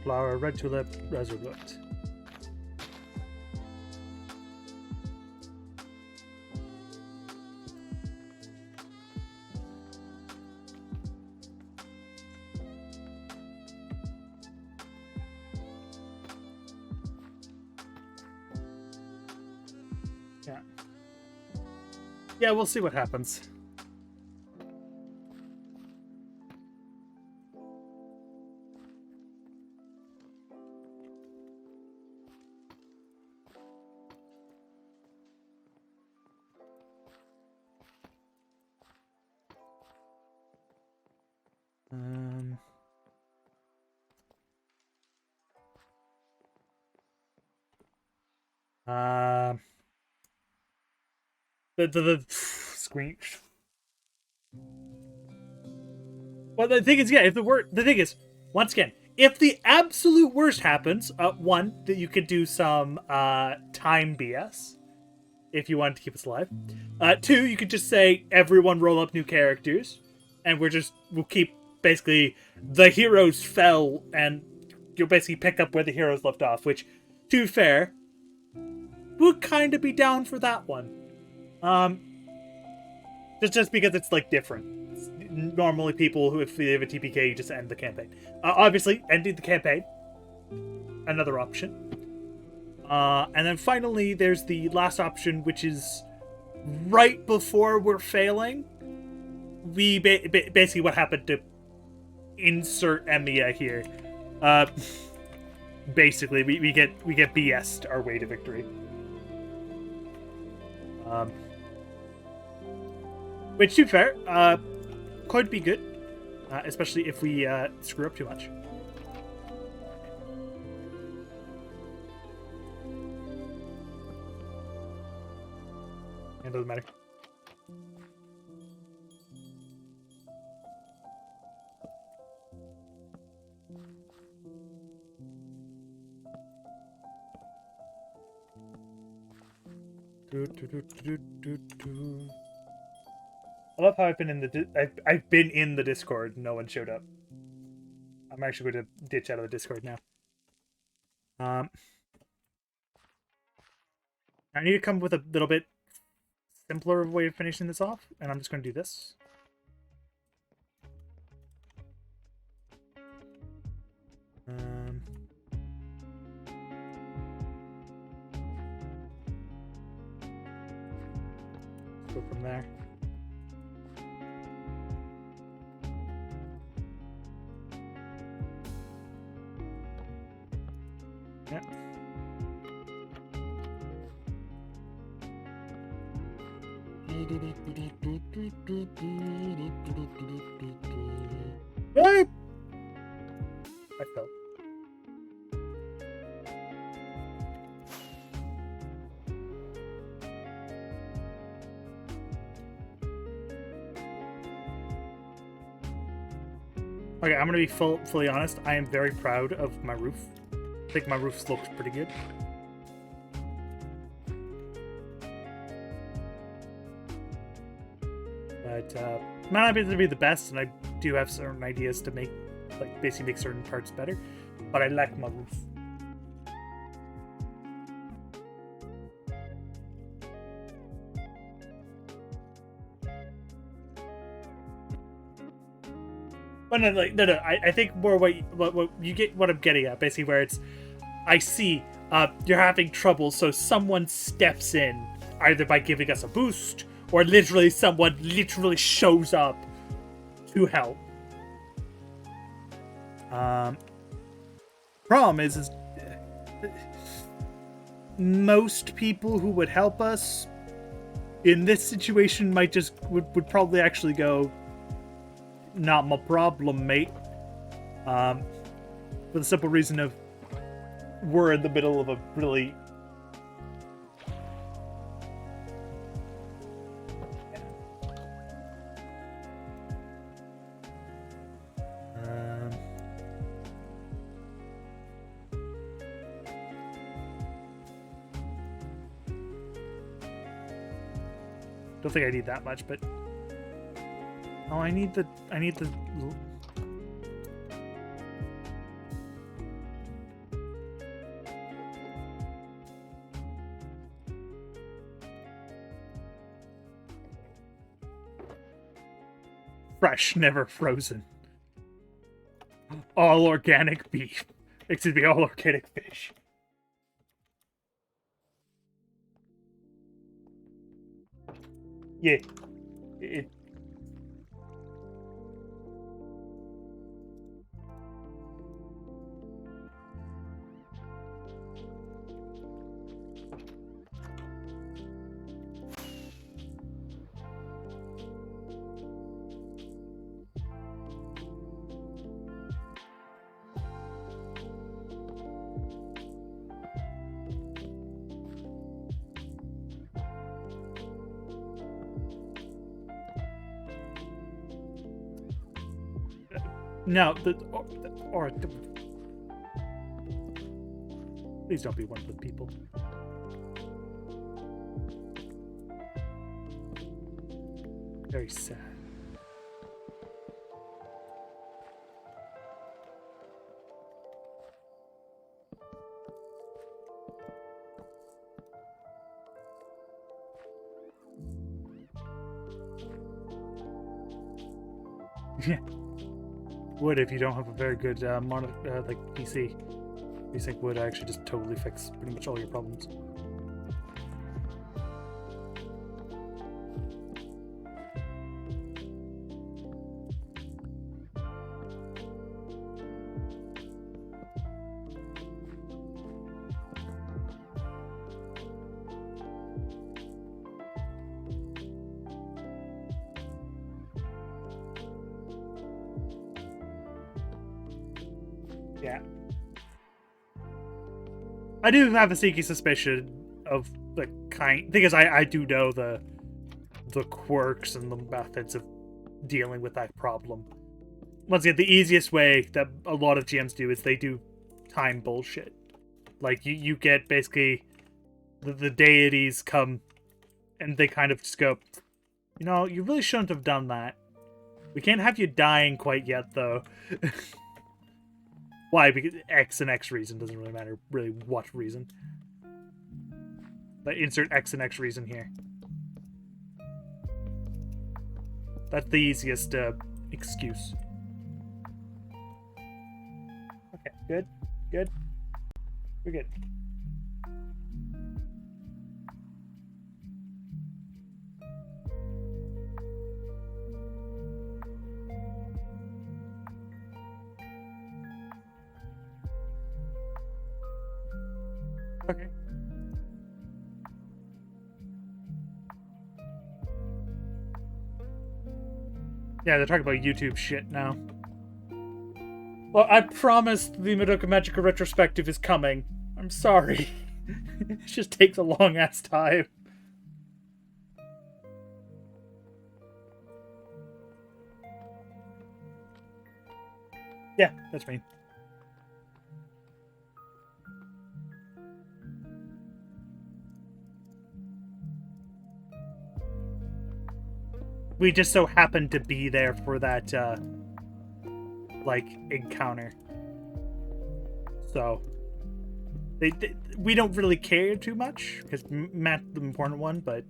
Flower, red tulip, resolute. Yeah. Yeah, we'll see what happens. The screen. Well, the thing is, yeah, the thing is, once again, if the absolute worst happens, one, that you could do some time BS if you wanted to keep us alive. Two, you could just say everyone roll up new characters, and we'll keep basically the heroes fell, and you'll basically pick up where the heroes left off. Which, to be fair, would kind of be down for that one. Just because it's like different. Normally, people who, if they have a TPK, you just end the campaign. Obviously, ending the campaign, another option. And then finally, there's the last option, which is right before we're failing. We basically what happened to insert Emiya here. Basically, we get BS'd our way to victory. Which, to be fair, could be good, especially if we screw up too much. It doesn't matter. I love how I've been in the Discord and no one showed up. I'm actually going to ditch out of the Discord now. I need to come up with a little bit simpler way of finishing this off, and I'm just going to do this. Let's go from there. Yeah. Hey! I felt. Okay, I'm gonna be fully honest. I am very proud of my roof. I think my roof looks pretty good. But might not be able to be the best, and I do have certain ideas to make, like, basically make certain parts better. But I like my roof. But no, like, no. I think more what you get, what I'm getting at, basically, where it's, I see you're having trouble, so someone steps in, either by giving us a boost, or literally someone literally shows up to help. Problem is most people who would help us in this situation might just would probably actually go, not my problem, mate. For the simple reason of we're in the middle of a really don't think I need that much, but oh, I need the fresh, never frozen. All organic beef. Excuse me, all organic fish. Yeah. No, or please don't be one of the people. Very sad. Yeah. Would if you don't have a very good monitor, like PC. You think would actually just totally fix pretty much all your problems. Yeah. I do have a sneaky suspicion of the kind, because I do know the quirks and the methods of dealing with that problem. Once again, the easiest way that a lot of GMs do is they do time bullshit. Like, you get basically the deities come and they kind of just go, you know, you really shouldn't have done that. We can't have you dying quite yet, though. Why? Because X and X reason doesn't really matter, really, what reason. But insert X and X reason here. That's the easiest excuse. Okay, good, good. We're good. Okay. Yeah, they're talking about YouTube shit now. Well, I promised the Madoka Magica retrospective is coming. I'm sorry. It just takes a long ass time. Yeah, that's me. We just so happened to be there for that, like, encounter. So, we don't really care too much, because Matt's the important one, but,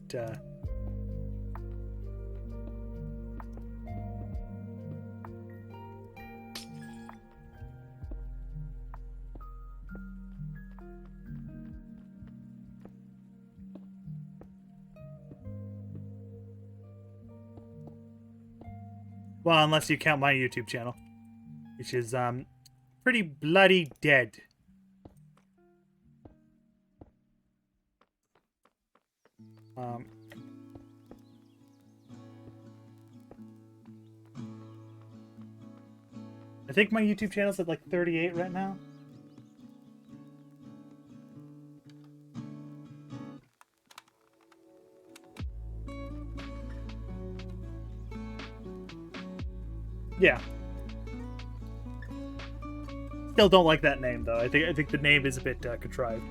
well, unless you count my YouTube channel, which is, pretty bloody dead. I think my YouTube channel's at, like, 38 right now. Yeah. Still don't like that name though. I think the name is a bit contrived.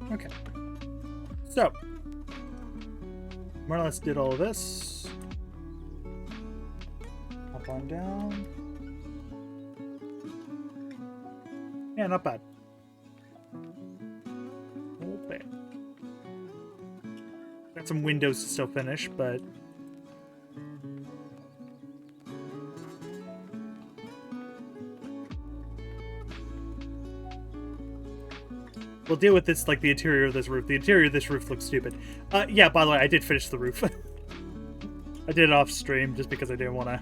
Okay. So, more or less did all of this. Hop on down. Yeah, not bad. Not bad. Got some windows to still finish, but we'll deal with this like the interior of this roof. The interior of this roof looks stupid. Yeah, by the way, I did finish the roof. I did it off stream just because I didn't want to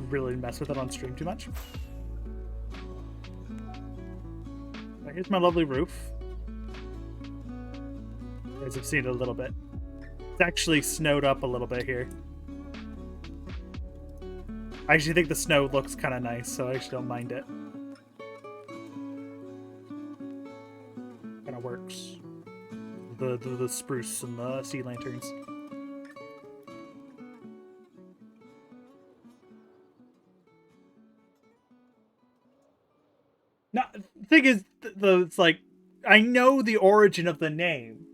really mess with it on stream too much. Here's my lovely roof. You guys have seen it a little bit. It's actually snowed up a little bit here. I actually think the snow looks kind of nice, so I actually don't mind it. Kind of works. The spruce and the sea lanterns. Now, the thing is, it's like, I know the origin of the name.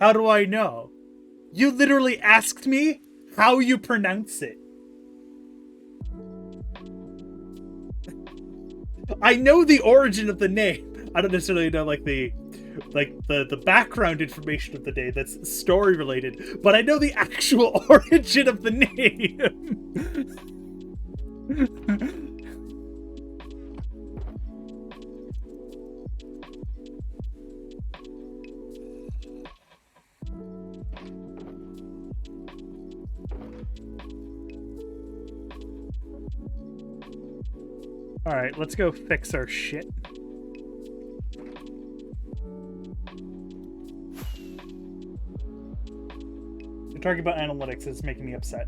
How do I know? You literally asked me how you pronounce it. I know the origin of the name. I don't necessarily know like the background information of the name that's story related, but I know the actual origin of the name. Alright, let's go fix our shit. You're talking about analytics, it's making me upset.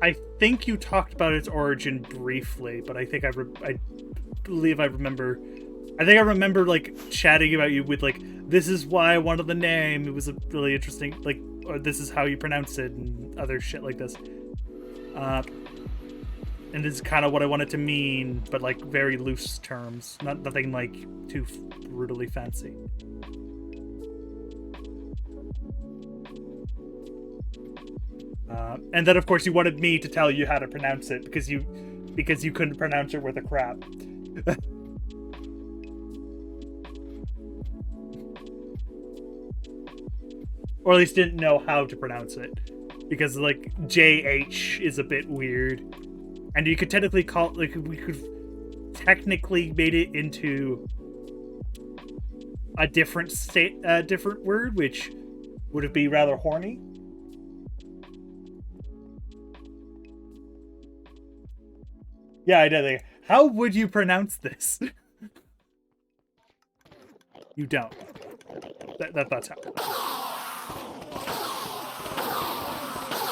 I think you talked about its origin briefly, but I think I believe I remember... I think I remember, like, chatting about you with, like, this is why I wanted the name. It was a really interesting, like, or this is how you pronounce it and other shit like this. And this is kind of what I want it to mean, but, like, very loose terms. Nothing, like, too brutally fancy. And then, of course, you wanted me to tell you how to pronounce it because you couldn't pronounce it worth a crap. Or at least didn't know how to pronounce it. Because, like, JH is a bit weird. And you could technically call it, like, we could technically made it into a different different word, which Would it be rather horny? Yeah, I did. How would you pronounce this? You don't. That's how.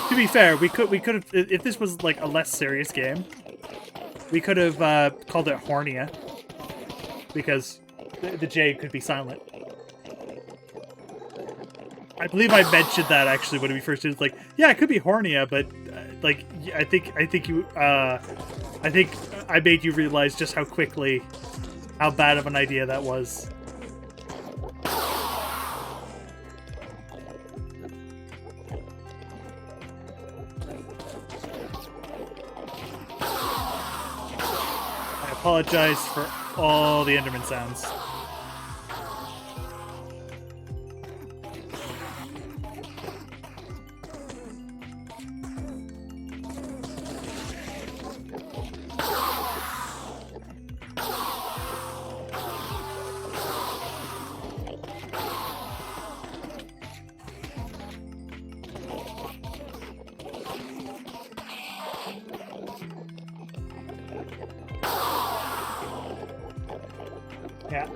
To be fair, we could have, if this was like a less serious game, we could have called it Hornia, because the J could be silent. I believe I mentioned that actually when we first did. It's like, yeah, it could be Hornia, but like I think I made you realize just how bad of an idea that was. I apologize for all the Enderman sounds. Yeah.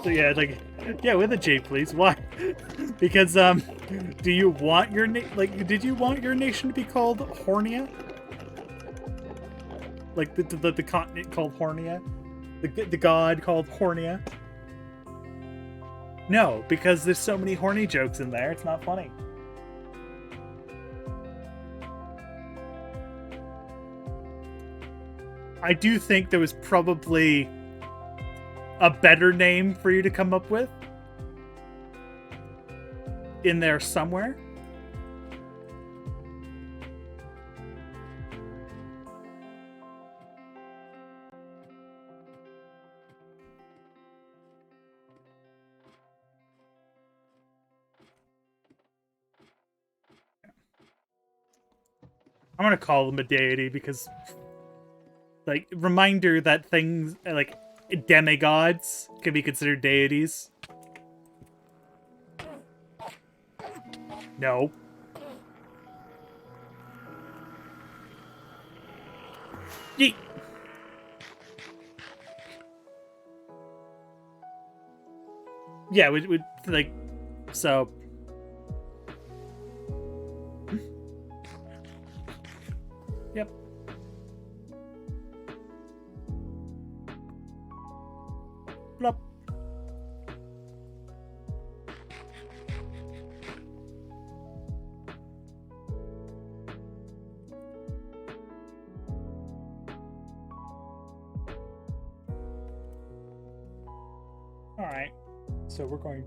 So yeah, like, yeah, with a J, please. Why? Because do you want your did you want your nation to be called Hornia? Like the continent called Hornia, the god called Hornia? No, because there's so many horny jokes in there. It's not funny. I do think there was probably a better name for you to come up with in there somewhere. I'm gonna call him a deity because, like, reminder that things like demigods can be considered deities. No. Yeet. Yeah, we like, so. Yep. Plop. All right. So we're going.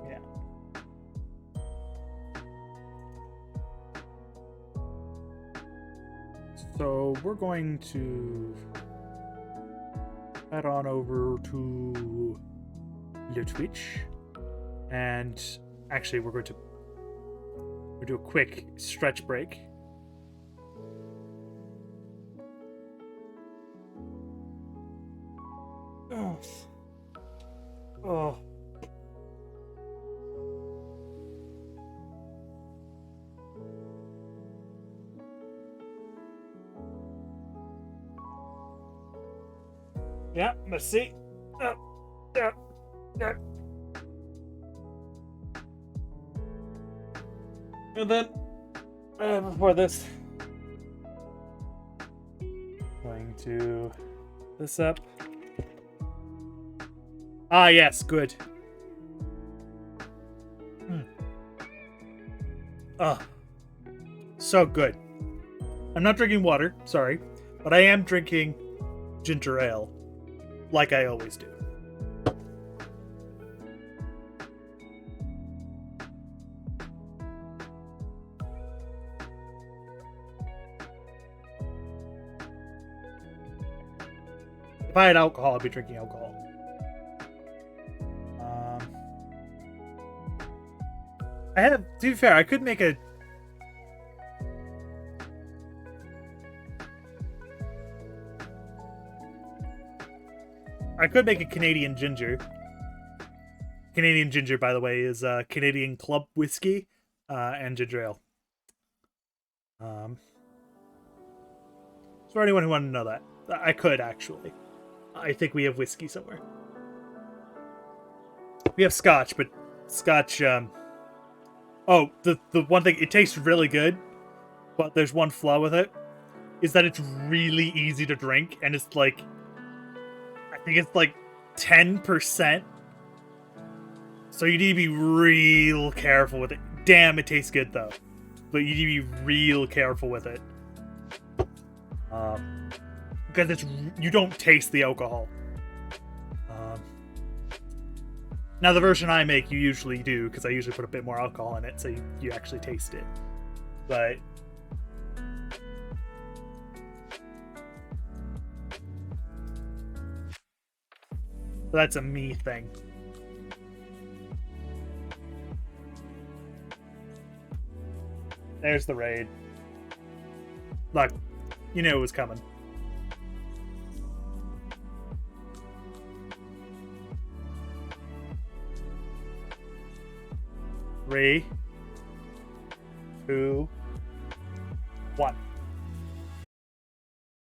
Yeah. So we're going to head on over to the Twitch, and actually we're going to do a quick stretch break. Oh. Oh. Yeah, let's see. Yeah. And then, before this, going to this up. Ah, yes, good. So good. I'm not drinking water, sorry, but I am drinking ginger ale, like I always do. If I had alcohol, I'd be drinking alcohol. I have, to be fair, I could make a... I could make a Canadian ginger. Canadian ginger, by the way, is Canadian Club whiskey and ginger ale. For anyone who wanted to know that, I could actually. I think we have whiskey somewhere. We have scotch, but scotch. Oh, the one thing, it tastes really good, but there's one flaw with it, is that it's really easy to drink, and it's like, I think it's like 10%. So you need to be real careful with it. Damn, it tastes good though, but you need to be real careful with it. Because you don't taste the alcohol. Now the version I make, you usually do, because I usually put a bit more alcohol in it, so you actually taste it. But that's a me thing. There's the raid. Look, you knew it was coming. Three, 2, 1.